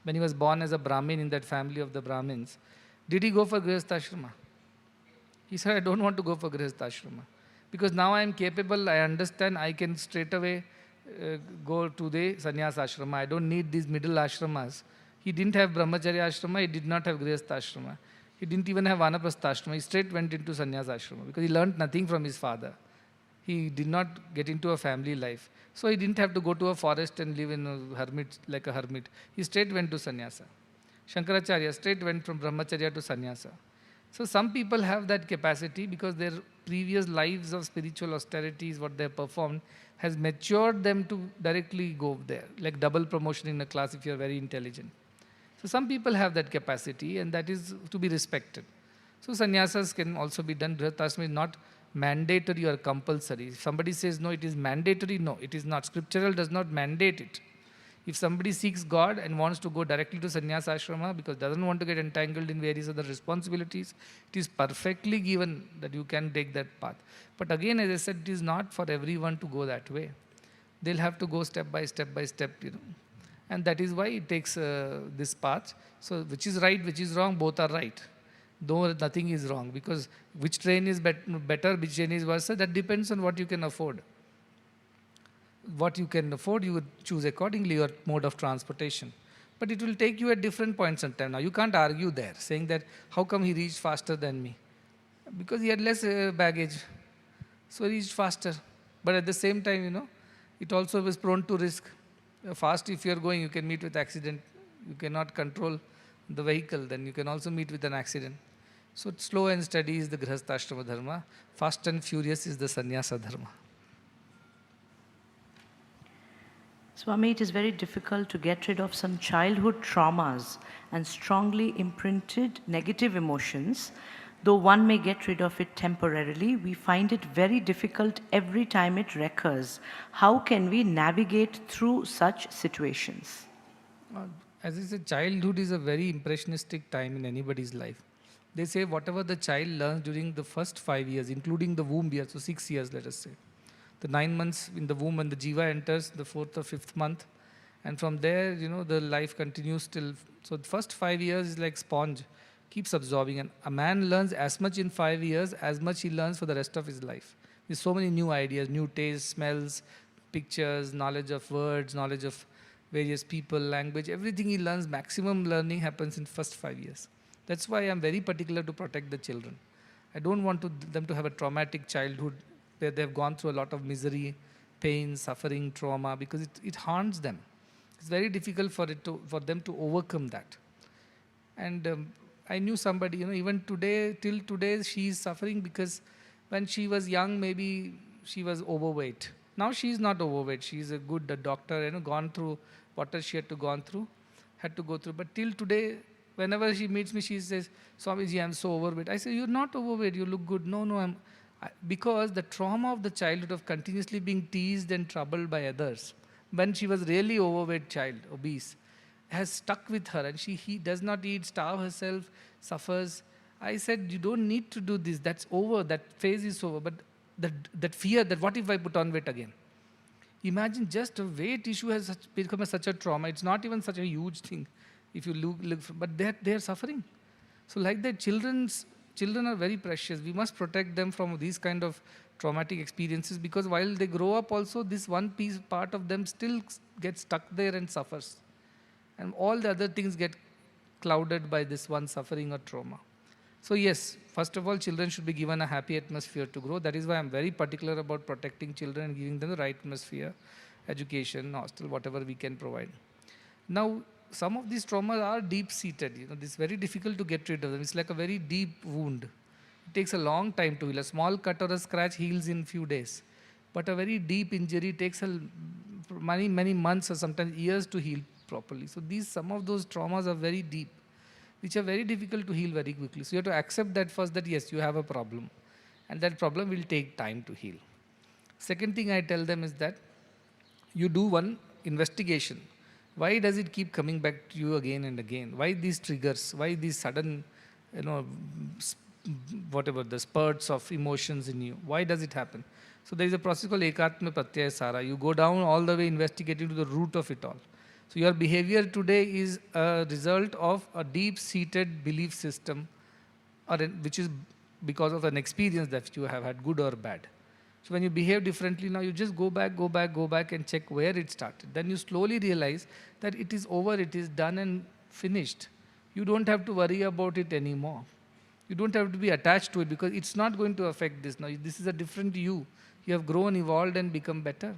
when he was born as a Brahmin in that family of the Brahmins, did he go for Grihastha Ashrama? He said, I don't want to go for Grihastha Ashrama. Because now I am capable, I understand, I can straight away go to the sannyasa ashrama. I don't need these middle ashramas. He didn't have brahmacharya ashrama, he did not have Grihastha Ashrama. He didn't even have Vanaprastha Ashrama. He straight went into sannyasa ashrama because he learned nothing from his father. He did not get into a family life. So he didn't have to go to a forest and live in a hermit, like a hermit. He straight went to sannyasa. Shankaracharya straight went from brahmacharya to sannyasa. So some people have that capacity because their previous lives of spiritual austerities, what they have performed, has matured them to directly go there, like double promotion in a class if you are very intelligent. So some people have that capacity, and that is to be respected. So sannyasas can also be done. Grihastha Ashrama is not mandatory or compulsory. If somebody says, no, it is mandatory, no, it is not. Scriptural does not mandate it. If somebody seeks God and wants to go directly to sannyasa ashrama because doesn't want to get entangled in various other responsibilities, it is perfectly given that you can take that path. But again, as I said, it is not for everyone to go that way. They'll have to go step by step, And that is why it takes this path. So which is right, which is wrong, both are right. Though nothing is wrong, because which train is better, which train is worse, that depends on what you can afford. What you can afford, you would choose accordingly your mode of transportation. But it will take you at different points in time. Now, you can't argue there, saying that, how come he reached faster than me? Because he had less baggage, so he reached faster. But at the same time, it also was prone to risk. Fast, if you are going, you can meet with accident. You cannot control the vehicle, then you can also meet with an accident. So slow and steady is the Grihastha Ashrama Dharma. Fast and furious is the Sannyasa Dharma. Swami, it is very difficult to get rid of some childhood traumas and strongly imprinted negative emotions. Though one may get rid of it temporarily, we find it very difficult every time it recurs. How can we navigate through such situations? As I said, childhood is a very impressionistic time in anybody's life. They say whatever the child learns during the first 5 years, including the womb years, so 6 years, let us say. The 9 months in the womb, when the jiva enters, the 4th or 5th month, and from there, the life continues till. So the first 5 years is like sponge, keeps absorbing, and a man learns as much in 5 years as much he learns for the rest of his life. With so many new ideas, new tastes, smells, pictures, knowledge of words, knowledge of various people, language, everything he learns, maximum learning happens in first 5 years. That's why I'm very particular to protect the children. I don't want them to have a traumatic childhood where they've gone through a lot of misery, pain, suffering, trauma, because it haunts them. It's very difficult for them to overcome that. And I knew somebody, even today, till today, she is suffering because when she was young, maybe she was overweight. Now she is not overweight. She is a good doctor, gone through what she had to go through. But till today, whenever she meets me, she says, Swamiji, I'm so overweight. I say, you're not overweight. You look good. No, because the trauma of the childhood of continuously being teased and troubled by others, when she was really overweight child, obese, has stuck with her, and he does not eat, starve herself, suffers. I said, you don't need to do this. That's over. That phase is over. But that fear that what if I put on weight again? Imagine just a weight issue has become such a trauma. It's not even such a huge thing if you look but they're suffering. So like that, children are very precious. We must protect them from these kind of traumatic experiences, because while they grow up also, this one part of them still gets stuck there and suffers. And all the other things get clouded by this one suffering or trauma. So yes, first of all, children should be given a happy atmosphere to grow. That is why I'm very particular about protecting children and giving them the right atmosphere, education, hostel, whatever we can provide. Now, some of these traumas are deep-seated. It's very difficult to get rid of them. It's like a very deep wound. It takes a long time to heal. A small cut or a scratch heals in few days. But a very deep injury takes many months or sometimes years to heal properly. So some of those traumas are very deep, which are very difficult to heal very quickly. So you have to accept that first, that yes, you have a problem. And that problem will take time to heal. Second thing I tell them is that you do one investigation. Why does it keep coming back to you again and again? Why these triggers? Why these sudden, whatever, the spurts of emotions in you? Why does it happen? So there is a process called Ekatma Pratyaya Sara. You go down all the way investigating to the root of it all. So your behavior today is a result of a deep-seated belief system, which is because of an experience that you have had, good or bad. So when you behave differently now, you just go back and check where it started. Then you slowly realize that it is over, it is done and finished. You don't have to worry about it anymore. You don't have to be attached to it, because it's not going to affect this now. This is a different you. You have grown, evolved and become better.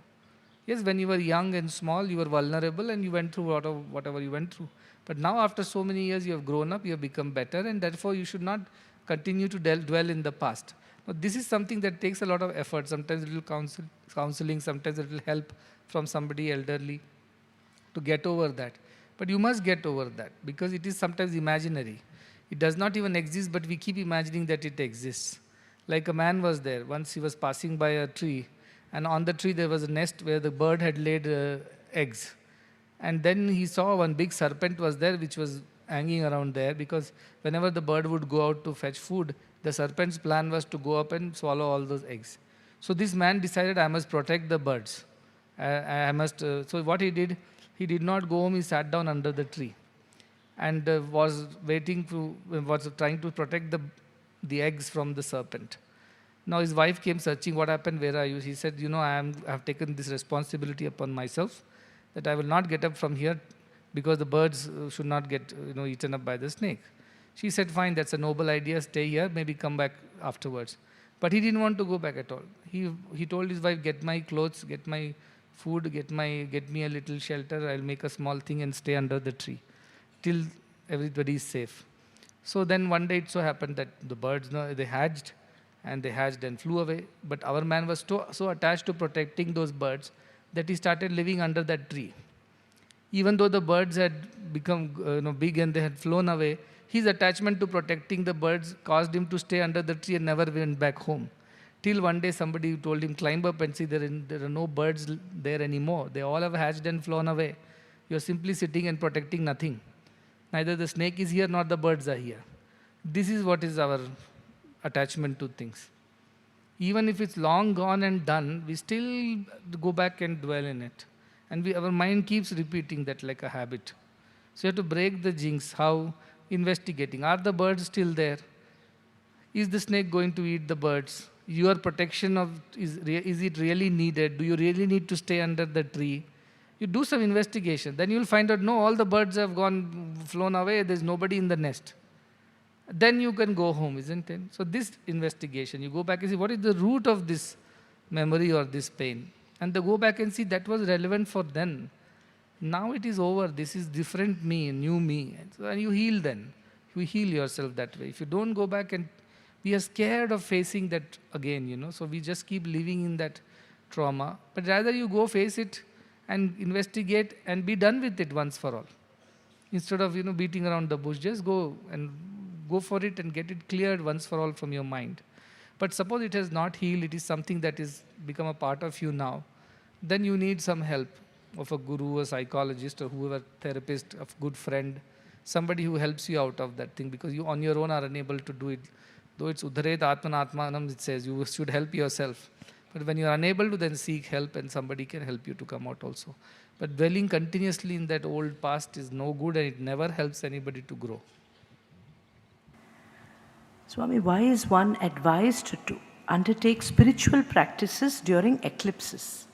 Yes, when you were young and small, you were vulnerable and you went through whatever you went through. But now after so many years, you have grown up, you have become better, and therefore you should not continue to dwell in the past. Now, this is something that takes a lot of effort. Sometimes it will counseling, sometimes it will help from somebody elderly to get over that. But you must get over that, because it is sometimes imaginary. It does not even exist, but we keep imagining that it exists. Like a man was there. Once he was passing by a tree, and on the tree there was a nest where the bird had laid eggs. And then he saw one big serpent was there, which was hanging around there, because whenever the bird would go out to fetch food, the serpent's plan was to go up and swallow all those eggs. So this man decided, I must protect the birds. So what he did not go home, he sat down under the tree and was trying to protect the eggs from the serpent. Now his wife came searching, what happened, where are you? He said, I have taken this responsibility upon myself, that I will not get up from here because the birds should not get eaten up by the snake. She said, fine, that's a noble idea, stay here, maybe come back afterwards. But he didn't want to go back at all. He told his wife, get my clothes, get my food, get me a little shelter, I'll make a small thing and stay under the tree till everybody is safe. So then one day it so happened that the birds, they hatched and flew away. But our man was so attached to protecting those birds that he started living under that tree. Even though the birds had become big and they had flown away, his attachment to protecting the birds caused him to stay under the tree and never went back home. Till one day somebody told him, climb up and see there are no birds there anymore. They all have hatched and flown away. You are simply sitting and protecting nothing. Neither the snake is here nor the birds are here. This is what is our attachment to things. Even if it's long gone and done, we still go back and dwell in it. And our mind keeps repeating that like a habit. So you have to break the jinx. How? Investigating. Are the birds still there? Is the snake going to eat the birds? Your protection is it really needed? Do you really need to stay under the tree? You do some investigation. Then you'll find out, no, all the birds have flown away. There's nobody in the nest. Then you can go home, isn't it? So this investigation, you go back and see what is the root of this memory or this pain. And they go back and see that was relevant for then. Now it is over. This is different me, new me. And you heal then. You heal yourself that way. If you don't go back, and we are scared of facing that again, so we just keep living in that trauma. But rather you go face it and investigate and be done with it once for all. Instead of, beating around the bush, just go for it and get it cleared once for all from your mind. But suppose it has not healed, it is something that is become a part of you now, then you need some help of a guru, a psychologist, or whoever, therapist, a good friend, somebody who helps you out of that thing, because you on your own are unable to do it. Though it's Udharet Atmanatmanam, it says you should help yourself. But when you are unable to, then seek help, and somebody can help you to come out also. But dwelling continuously in that old past is no good, and it never helps anybody to grow. Swami, why is one advised to undertake spiritual practices during eclipses?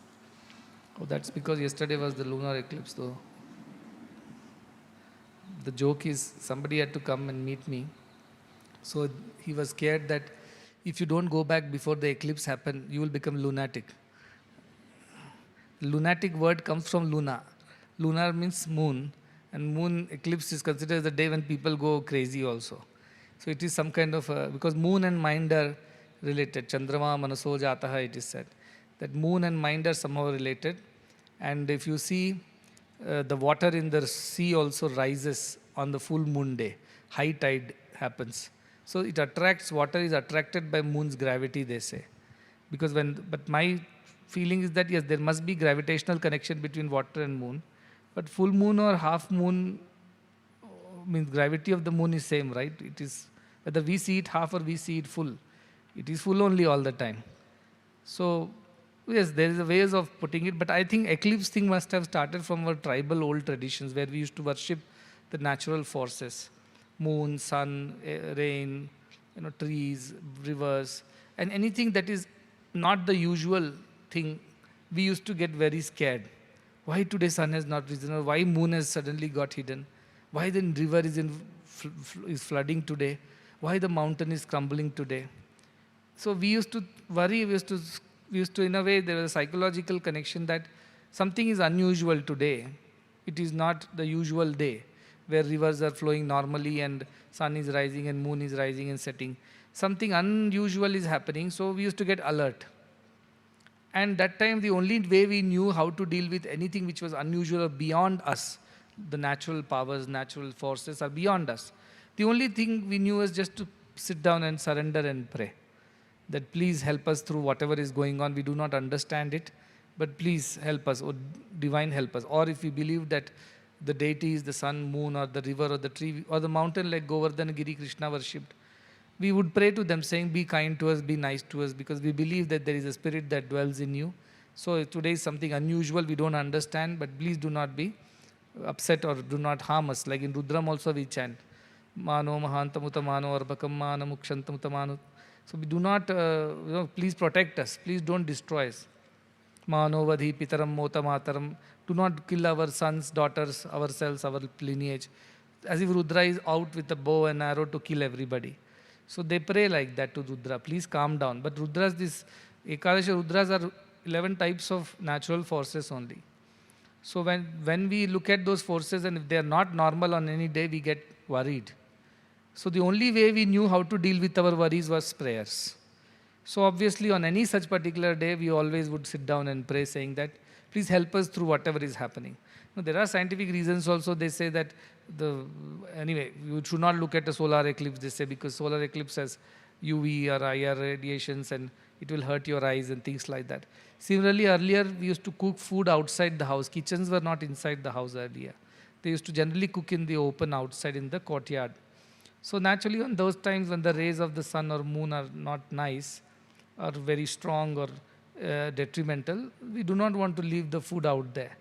Oh, that's because yesterday was the lunar eclipse, though. The joke is, somebody had to come and meet me. So he was scared that if you don't go back before the eclipse happen, you will become lunatic. Lunatic word comes from luna. Lunar means moon, and moon eclipse is considered as the day when people go crazy also. So it is some kind of because moon and mind are related. Chandrama manaso jataha, it is said. That moon and mind are somehow related. And if you see, the water in the sea also rises on the full moon day. High tide happens. So it attracts, water is attracted by moon's gravity, they say. But my feeling is that yes, there must be gravitational connection between water and moon. But full moon or half moon means gravity of the moon is same, right? It is, whether we see it half or we see it full, it is full only all the time. So yes, there is a ways of putting it, but I think eclipse thing must have started from our tribal old traditions, where we used to worship the natural forces, moon, sun, rain, trees, rivers, and anything that is not the usual thing. We used to get very scared. Why today sun has not risen, or why moon has suddenly got hidden? Why the river is flooding today? Why the mountain is crumbling today? So we used to worry, we used to, in a way, there was a psychological connection that something is unusual today. It is not the usual day, where rivers are flowing normally and sun is rising and moon is rising and setting. Something unusual is happening, so we used to get alert. And that time, the only way we knew how to deal with anything which was unusual or beyond us, the natural powers, natural forces are beyond us. The only thing we knew was just to sit down and surrender and pray. That please help us through whatever is going on. We do not understand it, but please help us, or divine help us. Or if we believe that the deity is the sun, moon, or the river, or the tree, or the mountain like Govardhan Giri Krishna worshipped, we would pray to them saying, be kind to us, be nice to us, because we believe that there is a spirit that dwells in you. So today is something unusual, we don't understand, but please do not be upset or do not harm us. Like in Rudram also we chant, Mano Mahantamuta Mano Arbakam Mana Mukshantamuta Mano. So we do not, please protect us, please don't destroy us. Mano Vadhi Pitaram Mota Mataram. Do not kill our sons, daughters, ourselves, our lineage. As if Rudra is out with a bow and arrow to kill everybody. So they pray like that to Rudra, please calm down. But Rudras, this Ekadasha Rudras are 11 types of natural forces only. So when we look at those forces, and if they are not normal on any day, we get worried. So the only way we knew how to deal with our worries was prayers. So obviously on any such particular day, we always would sit down and pray, saying that, please help us through whatever is happening. Now, there are scientific reasons also. They say that, anyway, you should not look at a solar eclipse, they say, because solar eclipse has UV or IR radiations and it will hurt your eyes and things like that. Similarly, earlier we used to cook food outside the house. Kitchens were not inside the house earlier. They used to generally cook in the open outside in the courtyard. So naturally, on those times when the rays of the sun or moon are not nice, or very strong or detrimental, we do not want to leave the food out there.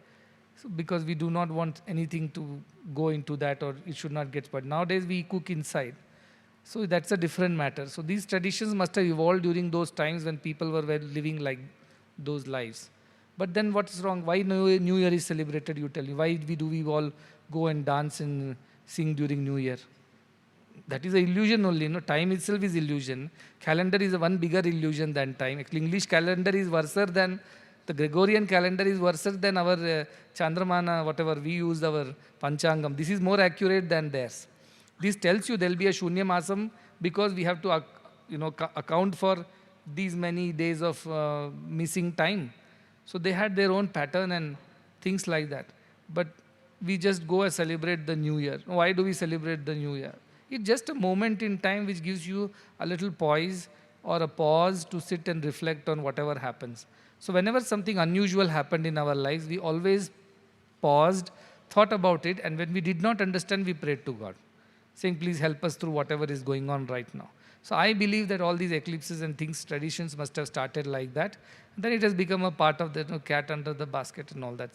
So because we do not want anything to go into that, or it should not get spoiled. Nowadays we cook inside. So that's a different matter. So these traditions must have evolved during those times when people were living like those lives. But then what's wrong? Why New Year is celebrated, you tell me? Why do we all go and dance and sing during New Year? That is an illusion only. Time itself is illusion. Calendar is one bigger illusion than time. Actually, English calendar is worse than The Gregorian calendar is worse than our Chandramana, whatever we use, our Panchangam. This is more accurate than theirs. This tells you there will be a Shunya Masam because we have to account for these many days of missing time. So they had their own pattern and things like that. But we just go and celebrate the New Year. Why do we celebrate the New Year? It's just a moment in time which gives you a little poise or a pause to sit and reflect on whatever happens. So whenever something unusual happened in our lives, we always paused, thought about it, and when we did not understand, we prayed to God, saying, please help us through whatever is going on right now. So I believe that all these eclipses and things, traditions must have started like that. And then it has become a part of the cat under the basket and all that.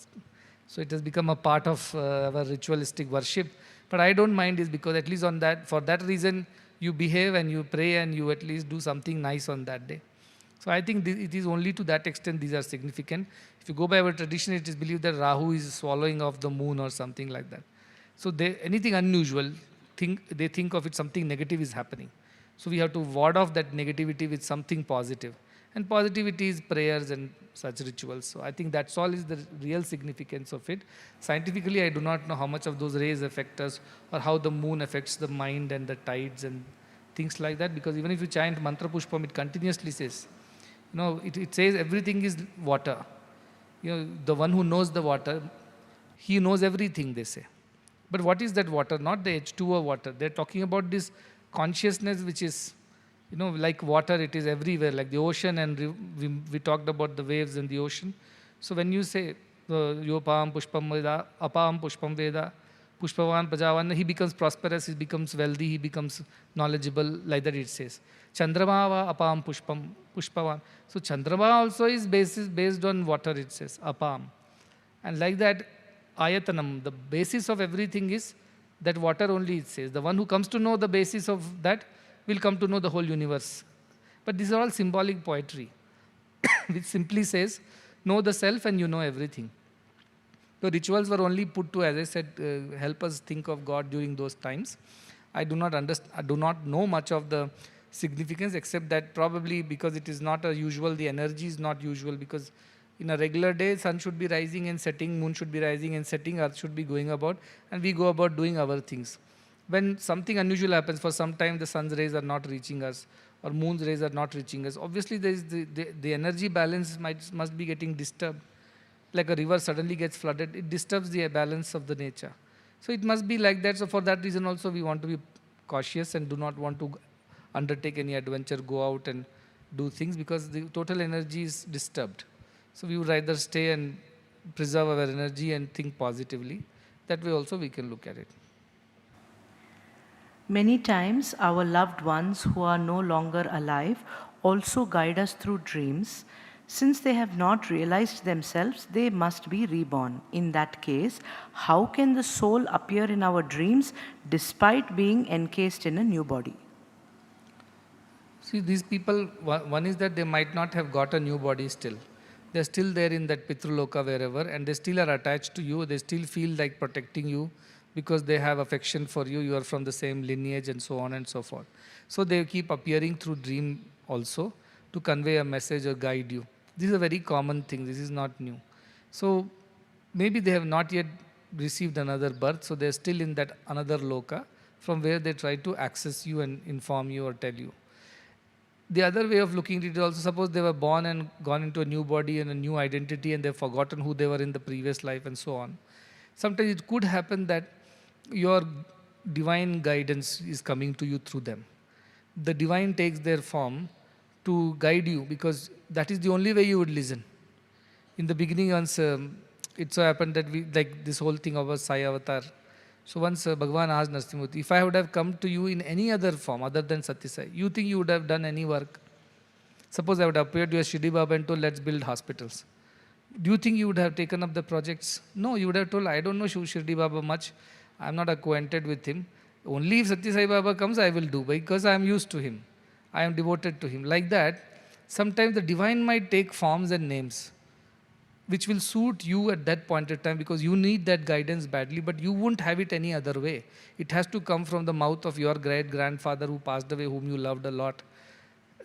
So it has become a part of our ritualistic worship. But I don't mind is because at least for that reason, you behave and you pray and you at least do something nice on that day. So I think it is only to that extent these are significant. If you go by our tradition, it is believed that Rahu is swallowing off the moon or something like that. So anything unusual, they think of it something negative is happening. So we have to ward off that negativity with something positive. And positivity is prayers and such rituals. So I think that's all is the real significance of it. Scientifically, I do not know how much of those rays affect us or how the moon affects the mind and the tides and things like that. Because even if you chant Mantra Pushpam, it continuously says, it says everything is water. The one who knows the water, he knows everything, they say. But what is that water? Not the H2O water. They're talking about this consciousness which is, like water, it is everywhere, like the ocean, and we talked about the waves in the ocean. So when you say, Yopam Pushpam Veda, Apam Pushpam Veda, Pushpavan Prajavan, he becomes prosperous, he becomes wealthy, he becomes knowledgeable, like that it says. Chandramava Apam Pushpavan. So Chandrama also is based on water, it says, Apam. And like that, Ayatanam, the basis of everything is that water only, it says. The one who comes to know the basis of that will come to know the whole universe. But these are all symbolic poetry, which simply says, know the self and you know everything. The rituals were only put to, as I said, help us think of God during those times. I do not know much of the significance, except that probably because it is not usual, the energy is not usual, because in a regular day, sun should be rising and setting, moon should be rising and setting, earth should be going about, and we go about doing our things. When something unusual happens, for some time the sun's rays are not reaching us, or moon's rays are not reaching us, obviously there is the energy balance must be getting disturbed. Like a river suddenly gets flooded, it disturbs the balance of the nature. So it must be like that. So for that reason also we want to be cautious and do not want to undertake any adventure, go out and do things, because the total energy is disturbed. So we would rather stay and preserve our energy and think positively. That way also we can look at it. Many times our loved ones who are no longer alive also guide us through dreams. Since they have not realized themselves, they must be reborn. In that case, how can the soul appear in our dreams despite being encased in a new body? See, these people, one is that they might not have got a new body still. They're still there in that Pitruloka wherever, and they still are attached to you. They still feel like protecting you because they have affection for you. You are from the same lineage and so on and so forth. So they keep appearing through dream also to convey a message or guide you. This is a very common thing. This is not new. So maybe they have not yet received another birth, so they're still in that another loka from where they try to access you and inform you or tell you. The other way of looking at it is also, suppose they were born and gone into a new body and a new identity and they've forgotten who they were in the previous life and so on. Sometimes it could happen that your divine guidance is coming to you through them. The divine takes their form to guide you, because that is the only way you would listen. In the beginning, once it so happened that we, like this whole thing of a Sai avatar. So once Bhagavan asked Narasimhamurti, if I would have come to you in any other form other than Sathya Sai, you think you would have done any work? Suppose I would have appeared to you as Shirdi Baba and told, let's build hospitals. Do you think you would have taken up the projects? No, you would have told, I don't know Shirdi Baba much. I am not acquainted with him. Only if Sathya Sai Baba comes, I will do, because I am used to him. I am devoted to him. Like that, sometimes the divine might take forms and names which will suit you at that point in time, because you need that guidance badly, but you won't have it any other way. It has to come from the mouth of your great-grandfather who passed away, whom you loved a lot.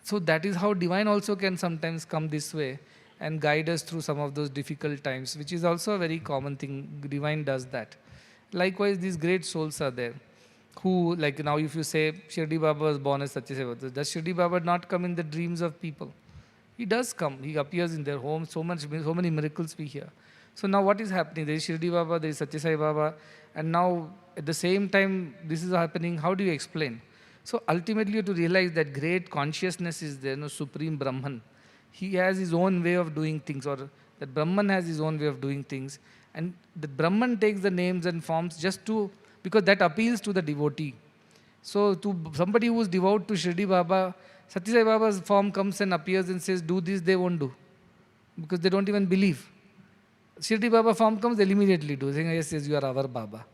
So that is how divine also can sometimes come this way. and guide us through some of those difficult times, which is also a very common thing. Divine does that. Likewise, these great souls are there who, like now if you say Shirdi Baba was born as Sathya Sai Baba, does Shirdi Baba not come in the dreams of people? He does come. He appears in their homes. So many miracles we hear. So now what is happening? There is Shirdi Baba, there is Sathya Sai Baba, and now at the same time this is happening. How do you explain? So ultimately you have to realize that great consciousness is there, no Supreme Brahman. He has his own way of doing things, or that Brahman has his own way of doing things. And the Brahman takes the names and forms just to, because that appeals to the devotee. So to somebody who is devout to Shirdi Baba, Sathya Sai Baba's form comes and appears and says, do this, they won't do. Because they don't even believe. Shirdi Baba form comes, they'll immediately do, saying, yes, yes, you are our Baba.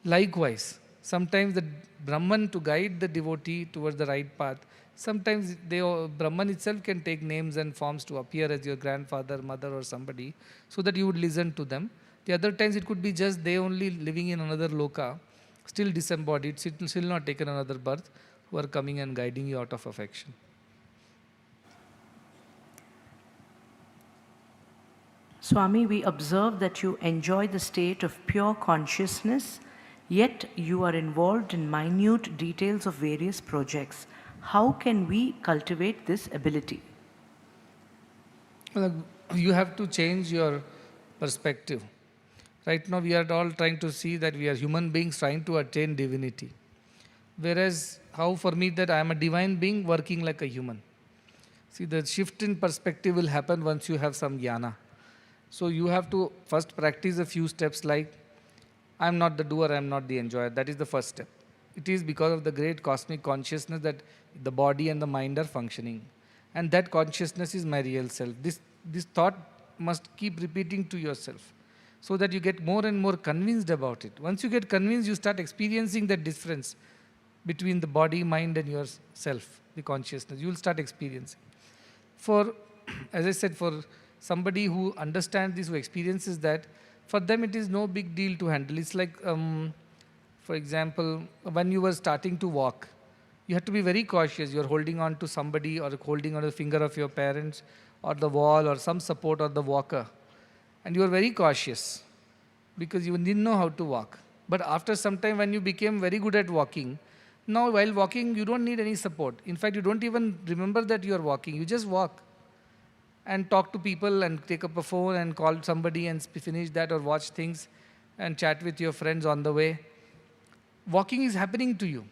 Likewise, sometimes the Brahman to guide the devotee towards the right path, sometimes Brahman itself can take names and forms to appear as your grandfather, mother or somebody, so that you would listen to them. The other times it could be just they only living in another loka, still disembodied, still not taken another birth, who are coming and guiding you out of affection. Swami, we observe that you enjoy the state of pure consciousness, yet you are involved in minute details of various projects. How can we cultivate this ability? Well, you have to change your perspective. Right now we are all trying to see that we are human beings trying to attain divinity. Whereas, how for me that I am a divine being working like a human. See, the shift in perspective will happen once you have some jnana. So you have to first practice a few steps like, I am not the doer, I am not the enjoyer. That is the first step. It is because of the great cosmic consciousness that the body and the mind are functioning. And that consciousness is my real self. This thought must keep repeating to yourself, so that you get more and more convinced about it. Once you get convinced, you start experiencing that difference between the body, mind and yourself, the consciousness. You will start experiencing. For, as I said, for somebody who understands this, who experiences that, for them it is no big deal to handle. It's like, for example, when you were starting to walk, you have to be very cautious. You're holding on to somebody or holding on the finger of your parents or the wall or some support or the walker. And you are very cautious because you didn't know how to walk. But after some time when you became very good at walking, now while walking you don't need any support. In fact, you don't even remember that you are walking. You just walk and talk to people and take up a phone and call somebody and finish that, or watch things and chat with your friends on the way. Walking is happening to you.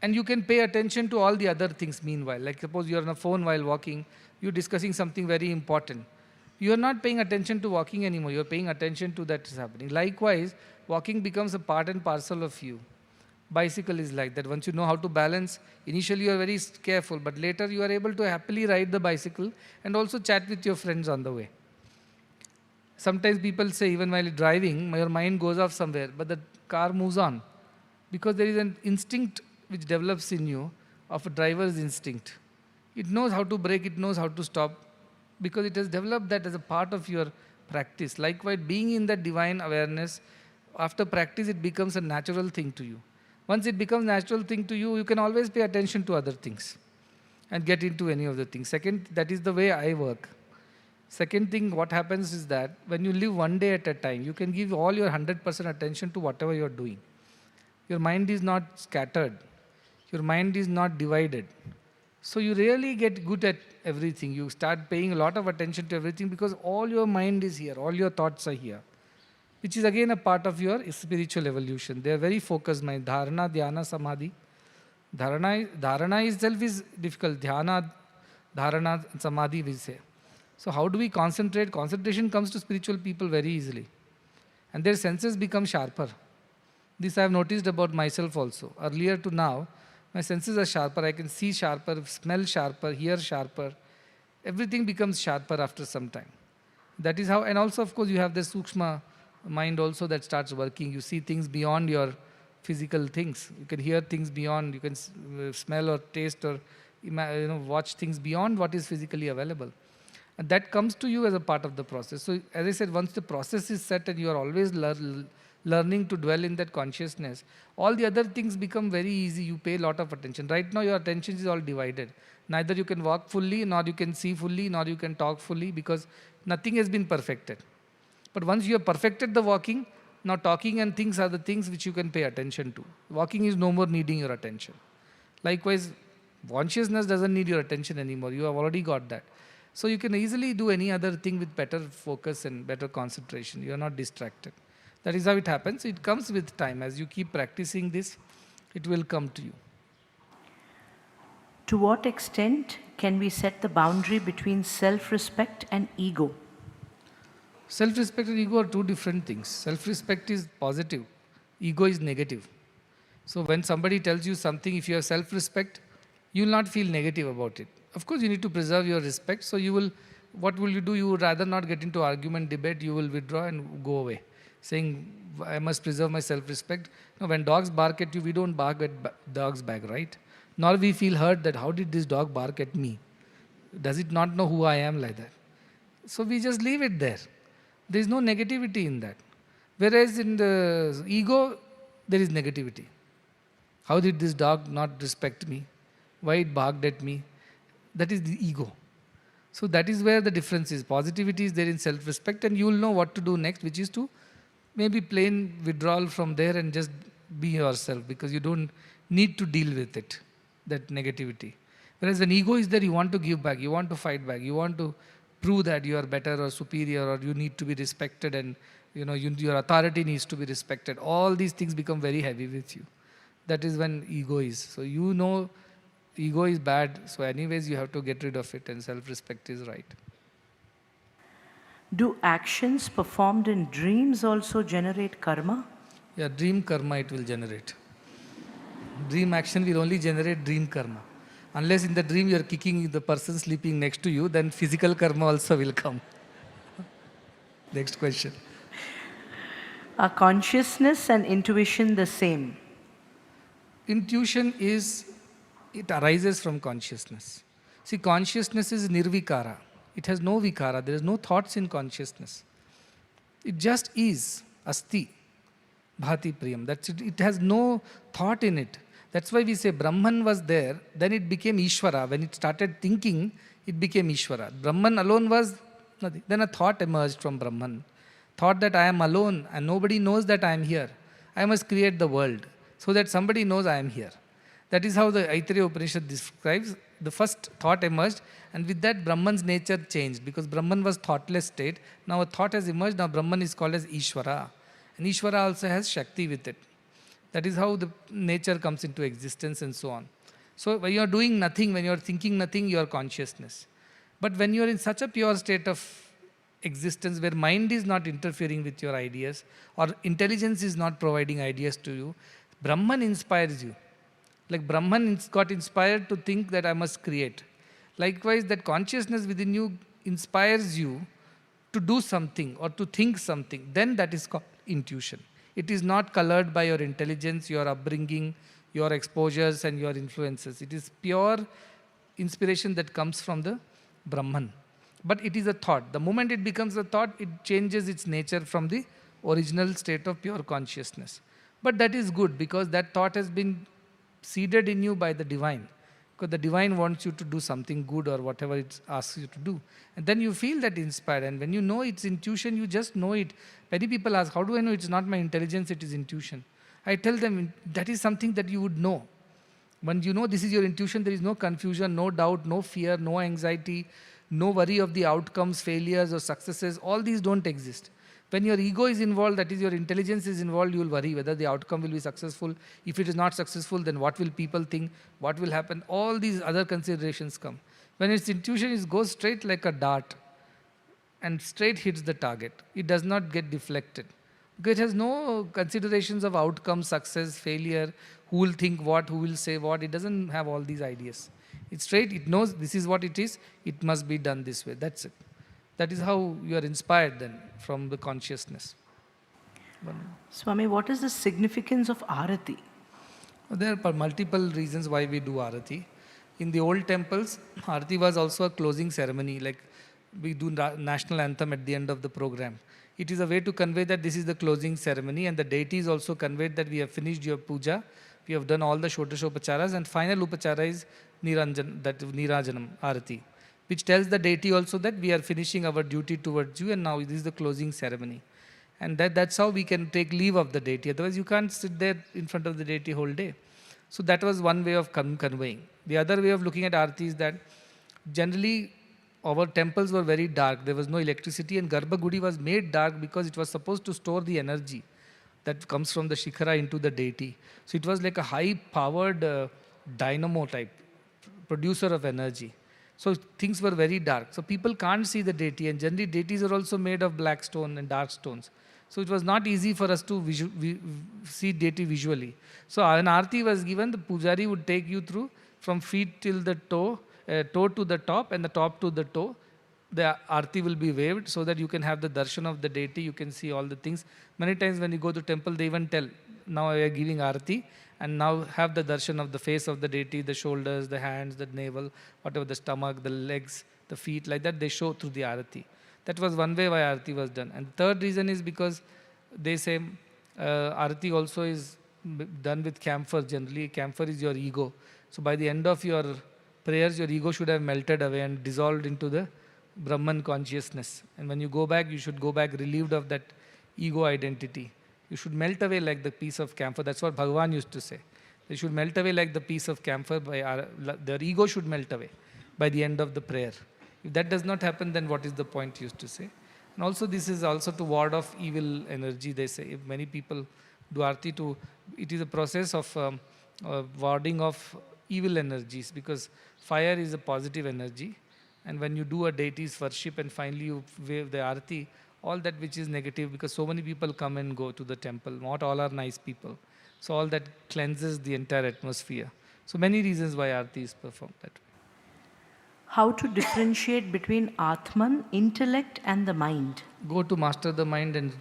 And you can pay attention to all the other things meanwhile. Like suppose you are on a phone while walking, you're discussing something very important. You are not paying attention to walking anymore. You are paying attention to that is happening. Likewise, walking becomes a part and parcel of you. Bicycle is like that. Once you know how to balance, initially you are very careful, but later you are able to happily ride the bicycle and also chat with your friends on the way. Sometimes people say, even while driving, your mind goes off somewhere, but the car moves on. Because there is an instinct which develops in you of a driver's instinct. It knows how to brake, it knows how to stop, because it has developed that as a part of your practice. Likewise, being in that divine awareness, after practice it becomes a natural thing to you. Once it becomes a natural thing to you, you can always pay attention to other things and get into any of the things. Second, that is the way I work. Second thing, what happens is that when you live one day at a time, you can give all your 100% attention to whatever you are doing. Your mind is not scattered. Your mind is not divided. So you really get good at everything. You start paying a lot of attention to everything because all your mind is here, all your thoughts are here, which is again a part of your spiritual evolution. They are very focused mind. Dharana, dhyana, samadhi. Dharana itself is difficult. Dhyana, dharana, samadhi we say. So how do we concentrate? Concentration comes to spiritual people very easily. And their senses become sharper. This I have noticed about myself also. Earlier to now, my senses are sharper. I can see sharper, smell sharper, hear sharper. Everything becomes sharper after some time. That is how, and also of course you have the sukshma mind also that starts working. You see things beyond your physical things. You can hear things beyond, you can smell or taste or watch things beyond what is physically available. And that comes to you as a part of the process. So as I said, once the process is set and you are always learning to dwell in that consciousness, all the other things become very easy. You pay a lot of attention. Right now your attention is all divided. Neither you can walk fully, nor you can see fully, nor you can talk fully, because nothing has been perfected. But once you have perfected the walking, now talking and things are the things which you can pay attention to. Walking is no more needing your attention. Likewise, consciousness doesn't need your attention anymore. You have already got that. So you can easily do any other thing with better focus and better concentration. You are not distracted. That is how it happens. It comes with time. As you keep practicing this, it will come to you. To what extent can we set the boundary between self-respect and ego? Self-respect and ego are two different things. Self-respect is positive. Ego is negative. So when somebody tells you something, if you have self-respect, you will not feel negative about it. Of course, you need to preserve your respect. So what will you do? You would rather not get into argument, debate. You will withdraw and go away, saying, I must preserve my self-respect. Now, when dogs bark at you, we don't bark at dogs back, right? Nor we feel hurt that how did this dog bark at me? Does it not know who I am like that? So we just leave it there. There is no negativity in that. Whereas in the ego, there is negativity. How did this dog not respect me? Why it barked at me? That is the ego. So that is where the difference is. Positivity is there in self-respect, and you will know what to do next, which is to maybe plain withdrawal from there and just be yourself, because you don't need to deal with it, that negativity. Whereas when ego is there, you want to give back, you want to fight back, you want to prove that you are better or superior, or you need to be respected, and your authority needs to be respected. All these things become very heavy with you. That is when ego is. So ego is bad, so anyways you have to get rid of it, and self-respect is right. Do actions performed in dreams also generate karma? Yeah, dream karma it will generate. Dream action will only generate dream karma. Unless in the dream you are kicking the person sleeping next to you, then physical karma also will come. Next question. Are consciousness and intuition the same? Intuition it arises from consciousness. See, consciousness is nirvikara. It has no vikara. There is no thoughts in consciousness. It just is. Asti. Bhati priyam. That's it. It has no thought in it. That's why we say Brahman was there, then it became Ishvara. When it started thinking, it became Ishvara. Brahman alone was nothing. Then a thought emerged from Brahman. Thought that I am alone and nobody knows that I am here. I must create the world so that somebody knows I am here. That is how the Aitareya Upanishad describes. The first thought emerged, and with that Brahman's nature changed, because Brahman was thoughtless state. Now a thought has emerged. Now Brahman is called as Ishvara. And Ishvara also has Shakti with it. That is how the nature comes into existence and so on. So when you are doing nothing, when you are thinking nothing, you are consciousness. But when you are in such a pure state of existence where mind is not interfering with your ideas, or intelligence is not providing ideas to you, Brahman inspires you. Like Brahman got inspired to think that I must create. Likewise, that consciousness within you inspires you to do something or to think something. Then that is called intuition. It is not colored by your intelligence, your upbringing, your exposures and your influences. It is pure inspiration that comes from the Brahman. But it is a thought. The moment it becomes a thought, it changes its nature from the original state of pure consciousness. But that is good, because that thought has been seeded in you by the divine. Because the divine wants you to do something good or whatever it asks you to do. And then you feel that inspired. And when you know it's intuition, you just know it. Many people ask, how do I know it's not my intelligence, it is intuition? I tell them, that is something that you would know. When you know this is your intuition, there is no confusion, no doubt, no fear, no anxiety, no worry of the outcomes, failures or successes. All these don't exist. When your ego is involved, that is your intelligence is involved, you will worry whether the outcome will be successful. If it is not successful, then what will people think? What will happen? All these other considerations come. When its intuition goes straight like a dart and straight hits the target. It does not get deflected. Because it has no considerations of outcome, success, failure, who will think what, who will say what. It doesn't have all these ideas. It's straight, it knows this is what it is, it must be done this way. That's it. That is how you are inspired then from the consciousness. Swami, what is the significance of Arati? There are multiple reasons why we do Arati. In the old temples, Arati was also a closing ceremony, like we do national anthem at the end of the program. It is a way to convey that this is the closing ceremony, and the deities also conveyed that we have finished your puja, we have done all the Shodashopacharas, and final Upachara is Nirajanam, Arati, which tells the deity also that we are finishing our duty towards you and now this is the closing ceremony. And that's how we can take leave of the deity. Otherwise, you can't sit there in front of the deity whole day. So that was one way of conveying. The other way of looking at Aarti is that generally our temples were very dark. There was no electricity, and Garbhagudi was made dark because it was supposed to store the energy that comes from the Shikhara into the deity. So it was like a high-powered dynamo type, producer of energy. So things were very dark. So people can't see the deity, and generally deities are also made of black stone and dark stones. So it was not easy for us to see deity visually. So when Aarti was given, the Pujari would take you through from feet till the toe to the top and the top to the toe. The Aarti will be waved so that you can have the darshan of the deity, you can see all the things. Many times when you go to temple, they even tell, now I am giving Aarti, and now have the darshan of the face of the deity, the shoulders, the hands, the navel, whatever, the stomach, the legs, the feet, like that they show through the Aarti. That was one way why Aarti was done. And the third reason is because they say Aarti also is done with camphor generally. Camphor is your ego. So by the end of your prayers, your ego should have melted away and dissolved into the Brahman consciousness. And when you go back, you should go back relieved of that ego identity. You should melt away like the piece of camphor. That's what Bhagavan used to say. They should melt away like the piece of camphor. Their ego should melt away by the end of the prayer. If that does not happen, then what is the point, used to say. And also this is also to ward off evil energy, they say. If many people do Aarti, it is a process of warding off evil energies, because fire is a positive energy. And when you do a deity's worship and finally you wave the Aarti, all that which is negative, because so many people come and go to the temple, not all are nice people. So all that cleanses the entire atmosphere. So many reasons why Aarti is performed that way. How to differentiate between Atman, intellect and the mind? Go to master the mind and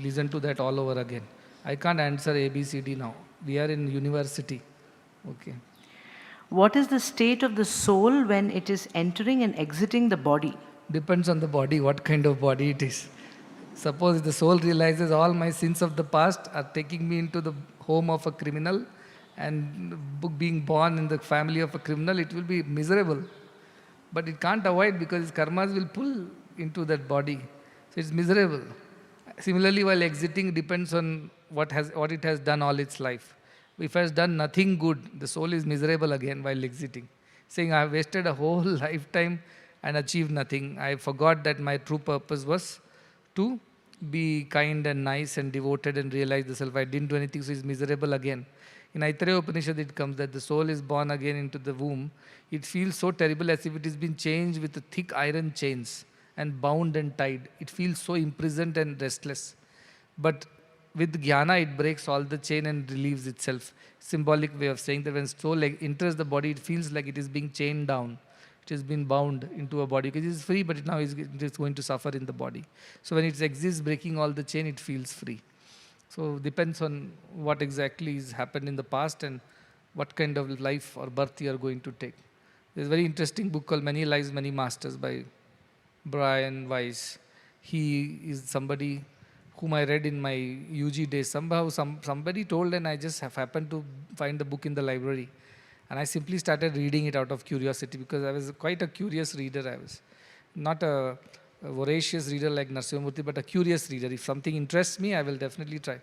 listen to that all over again. I can't answer ABCD now. We are in university. Okay. What is the state of the soul when it is entering and exiting the body? Depends on the body, what kind of body it is. Suppose the soul realizes all my sins of the past are taking me into the home of a criminal and being born in the family of a criminal, it will be miserable. But it can't avoid because its karmas will pull into that body. So it's miserable. Similarly, while exiting depends on what it has done all its life. If it has done nothing good, the soul is miserable again while exiting. Saying, I have wasted a whole lifetime and achieved nothing. I forgot that my true purpose was to be kind and nice and devoted and realize the self. I didn't do anything, so it's miserable again. In Aitareya Upanishad it comes that the soul is born again into the womb. It feels so terrible as if it has been changed with thick iron chains and bound and tied. It feels so imprisoned and restless. But with jnana, it breaks all the chain and relieves itself. Symbolic way of saying that when soul enters the body, it feels like it is being chained down. It has been bound into a body because it is free, but now it is going to suffer in the body. So when it exists, breaking all the chain, it feels free. So depends on what exactly has happened in the past and what kind of life or birth you are going to take. There's a very interesting book called Many Lives, Many Masters by Brian Weiss. He is somebody whom I read in my UG days. Somehow somebody told and I just have happened to find the book in the library. And I simply started reading it out of curiosity because I was quite a curious reader. I was not a voracious reader like Narasimhamurthy, but a curious reader. If something interests me, I will definitely try.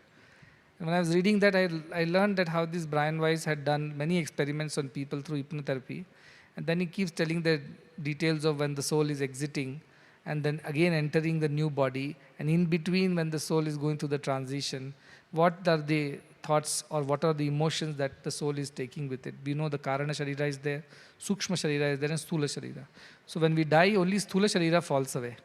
And when I was reading that, I learned that how this Brian Weiss had done many experiments on people through hypnotherapy. And then he keeps telling the details of when the soul is exiting and then again entering the new body. And in between when the soul is going through the transition, what are the thoughts or what are the emotions that the soul is taking with it. We know the Karana Sharira is there, Sukshma Sharira is there and Sthula Sharira. So when we die, only Sthula Sharira falls away,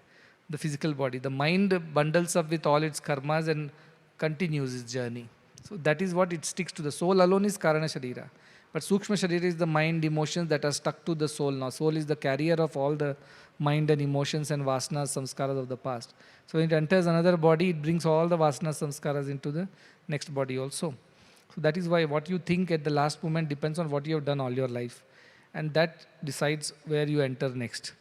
the physical body. The mind bundles up with all its karmas and continues its journey. So that is what it sticks to. The soul alone is Karana Sharira. But Sukshma Sharira is the mind emotions that are stuck to the soul now. Soul is the carrier of all the mind and emotions and vasanas, samskaras of the past. So when it enters another body, it brings all the vasanas, samskaras into the next body also. So that is why what you think at the last moment depends on what you have done all your life. And that decides where you enter next.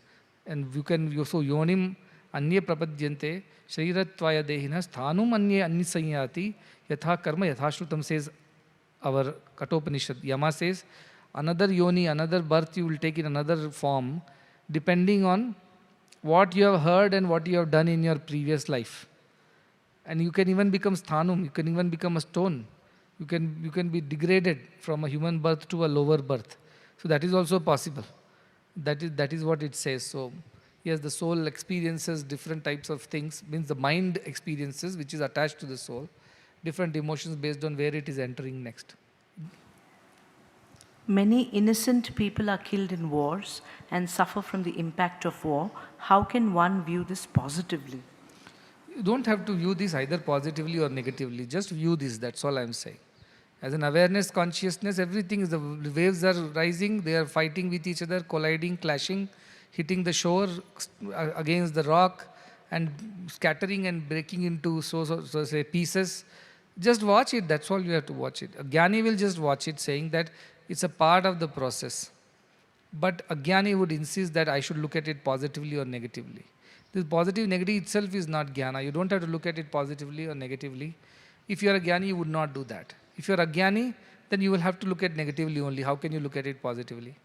And so yonim अन्ये प्रपद्यन्ते शरीरत्वाय देहिनः स्थानum अन्ये अन्यसंयाति yatha karma yathashrutam, says our Kathopanishad. Yama says another yoni, another birth you will take in another form depending on what you have heard and what you have done in your previous life. And you can even become sthanum, you can even become a stone. You can be degraded from a human birth to a lower birth. So that is also possible. That is what it says. So yes, the soul experiences different types of things, means the mind experiences, which is attached to the soul, different emotions based on where it is entering next. Many innocent people are killed in wars and suffer from the impact of war. How can one view this positively? You don't have to view this either positively or negatively. Just view this, that's all I am saying. As an awareness, consciousness, everything is, the waves are rising, they are fighting with each other, colliding, clashing, hitting the shore against the rock and scattering and breaking into so say pieces. Just watch it, that's all you have to watch it. A Jnani will just watch it, saying that it's a part of the process. But a Jnani would insist that I should look at it positively or negatively. This positive, negative itself is not Jnana. You don't have to look at it positively or negatively. If you are a Jnani, you would not do that. If you are a Jnani, then you will have to look at negatively only. How can you look at it positively?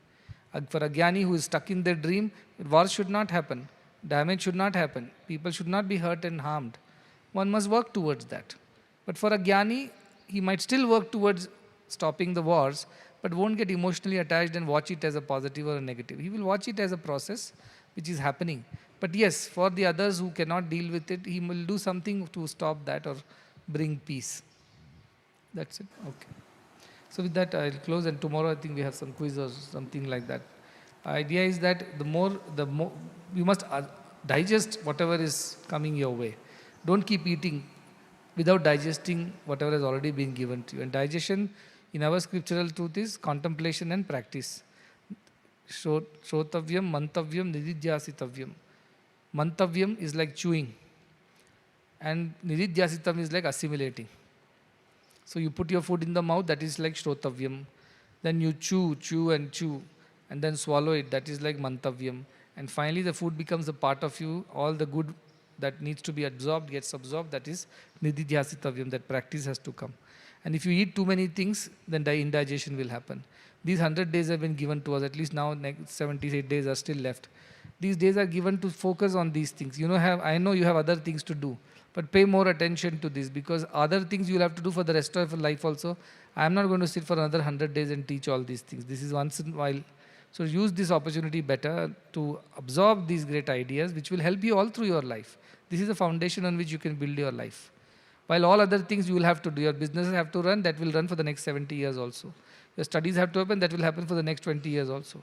For a Jnani who is stuck in their dream, war should not happen. Damage should not happen. People should not be hurt and harmed. One must work towards that. But for a Jnani, he might still work towards stopping the wars, but won't get emotionally attached and watch it as a positive or a negative. He will watch it as a process which is happening. But yes, for the others who cannot deal with it, he will do something to stop that or bring peace. That's it. Okay. So with that, I'll close, and tomorrow I think we have some quiz or something like that. Idea is that the more you must digest whatever is coming your way. Don't keep eating without digesting whatever has already been given to you. And digestion in our scriptural truth is contemplation and practice. Shrotavyam, mantavyam, nididhyasitavyam. Mantavyam is like chewing, and nididhyasitam is like assimilating. So you put your food in the mouth, that is like shrotavyam. Then you chew, and then swallow it, that is like mantavyam. And finally the food becomes a part of you. All the good that needs to be absorbed gets absorbed, that is nididhyasitavyam, that practice has to come. And if you eat too many things, then indigestion will happen. These 100 days have been given to us, at least now 78 days are still left. These days are given to focus on these things. I know you have other things to do, but pay more attention to this, because other things you will have to do for the rest of your life also. I am not going to sit for another 100 days and teach all these things. This is once in a while. So use this opportunity better to absorb these great ideas which will help you all through your life. This is the foundation on which you can build your life. While all other things you will have to do, your businesses have to run, that will run for the next 70 years also. Your studies have to happen, that will happen for the next 20 years also.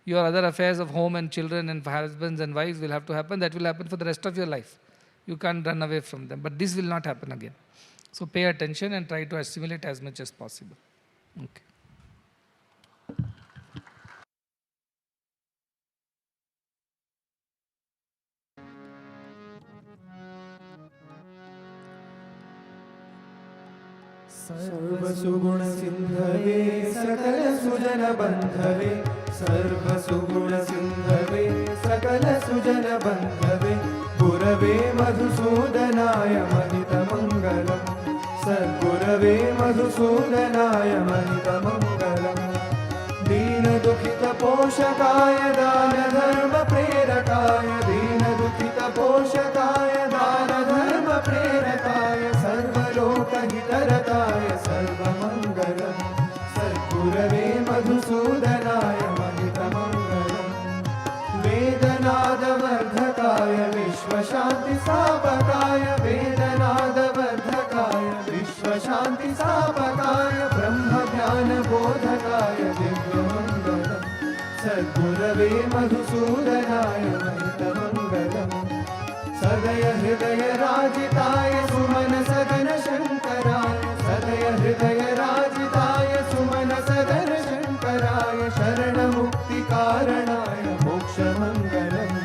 Your other affairs of home and children and husbands and wives will have to happen, that will happen for the rest of your life. You can't run away from them, but this will not happen again. So pay attention and try to assimilate as much as possible. Okay. सर्वसुगुण सिंधवे सकल सुजन बंधवे, सर्वसुगुण सिंधवे सकल सुजन बंधवे, गुरवे मधुसूदनाय महितमंगलम्, सद्गुरवे मधुसूदनाय महितमंगलम्। दीन दुखित पोषकाय दान धर्म प्रेरकाय, दीन दुखित पोषकाय दान धर्म प्रेरकाय, सर्वलोकहितरताय सर्वमंगलम्, सद्गुरवे मधुसूदनाय महितमंगलम्। वेदनादवर्धकाय विश्वशान्तिस्थापकाय, वेदनादवर्धकाय विश्वशान्तिस्थापकाय, ब्रह्मज्ञानबोधकाय दिव्यमङ्गलम्, सद्गुरवे मधुसूदनाय महितमङ्गलम्। सदय हृदय राजिताय सुमन सदन शङ्कराय, सदय हृदय राजिताय सुमन सदन शङ्कराय, शरणमुक्तिकारणाय मोक्षमङ्गलम्,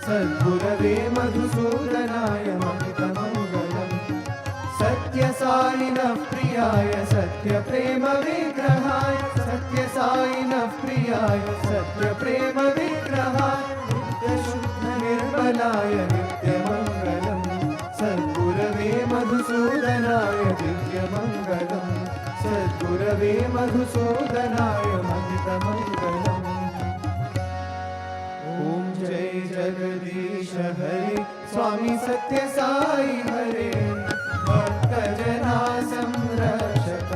सद्गुरवे मधुसूदनाय महितमङ्गलम्। सत्य साईनः प्रियाय सत्य प्रेम विग्रहाय, सत्य साईनः प्रियाय सत्य प्रेम विग्रहाय, नित्य शुद्ध निर्मलाय नित्य सद्गुरवे मधुसूदनाय मङ्गलम्। ॐ जय जगदीश हरे स्वामी सत्य साई हरे भक्तजना संरक्षक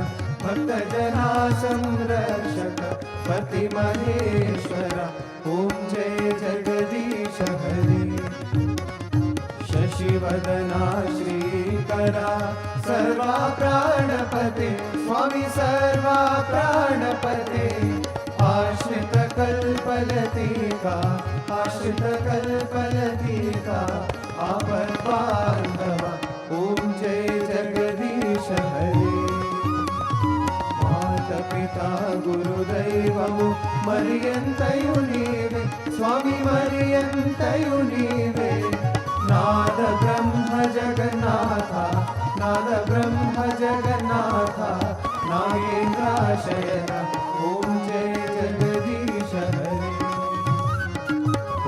भक्तजना संरक्षक पति महेश्वर ॐ जय जगदीश हरे शशिवदना श्रीकरा सर्वा प्राणपते स्वामी सर्वा प्राणपते आश्रित कल्पलतिका आश्रित कल्पलतिका आपद्बान्धव ॐ जय जगदीश हरे मातपिता गुरुदैवमु मर्यन्तयु नीवे स्वामी मर्यन्तयु नीवे नाद ब्रह्म जगन्नाथा नाद ब्रह्म जगन्नाथा नागेन्द्राशयन ॐ जय जगदीश हरे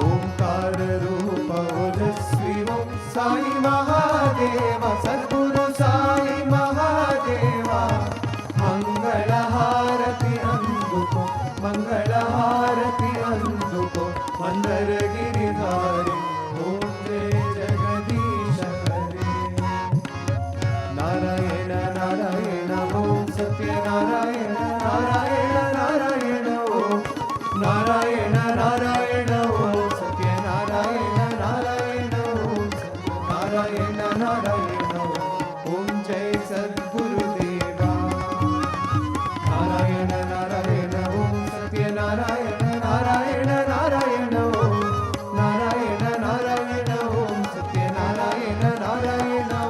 ओंकार रूप ओजस्वी साई महादेव सद्गुरु साई महादेवा मंगलहारति अंदुको मंगलहारति अंदुको मंदर गिरिधारी ॐ जय जगदीश हरे नारायण नारायण ॐ सत्यनारायण नारायण नारायण ॐ नारायण नारायण ॐ सत्यनारायण नारायण ॐ नारायण नारायण ॐ जय सद्गुरुदेवा नारायण नारायण ॐ सत्यनारायण नारायण नारायण ॐ नारायण नारायण ॐ सत्यनारायण नारायण ॐ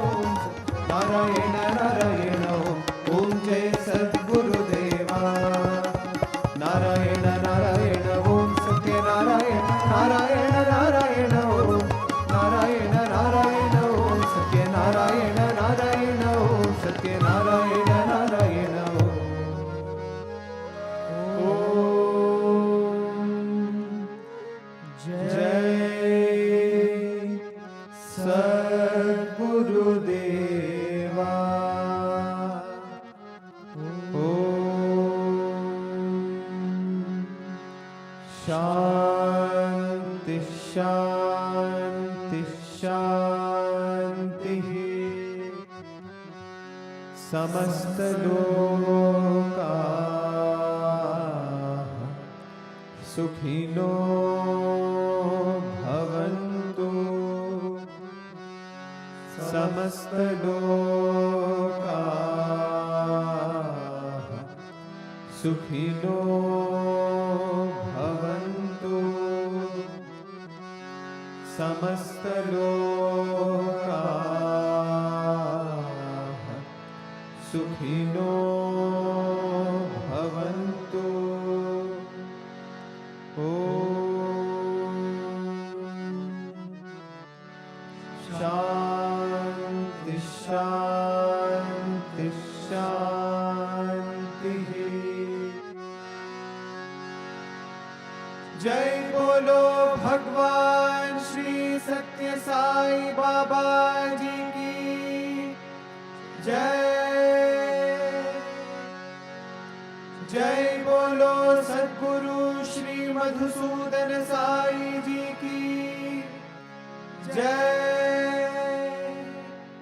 नारायण नारायण ॐ जय सद्गुरुदेवा नारायण नारायण ॐ सत्यनारायण नारायण नारायण ॐ नारायण नारायण ॐ सत्यनारायण नारायण ॐ सत्यनारायण नारायण ॐ जय सद्गुरुदेवा शांति शांति शांति समस्त लोका सुखिनो भवन्तु समस्त लोका सुखिनो भवन्तु समस्त लोका सुखिनो भवन्तु शांति शांति शांति जय बोलो भगवान श्री सत्य साई बाबा जी की जय जय बोलो सद्गुरु श्री मधुसूदन साई